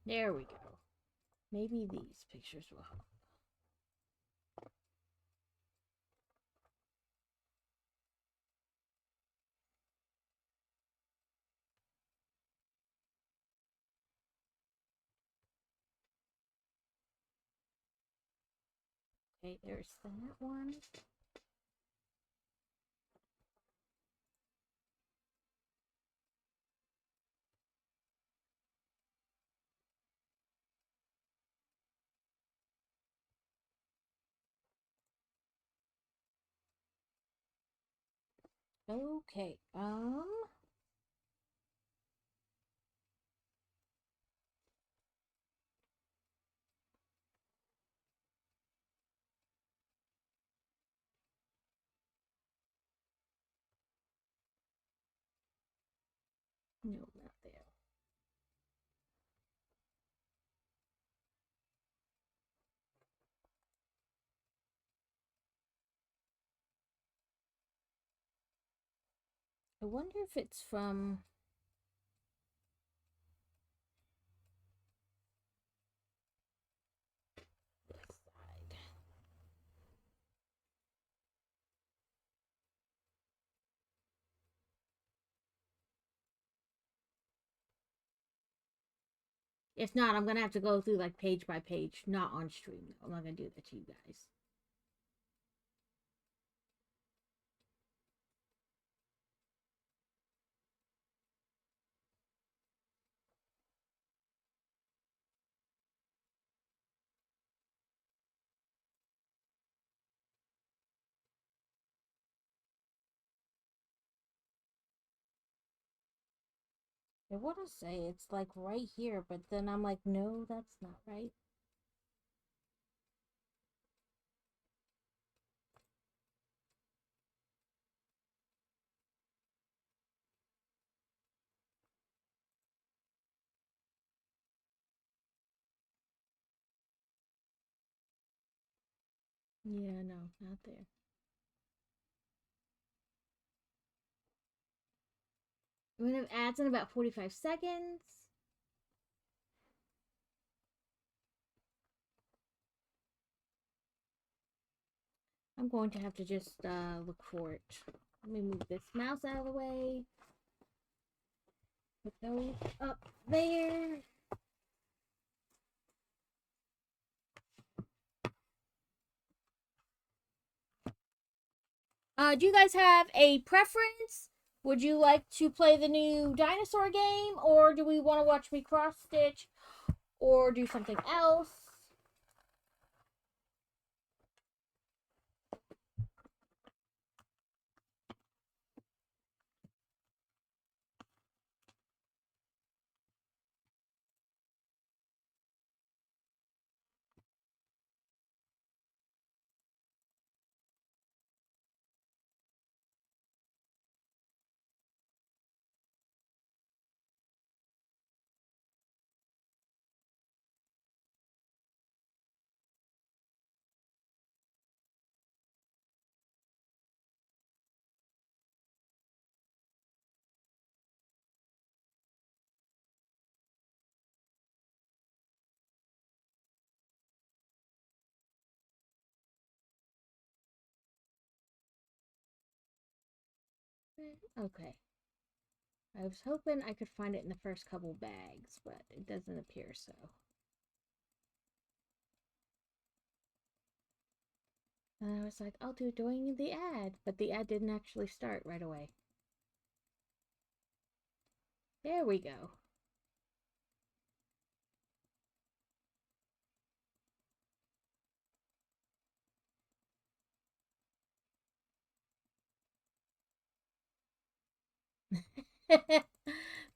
There we go. Maybe these pictures will help. Okay, there's that one. Okay, no, not there. I wonder if it's from this side. If not, I'm gonna have to go through like page by page, not on stream. I'm not gonna do that to you guys. I want to say it's like right here, but then I'm like, no, that's not right. Yeah, no, not there. I'm gonna have ads in about 45 seconds. I'm going to have to just look for it. Let me move this mouse out of the way. Put those up there. Do you guys have a preference? Would you like to play the new dinosaur game, or do we want to watch me cross stitch, or do something else? Okay. I was hoping I could find it in the first couple bags, but it doesn't appear so. And I was like, I'll do doing the ad, but the ad didn't actually start right away. There we go.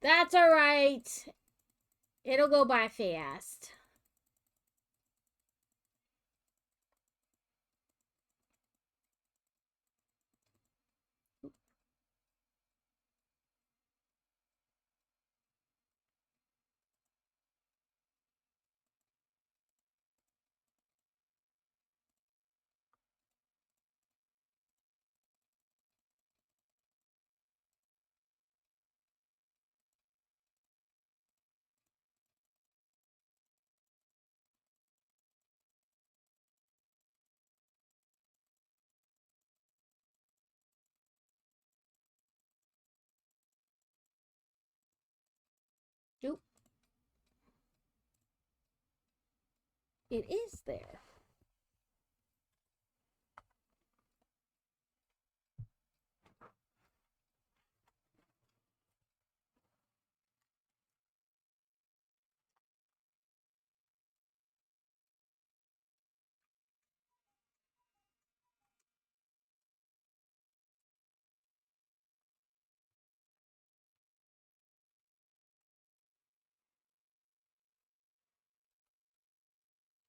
That's alright. It'll go by fast. Oop. It is there.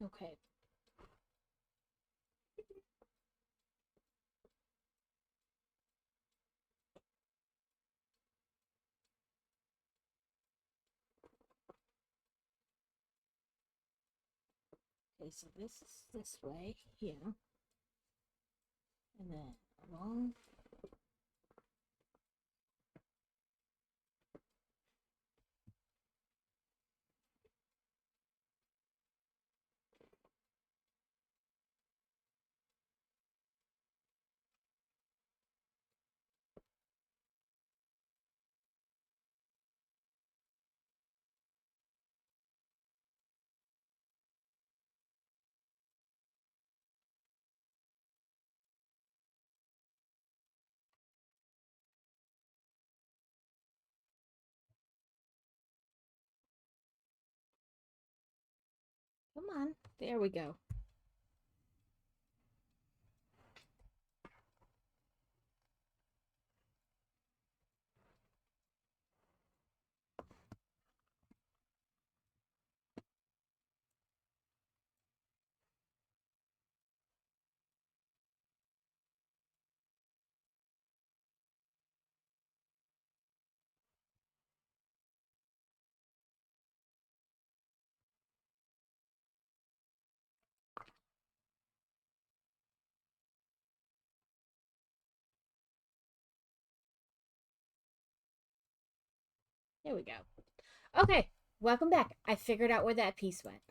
Okay. Okay, so this is this way here. And then along. Come on. There we go. There we go. Okay, welcome back. I figured out where that piece went.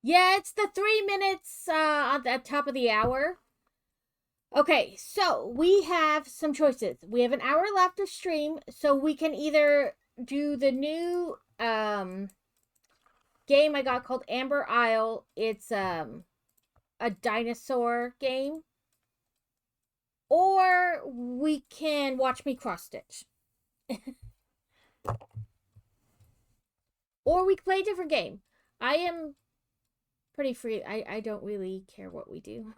Yeah, it's the 3 minutes at the top of the hour. Okay, so we have some choices. We have an hour left of stream, so we can either do the new game I got called Amber Isle. It's a dinosaur game. Or we can watch me cross stitch. Or we can play a different game. I am pretty free. I don't really care what we do.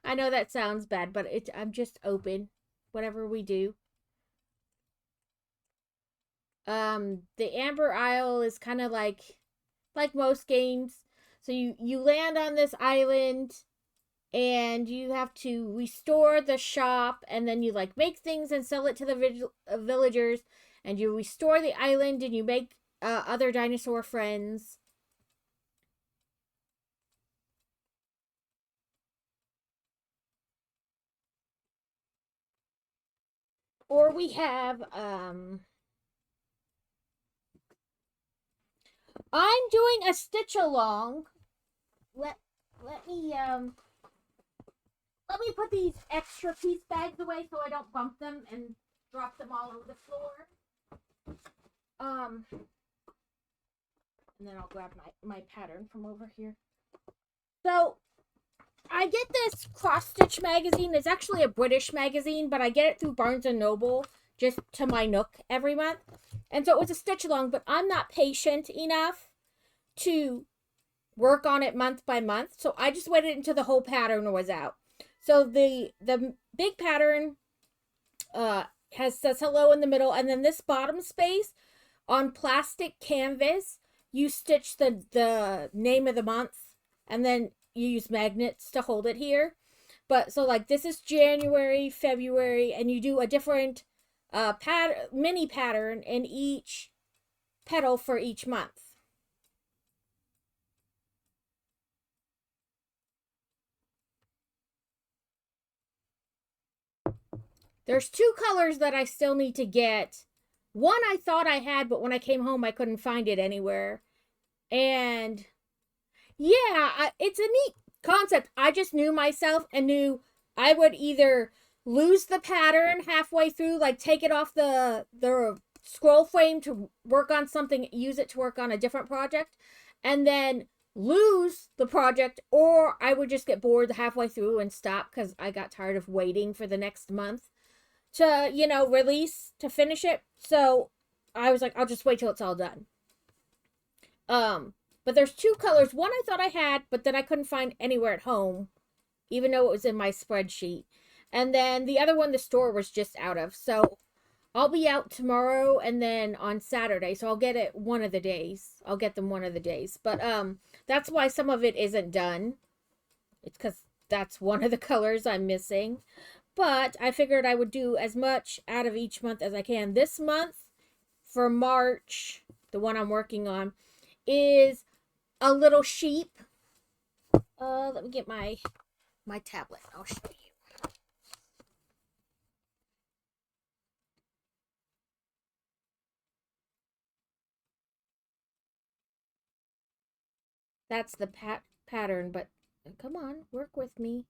I know that sounds bad, but I'm just open. Whatever we do. The Amber Isle is kind of like most games. So you land on this island and you have to restore the shop, and then you like make things and sell it to the villagers, and you restore the island and you make other dinosaur friends. Or we have I'm doing a stitch along. Let me let me put these extra piece bags away so I don't bump them and drop them all over the floor. And then I'll grab my pattern from over here. So I get this cross stitch magazine. It's actually a British magazine, but I get it through Barnes and Noble just to my Nook every month. And so it was a stitch along, but I'm not patient enough to work on it month by month. So I just waited until the whole pattern was out. So the big pattern says hello in the middle, and then this bottom space on plastic canvas, you stitch the name of the month, and then you use magnets to hold it here. But so like this is January, February, and you do a different mini pattern in each petal for each month. There's two colors that I still need to get. One I thought I had, but when I came home I couldn't find it anywhere. And yeah, it's a neat concept. I just knew myself and knew I would either lose the pattern halfway through, like take it off the scroll frame to work on something, use it to work on a different project, and then lose the project, or I would just get bored halfway through and stop because I got tired of waiting for the next month to, release to finish it. So I was like, I'll just wait till it's all done. But there's two colors. One I thought I had, but then I couldn't find anywhere at home, even though it was in my spreadsheet. And then the other one the store was just out of. So I'll be out tomorrow and then on Saturday. So I'll get it one of the days. I'll get them one of the days. But that's why some of it isn't done. It's because that's one of the colors I'm missing. But I figured I would do as much out of each month as I can. This month for March, the one I'm working on, is a little sheep. Let me get my tablet. I'll show you. That's the pattern, but come on, work with me.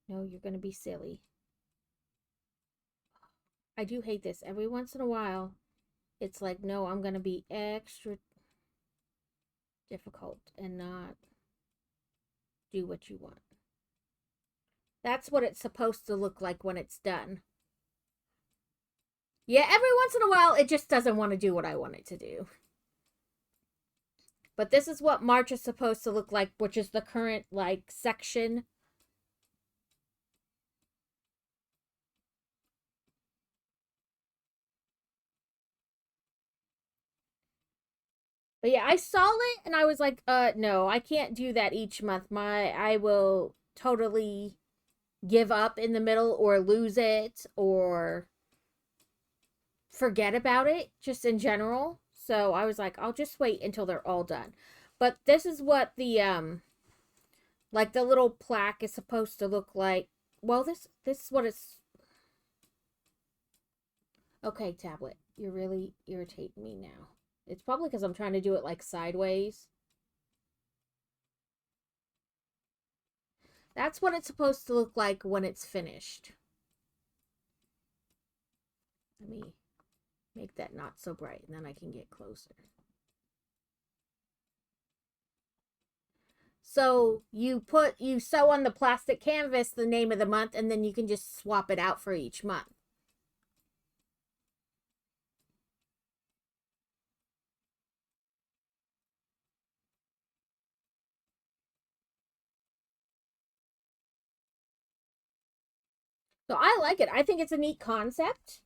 No, you're going to be silly. I do hate this. Every once in a while, it's like, no, I'm going to be extra difficult and not do what you want. That's what it's supposed to look like when it's done. Yeah, every once in a while, it just doesn't want to do what I want it to do. But this is what March is supposed to look like, which is the current, section. But yeah, I saw it and I was like, no, I can't do that each month. I will totally give up in the middle or lose it or forget about it just in general. So I was like, I'll just wait until they're all done. But this is what the the little plaque is supposed to look like. Well, this is what it's. Okay, tablet, you're really irritating me now. It's probably because I'm trying to do it sideways. That's what it's supposed to look like when it's finished. Let me make that not so bright and then I can get closer. So you sew on the plastic canvas the name of the month and then you can just swap it out for each month. So I like it. I think it's a neat concept.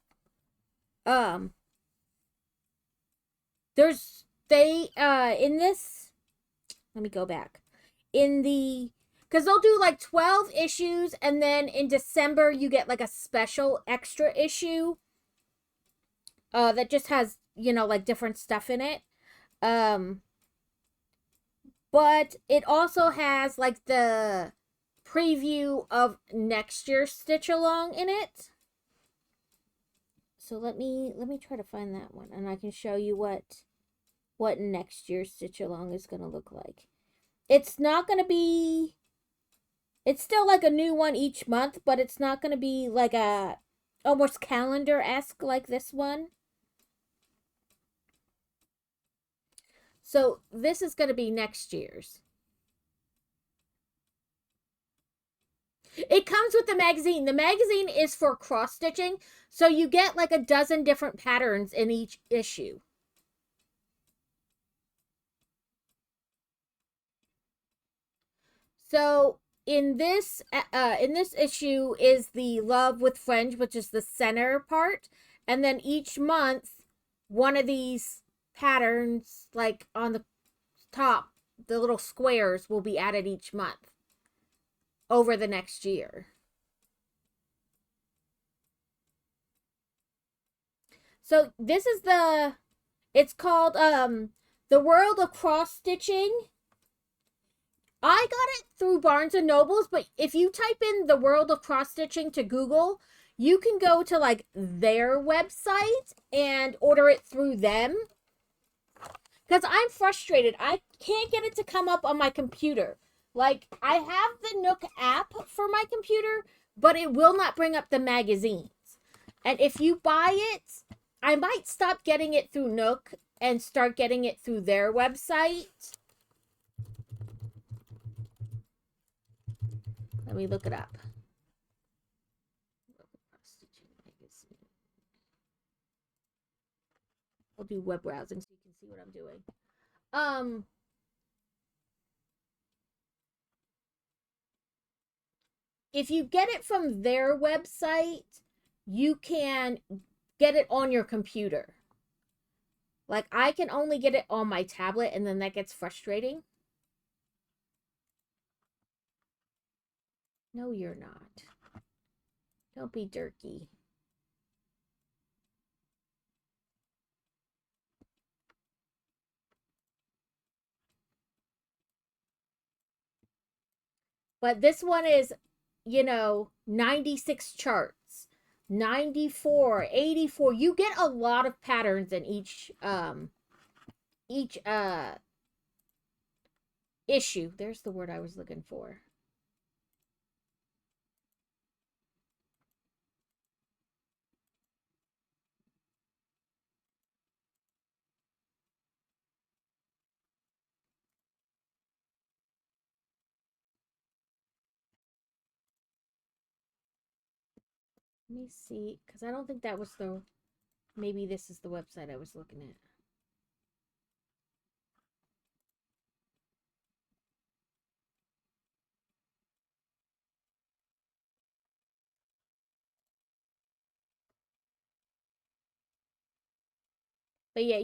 There's in this, let me go back. Because they'll do 12 issues and then in December you get a special extra issue that just has, different stuff in it. But it also has the preview of next year's Stitch Along in it. So let me try to find that one and I can show you what next year's Stitch Along is going to look like. It's not going to be, it's still a new one each month, but it's not going to be a almost calendar-esque like this one. So this is going to be next year's. It comes with the magazine. The magazine is for cross-stitching, so you get a dozen different patterns in each issue. So in this issue is the Love with Fringe, which is the center part, and then each month one of these patterns on the top, the little squares, will be added each month over the next year. So this is it's called The World of Cross Stitching. I got it through Barnes and Nobles, but if you type in The World of Cross Stitching to Google, you can go to their website and order it through them. Because I'm frustrated. I can't get it to come up on my computer. I have the Nook app for my computer, but it will not bring up the magazines. And if you buy it, I might stop getting it through Nook and start getting it through their website. Let me look it up. I'll do web browsing so you can see what I'm doing. If you get it from their website, you can get it on your computer. Like, I can only get it on my tablet, and then that gets frustrating. No, you're not. Don't be dirty. But this one is, 96 charts, 94, 84. You get a lot of patterns in each issue. There's the word I was looking for. Let me see, because I don't think that was the, maybe this is the website I was looking at. But yeah,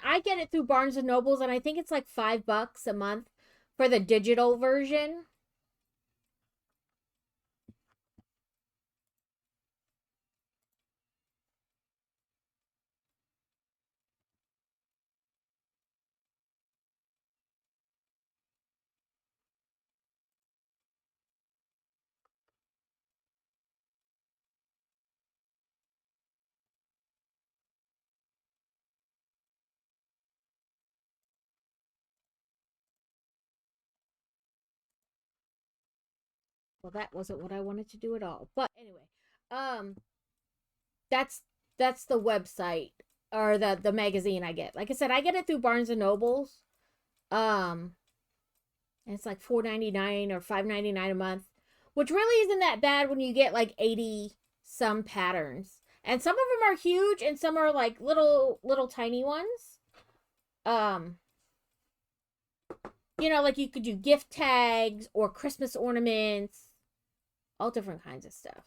I get it through Barnes and Nobles, and I think it's like $5 a month for the digital version. Well, that wasn't what I wanted to do at all. But anyway, that's the website or the magazine I get. Like I said, I get it through Barnes and Nobles. And it's like $4.99 or $5.99 a month, which really isn't that bad when you get like 80 some patterns. And some of them are huge and some are like little tiny ones. Like you could do gift tags or Christmas ornaments, all different kinds of stuff.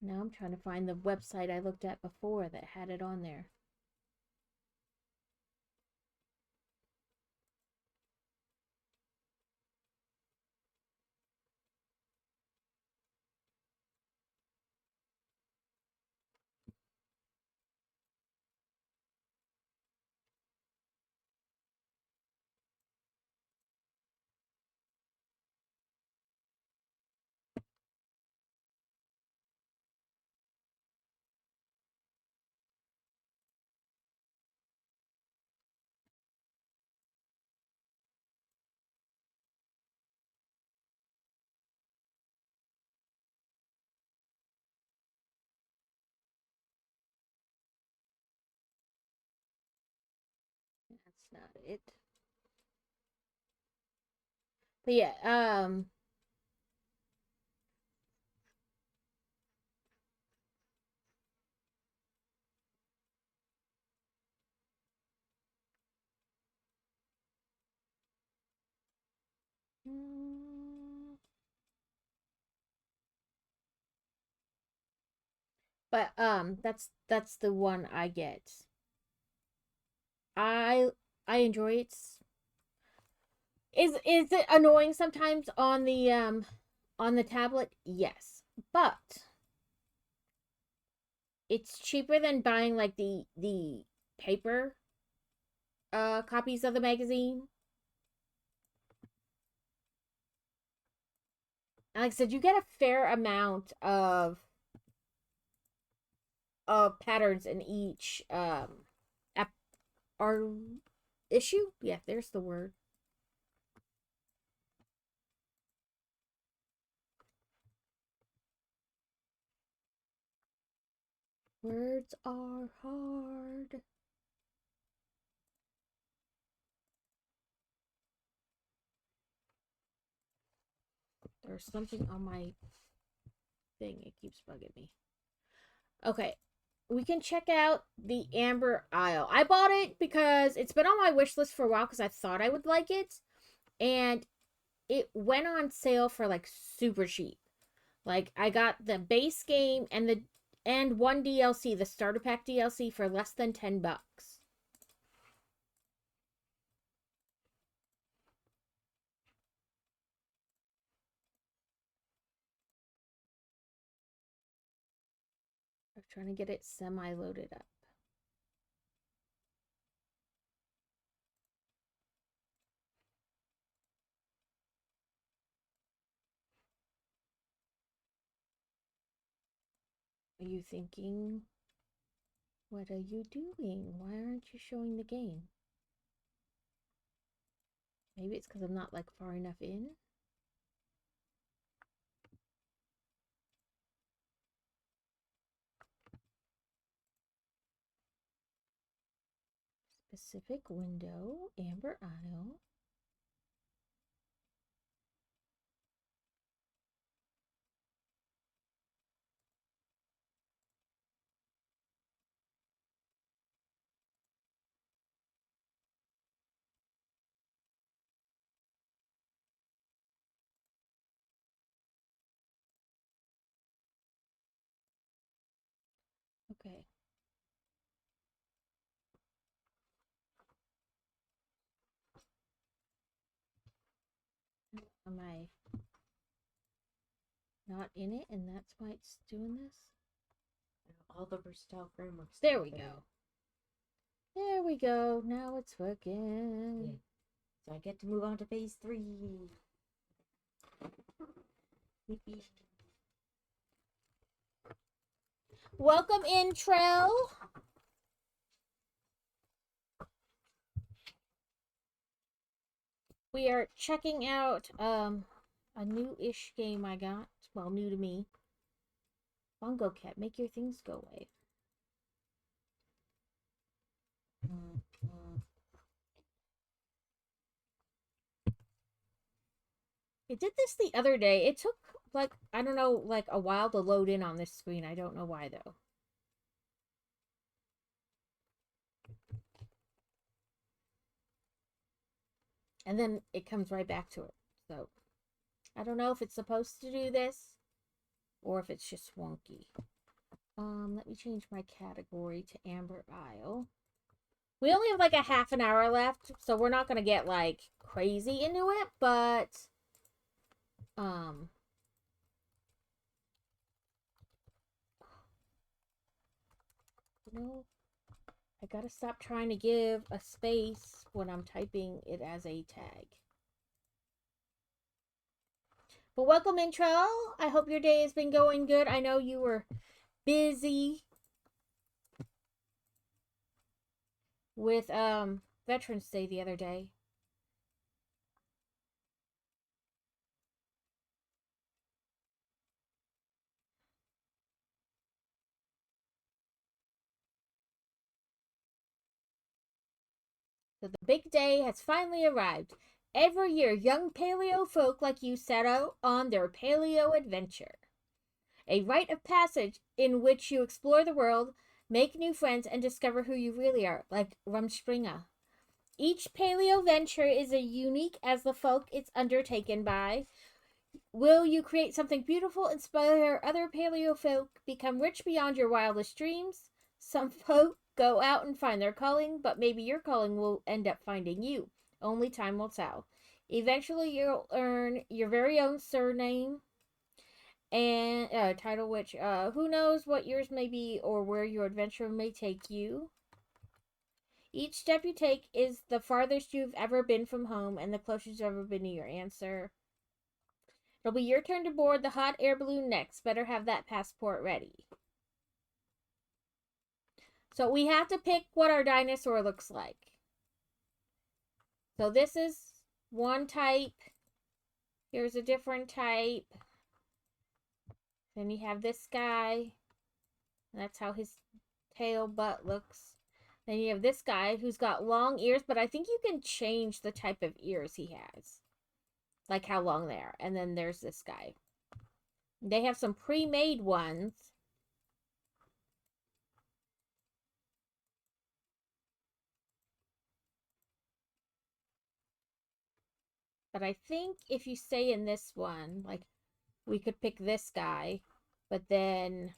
Now I'm trying to find the website I looked at before that had it on there. That's not it. But yeah, but that's the one I get. I I enjoy it. Is it annoying sometimes on the tablet? Yes. But it's cheaper than buying like the paper copies of the magazine. And like I said, you get a fair amount of patterns in each or issue. Yeah, there's the word. Words are hard. There's something on my thing. It keeps bugging me. Okay. We can check out the Amber Isle. I bought it because it's been on my wish list for a while because I thought I would like it. And it went on sale for like super cheap. Like I got the base game and one DLC, the starter pack DLC for less than $10. I'm trying to get it semi-loaded up. Are you thinking, what are you doing? Why aren't you showing the game? Maybe it's because I'm not like far enough in. Specific window, Amber Isle. Okay. Am I not in it and that's why it's doing this? All the versatile frameworks. There we go. There we go. Now it's working. Yeah. So I get to move on to phase 3. Yippee. Welcome in, Trell. We are checking out a new-ish game I got. Well, new to me. Bongo Cat, make your things go away. It did this the other day. It took, like, I don't know, like a while to load in on this screen. I don't know why, though. And then it comes right back to it. So, I don't know if it's supposed to do this or if it's just wonky. Let me change my category to Amber Isle. We only have like a half an hour left, so we're not gonna get like crazy into it, but you know, I gotta stop trying to give a space when I'm typing it as a tag. But welcome in, Trell. I hope your day has been going good. I know you were busy with Veterans Day the other day. So the big day has finally arrived. Every year, young paleo folk like you set out on their paleo adventure. A rite of passage in which you explore the world, make new friends, and discover who you really are, like Rumspringa. Each paleo venture is as unique as the folk it's undertaken by. Will you create something beautiful, inspire other paleo folk, become rich beyond your wildest dreams? Some folk go out and find their calling, but maybe your calling will end up finding you. Only time will tell. Eventually, you'll earn your very own surname And title which who knows what yours may be or where your adventure may take you. Each step you take is the farthest you've ever been from home and the closest you've ever been to your answer. It'll be your turn to board the hot air balloon next. Better have that passport ready. So we have to pick what our dinosaur looks like. So this is one type. Here's a different type. Then you have this guy. That's how his tail butt looks. Then you have this guy who's got long ears, but I think you can change the type of ears he has. Like how long they are. And then there's this guy. They have some pre-made ones. But I think if you stay in this one, like, we could pick this guy, but then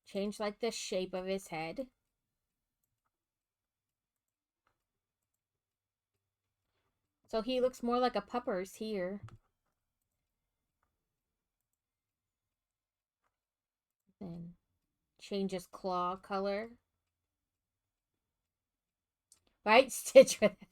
change, like, the shape of his head. So he looks more like a puppers here. Then change his claw color. Right? Stitch with it.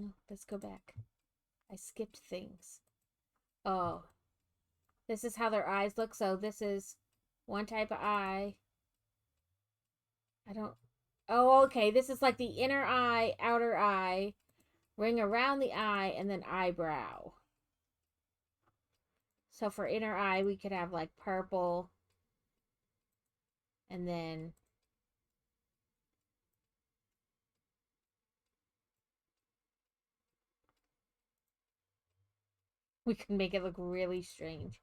Oh, let's go back. I skipped things. Oh. This is how their eyes look. So this is one type of eye. I don't... Oh, okay. This is like the inner eye, outer eye, ring around the eye, and then eyebrow. So for inner eye, we could have like purple. And then we could make it look really strange.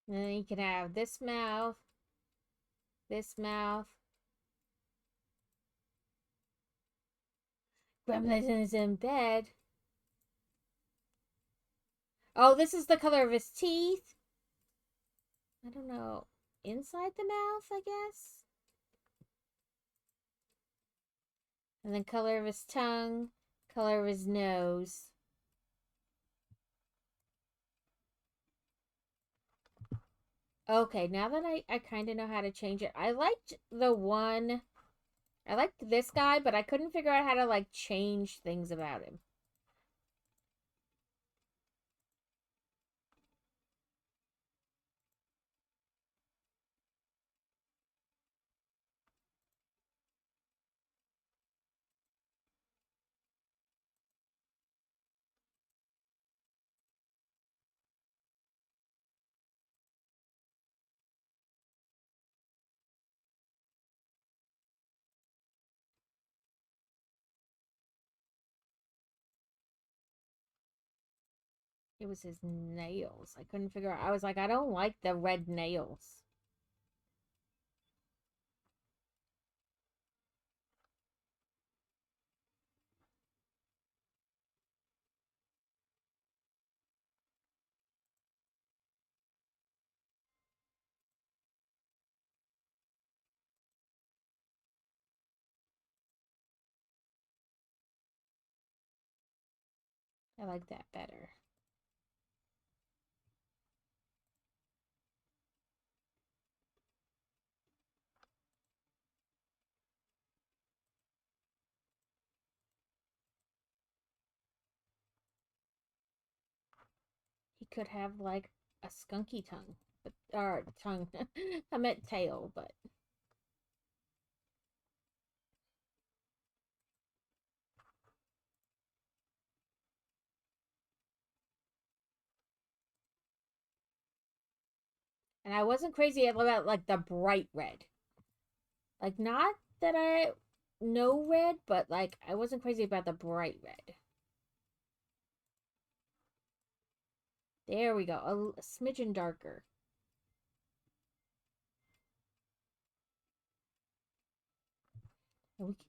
And then you can have this mouth, this mouth. Gremlin is in bed. Oh, this is the color of his teeth. I don't know. Inside the mouth, I guess. And then color of his tongue, color of his nose. Okay, now that I kind of know how to change it. I liked this guy, but I couldn't figure out how to, like, change things about him. It was his nails. I couldn't figure out. I was like, I don't like the red nails. I like that better. He could have, like, a skunky tongue. But, or tongue. I meant tail, but... And I wasn't crazy about, like, the bright red. Like, not that I know red, but, like, I wasn't crazy about the bright red. There we go. A smidgen darker.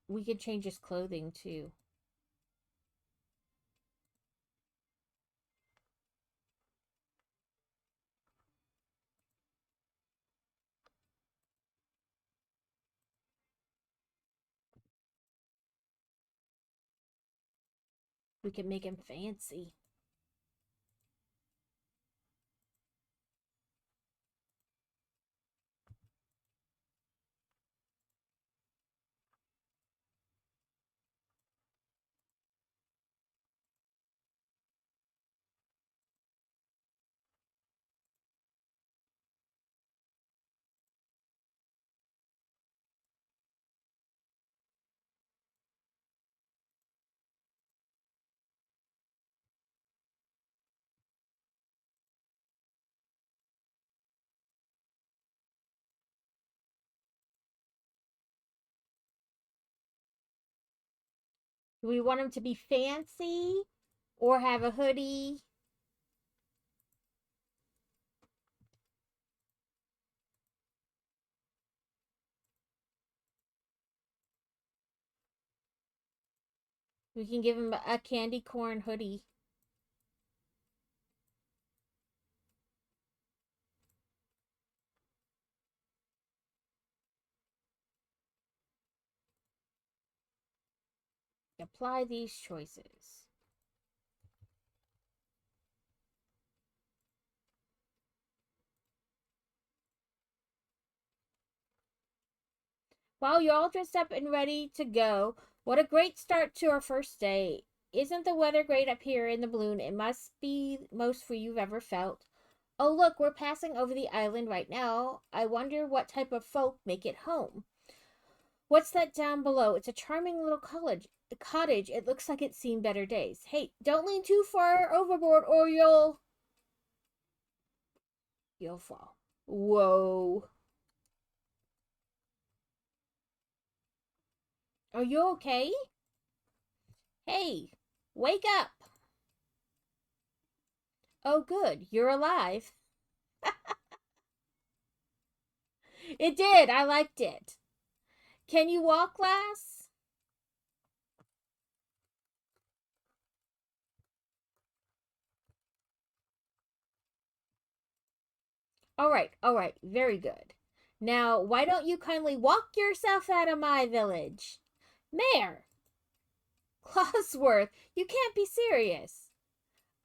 We could change his clothing too. We can make him fancy. Do we want him to be fancy or have a hoodie? We can give him a candy corn hoodie. Apply these choices. While you're all dressed up and ready to go, what a great start to our first day. Isn't the weather great up here in the balloon? It must be most free you've ever felt. Oh, look, we're passing over the island right now. I wonder what type of folk make it home. What's that down below? It's a charming little cottage. It looks like it's seen better days. Hey, don't lean too far overboard or you'll fall. Whoa. Are you okay? Hey, wake up. Oh, good. You're alive. It did. I liked it. Can you walk, lass? All right. All right. Very good. Now, why don't you kindly walk yourself out of my village? Mayor! Clawsworth, you can't be serious.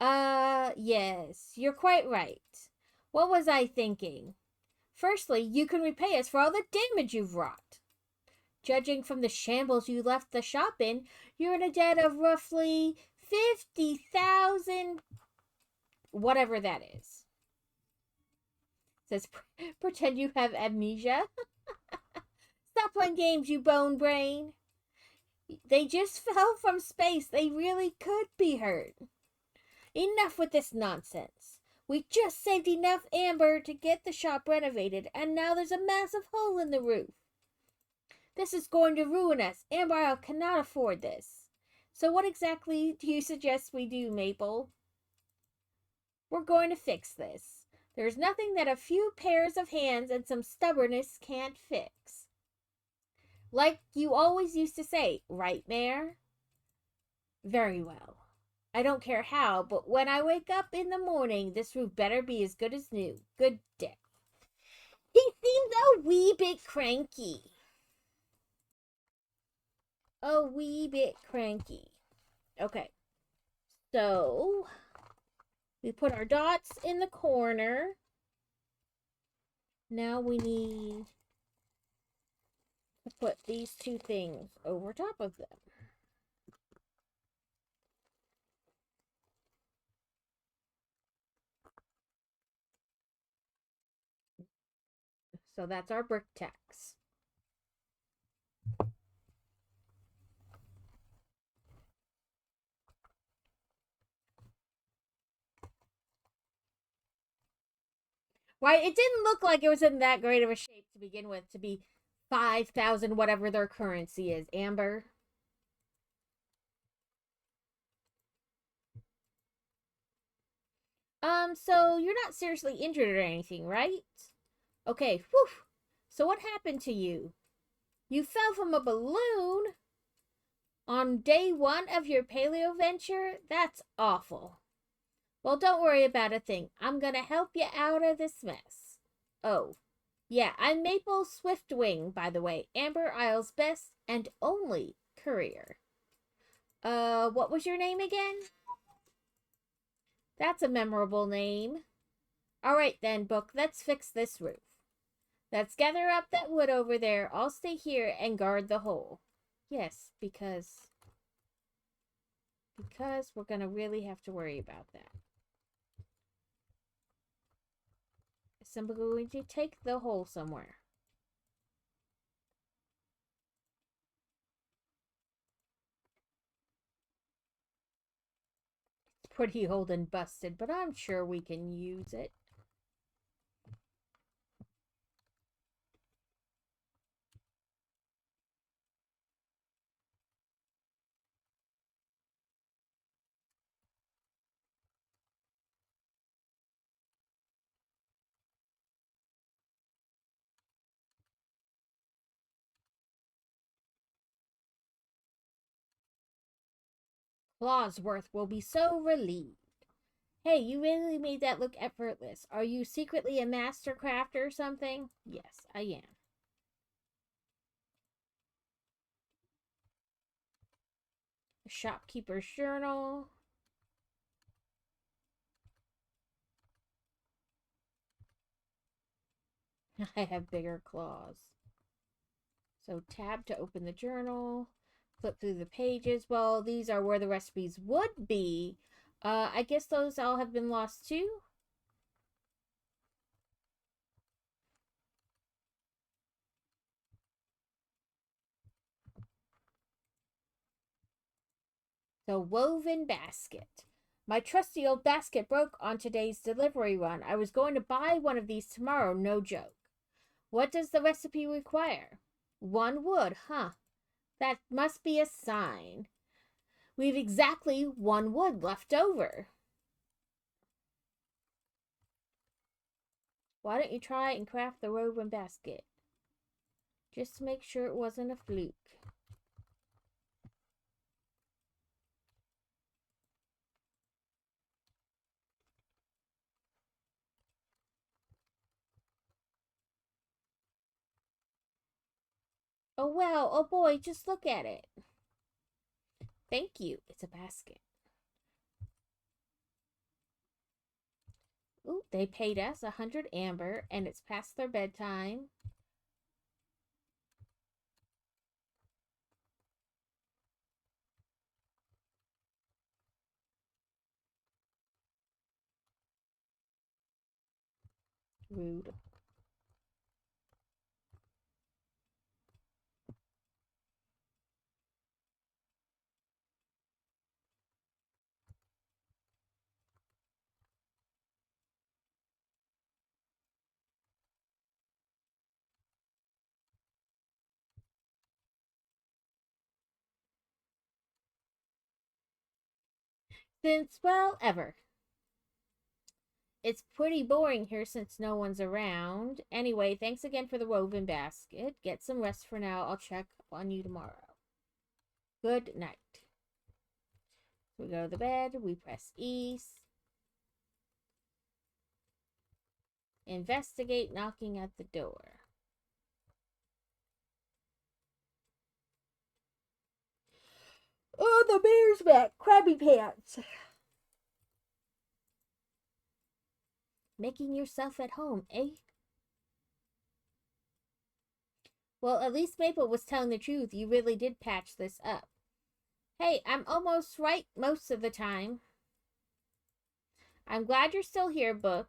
Yes, you're quite right. What was I thinking? Firstly, you can repay us for all the damage you've wrought. Judging from the shambles you left the shop in, you're in a debt of roughly 50,000, whatever that is. Says, pretend you have amnesia. Stop playing games, you bone brain. They just fell from space. They really could be hurt. Enough with this nonsense. We just saved enough amber to get the shop renovated, and now there's a massive hole in the roof. This is going to ruin us. Amber Isle cannot afford this. So what exactly do you suggest we do, Maple? We're going to fix this. There's nothing that a few pairs of hands and some stubbornness can't fix. Like you always used to say, right, Mayor? Very well. I don't care how, but when I wake up in the morning, this roof better be as good as new. Good day. He seems a wee bit cranky. A wee bit cranky. Okay. So, we put our dots in the corner. Now we need to put these two things over top of them. So that's our brick tacks. Right? It didn't look like it was in that great of a shape to begin with to be 5,000 whatever their currency is. Amber. So you're not seriously injured or anything, right? Okay, whew. So what happened to you? You fell from a balloon on day 1 of your paleo venture? That's awful. Well, don't worry about a thing. I'm gonna help you out of this mess. Oh, yeah, I'm Maple Swiftwing, by the way. Amber Isle's best and only courier. What was your name again? That's a memorable name. Alright then, Book, let's fix this roof. Let's gather up that wood over there. I'll stay here and guard the hole. Yes, because we're gonna really have to worry about that. Is somebody going to take the hole somewhere? It's pretty old and busted, but I'm sure we can use it. Clawsworth will be so relieved. Hey, you really made that look effortless. Are you secretly a master crafter or something? Yes, I am. A shopkeeper's journal. I have bigger claws. So tab to open the journal. Flip through the pages. Well, these are where the recipes would be. I guess those all have been lost too. The woven basket. My trusty old basket broke on today's delivery run. I was going to buy one of these tomorrow, no joke. What does the recipe require? 1 wood, huh? That must be a sign. We've exactly 1 wood left over. Why don't you try and craft the woven basket? Just to make sure it wasn't a fluke. Oh wow, oh boy, just look at it. Thank you, it's a basket. Ooh, they paid us 100 amber and it's past their bedtime. Rude. Since, well, ever. It's pretty boring here since no one's around. Anyway, thanks again for the woven basket. Get some rest for now. I'll check on you tomorrow. Good night. We go to the bed. We press E. Investigate knocking at the door. Oh, the bear's back. Crabby pants. Making yourself at home, eh? Well, at least Maple was telling the truth. You really did patch this up. Hey, I'm almost right most of the time. I'm glad you're still here, Book.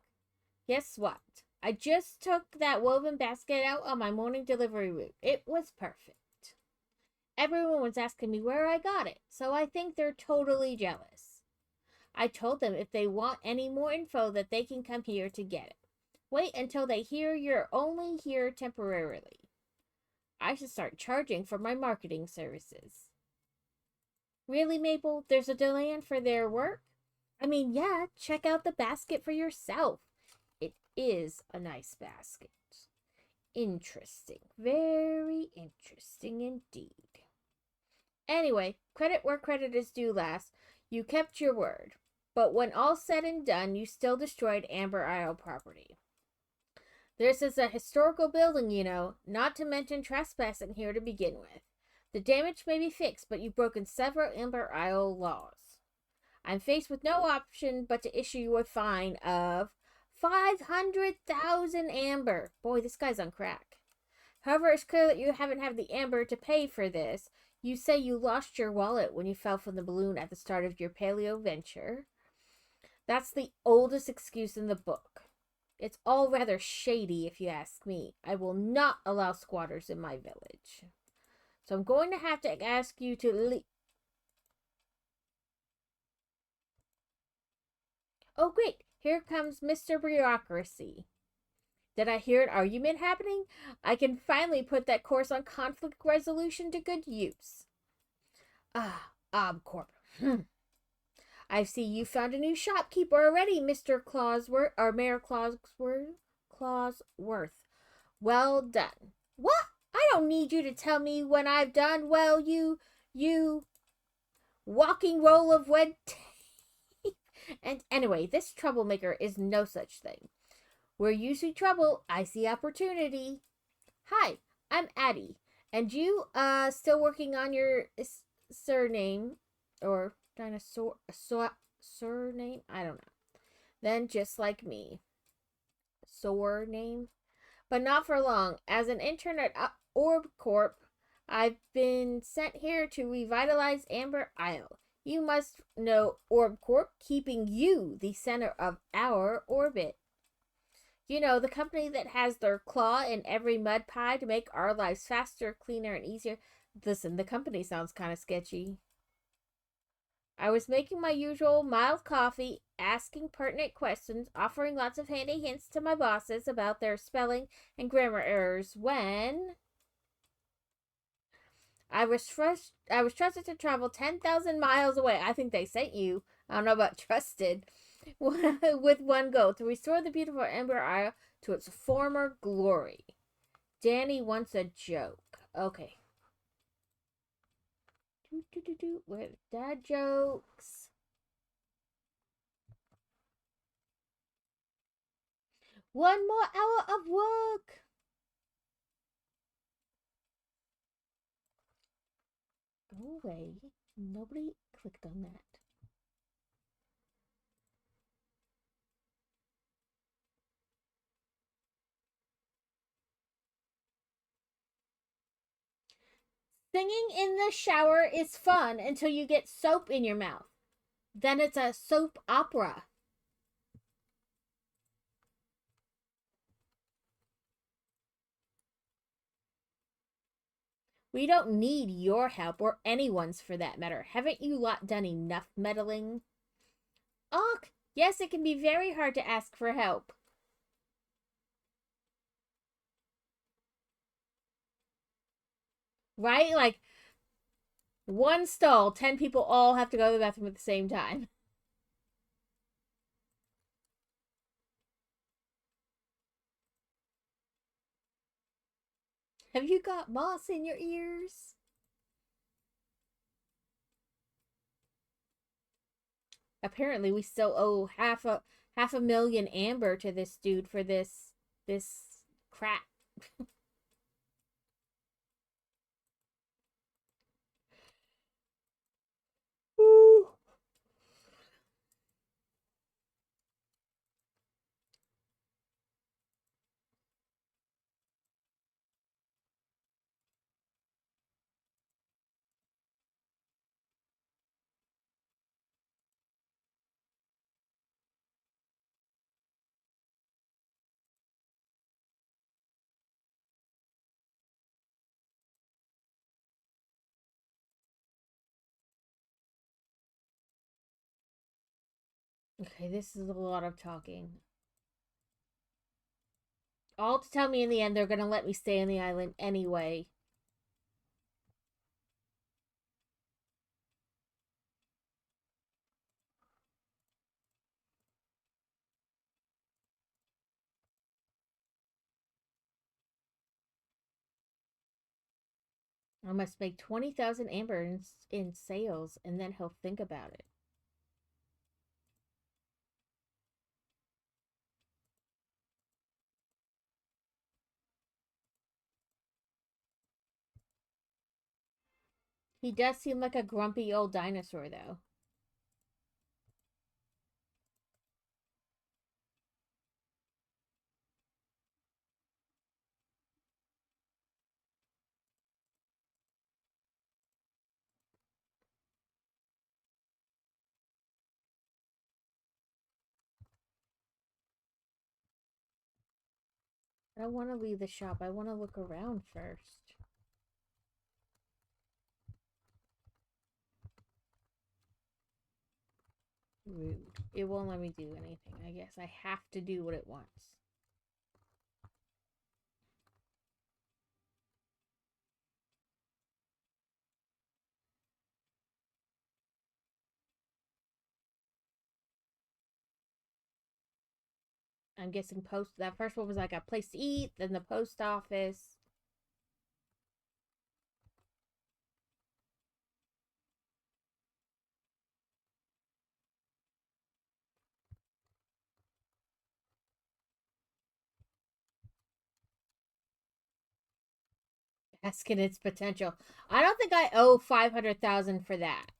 Guess what? I just took that woven basket out on my morning delivery route. It was perfect. Everyone was asking me where I got it, so I think they're totally jealous. I told them if they want any more info that they can come here to get it. Wait until they hear you're only here temporarily. I should start charging for my marketing services. Really, Maple? There's a demand for their work? I mean, yeah, check out the basket for yourself. It is a nice basket. Interesting. Very interesting indeed. Anyway, credit where credit is due last. You kept your word. But when all's said and done, you still destroyed Amber Isle property. This is a historical building, you know, not to mention trespassing here to begin with. The damage may be fixed, but you've broken several Amber Isle laws. I'm faced with no option but to issue you a fine of 500,000 amber. Boy, this guy's on crack. However, it's clear that you haven't had the amber to pay for this. You say you lost your wallet when you fell from the balloon at the start of your paleo venture. That's the oldest excuse in the book. It's all rather shady, if you ask me. I will not allow squatters in my village. So I'm going to have to ask you to leave. Oh, great. Here comes Mr. Bureaucracy. Did I hear an argument happening? I can finally put that course on conflict resolution to good use. Obcorp. I see you found a new shopkeeper already, Mr. Clausworth, or Mayor Clausworth. Well done. What? I don't need you to tell me when I've done well, you walking roll of red tape. And anyway, this troublemaker is no such thing. Where you see trouble, I see opportunity. Hi, I'm Addie. And you, still working on your surname? Or dinosaur surname? I don't know. Then just like me. Sore name? But not for long. As an intern at Orb Corp, I've been sent here to revitalize Amber Isle. You must know Orb Corp, keeping you the center of our orbit. You know, the company that has their claw in every mud pie to make our lives faster, cleaner, and easier. Listen, the company sounds kind of sketchy. I was making my usual mild coffee, asking pertinent questions, offering lots of handy hints to my bosses about their spelling and grammar errors when I was trusted to travel 10,000 miles away. I think they sent you. I don't know about trusted. With one goal, to restore the beautiful Amber Isle to its former glory. Danny wants a joke. Okay. With dad jokes. One more hour of work. Go away. Nobody clicked on that. Singing in the shower is fun until you get soap in your mouth. Then it's a soap opera. We don't need your help, or anyone's for that matter. Haven't you lot done enough meddling? Och, yes, it can be very hard to ask for help. Right? Like, one stall, 10 people all have to go to the bathroom at the same time. Have you got moss in your ears? Apparently, we still owe half a million amber to this dude for this crap. Okay, this is a lot of talking. All to tell me in the end they're gonna let me stay on the island anyway. I must make 20,000 amber in sales, and then he'll think about it. He does seem like a grumpy old dinosaur, though. I don't want to leave the shop. I want to look around first. Rude. It won't let me do anything. I guess I have to do what it wants. I'm guessing post. That first one was like a place to eat, then the post office. Asking its potential. I don't think I owe 500,000 for that.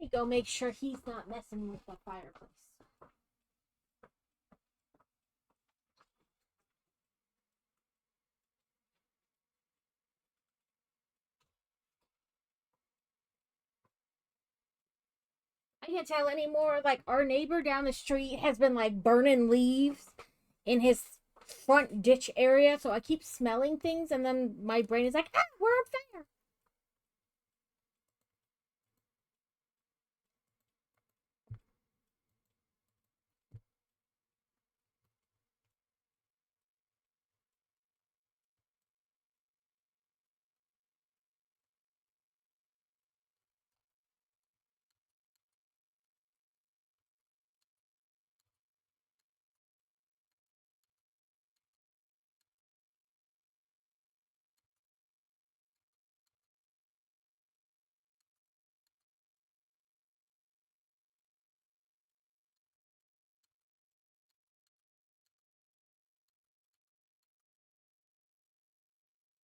Let me go make sure he's not messing with the fireplace. I can't tell anymore. Like, our neighbor down the street has been like burning leaves in his front ditch area, so I keep smelling things, and then my brain is like, ah, we're on fire.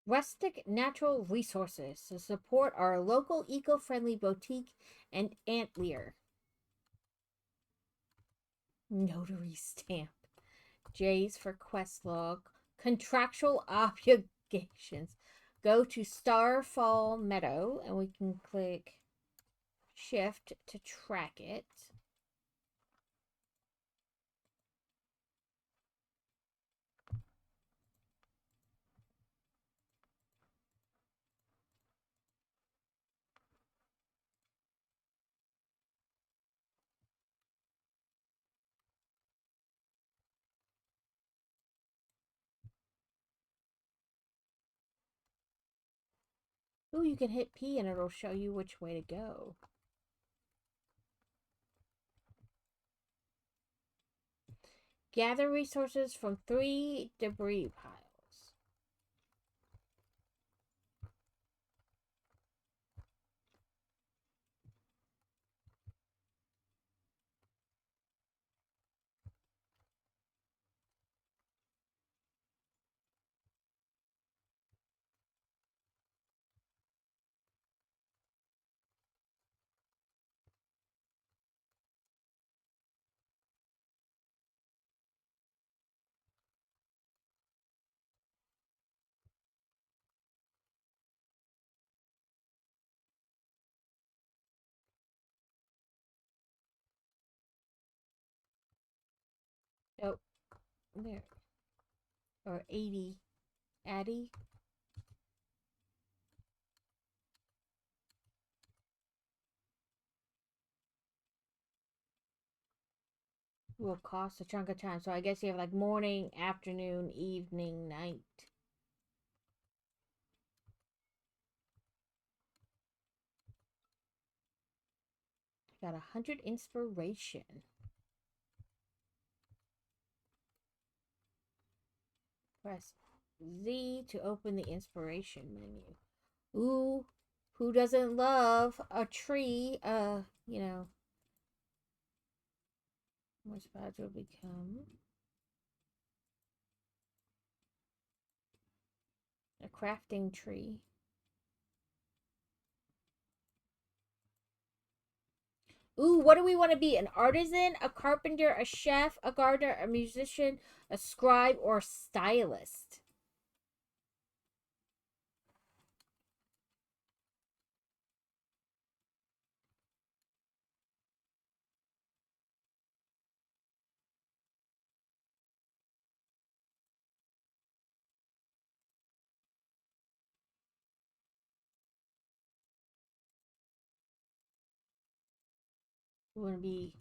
Rustic natural resources to support our local eco-friendly boutique and antlier. Notary stamp. J's for quest log. Contractual obligations. Go to Starfall Meadow, and we can click shift to track it. Ooh, you can hit P and it'll show you which way to go. Gather resources from 3 debris piles. there. Or 80. Addy. Will cost a chunk of time. So I guess you have like morning, afternoon, evening, night. Got 100 inspiration. Press Z to open the inspiration menu. Ooh, who doesn't love a tree? You know. More spots will become a crafting tree. Ooh, what do we want to be? An artisan, a carpenter, a chef, a gardener, a musician, a scribe, or a stylist? We want to be.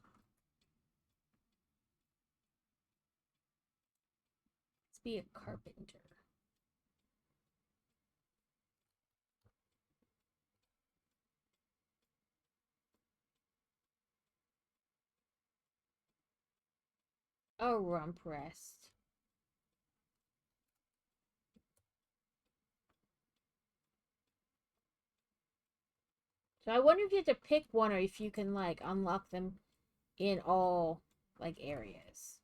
Let's be a carpenter. A rump rest. So I wonder if you have to pick one or if you can like unlock them in all like areas.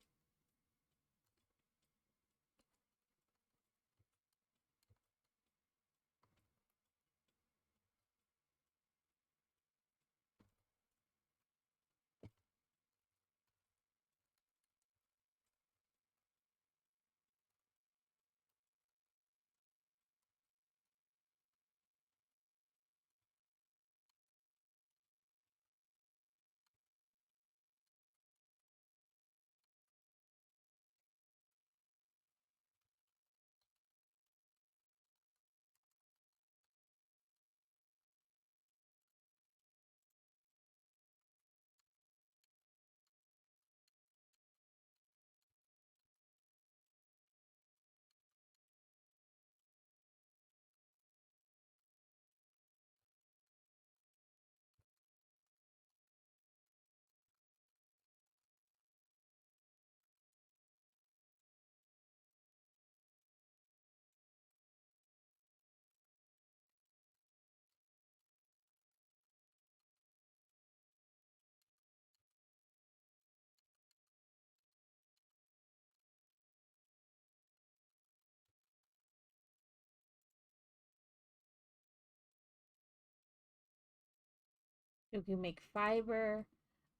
You can make fiber,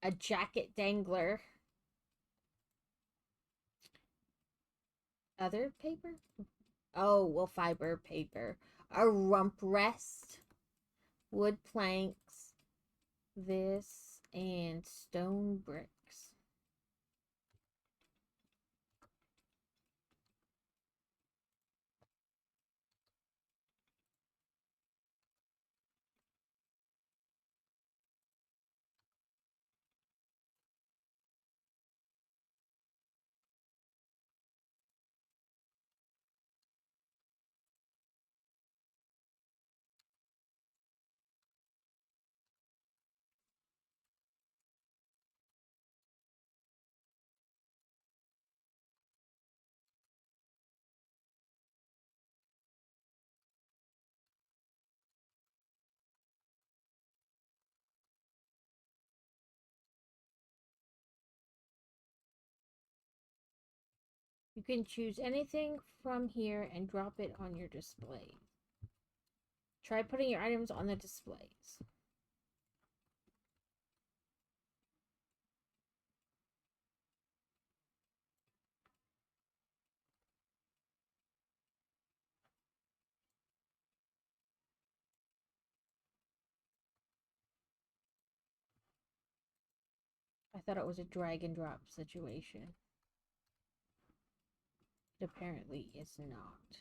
a jacket dangler, other paper. Oh, well, fiber paper, a rump rest, wood planks, this, and stone bricks. You can choose anything from here and drop it on your display. Try putting your items on the displays. I thought it was a drag and drop situation. apparently is not.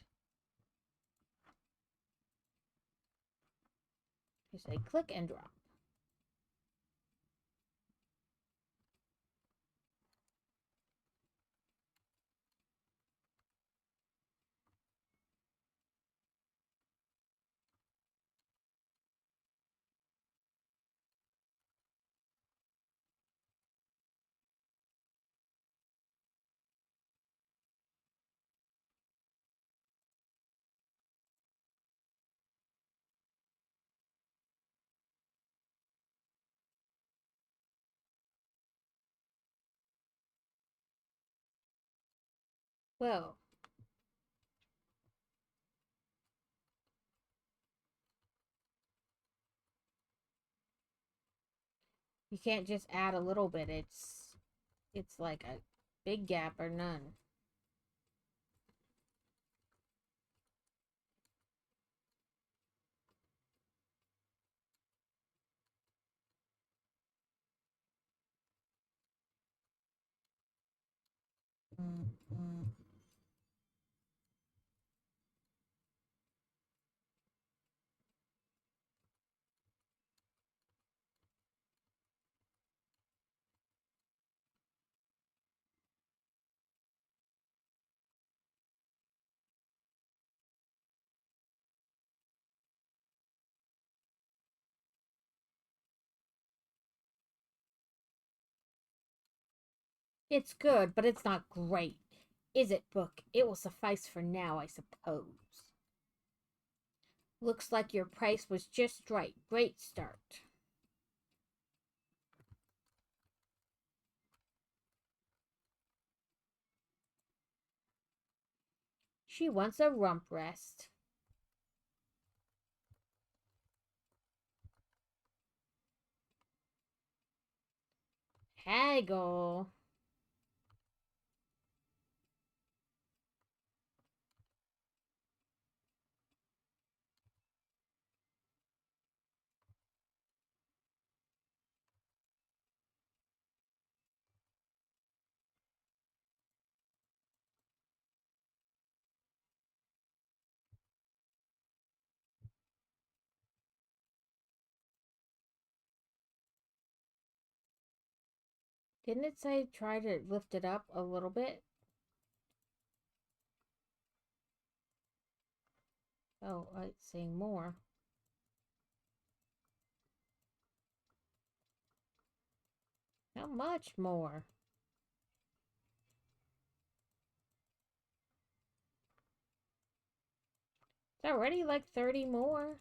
You say click and drop. Well, you can't just add a little bit. It's like a big gap or none. It's good, but it's not great. Is it, book? It will suffice for now, I suppose. Looks like your price was just right. Great start. She wants a rump rest. Haggle. Didn't it say try to lift it up a little bit? Oh, it's saying more. How much more? It's already like 30 more.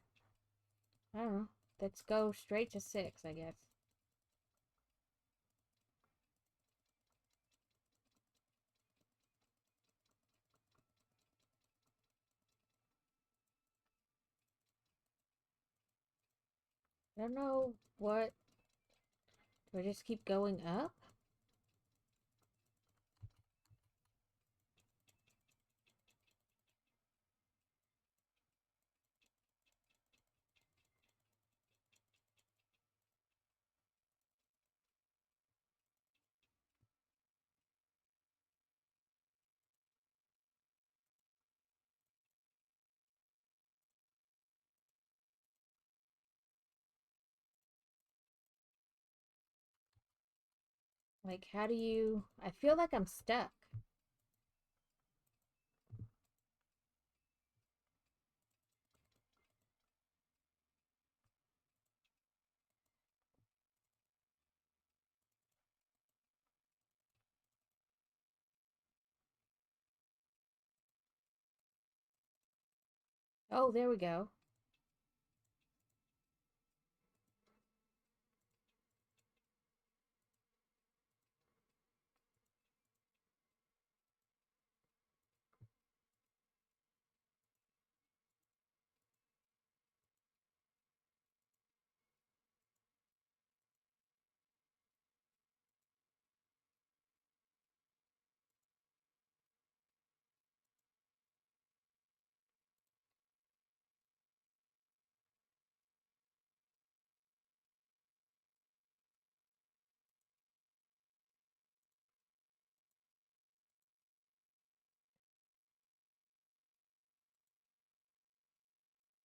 I don't know. Let's go straight to 6, I guess. I don't know what. Do I just keep going up? Like, how do you... I feel like I'm stuck. Oh, there we go.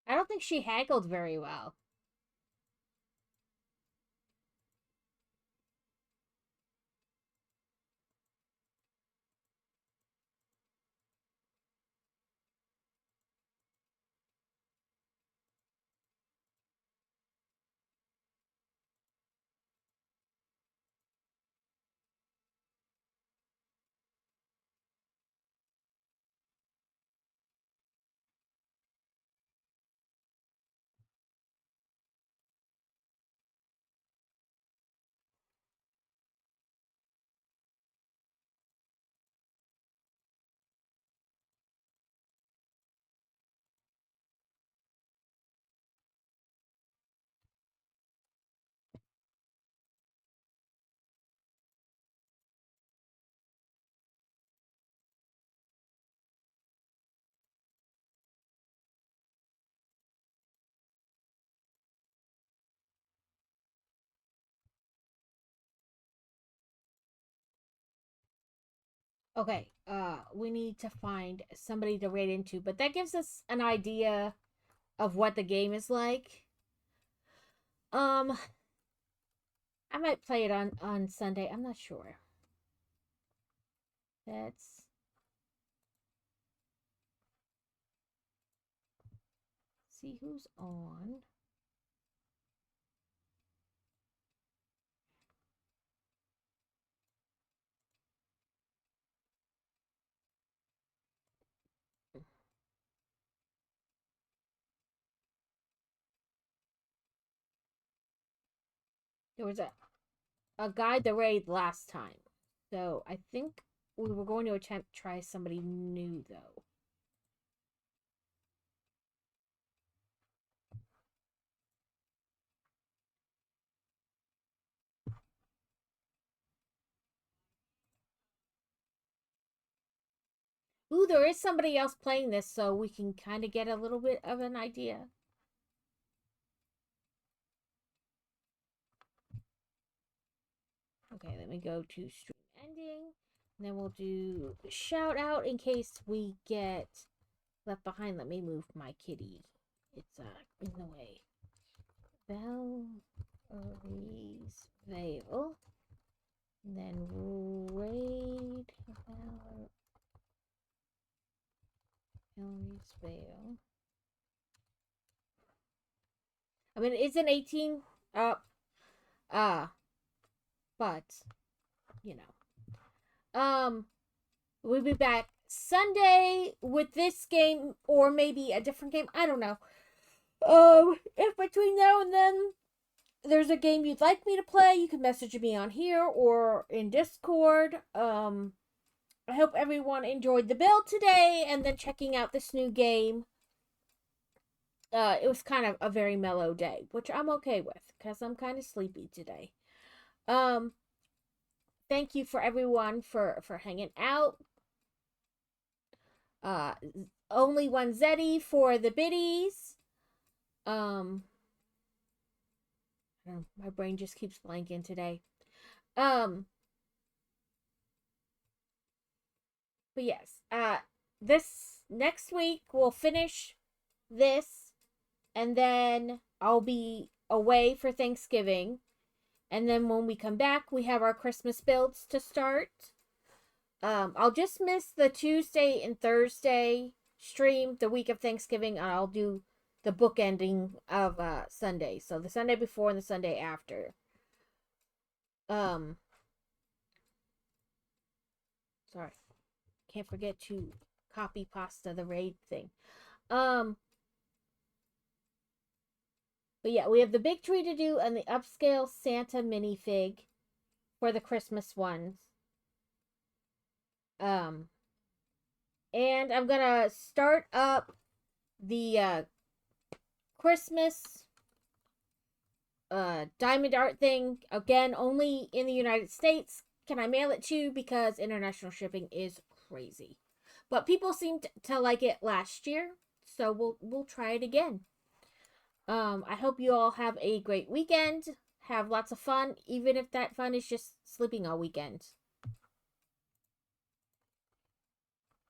I don't think she haggled very well. Okay, we need to find somebody to raid into, but that gives us an idea of what the game is like. Um, I might play it on Sunday. I'm not sure. Let's see who's on. There was a guide the raid last time, so I think we were going to attempt to try somebody new though. Ooh, there is somebody else playing this, so we can kind of get a little bit of an idea. Okay, let me go to stream ending. And then we'll do shout out in case we get left behind. Let me move my kitty. It's in the way. Valerie's Vale. And then raid Valerie's Vale. I mean, it's an 18 up. But you know. We'll be back Sunday with this game or maybe a different game. I don't know. If between now and then there's a game you'd like me to play, you can message me on here or in Discord. I hope everyone enjoyed the build today and then checking out this new game. It was kind of a very mellow day, which I'm okay with because I'm kind of sleepy today. Thank you for everyone for hanging out. Only one Zeddy for the biddies. My brain just keeps blanking today. But yes, this next week we'll finish this, and then I'll be away for Thanksgiving, and then when we come back, we have our Christmas builds to start. I'll just miss the Tuesday and Thursday stream the week of Thanksgiving, and I'll do the bookending of Sunday. So the Sunday before and the Sunday after. Sorry. Can't forget to copy pasta the raid thing. But yeah, we have the big tree to do and the upscale Santa minifig for the Christmas ones. And I'm gonna start up the Christmas diamond art thing again, only in the United States. Can I mail it to you because international shipping is crazy? But people seemed to like it last year, so we'll try it again. I hope you all have a great weekend. Have lots of fun, even if that fun is just sleeping all weekend.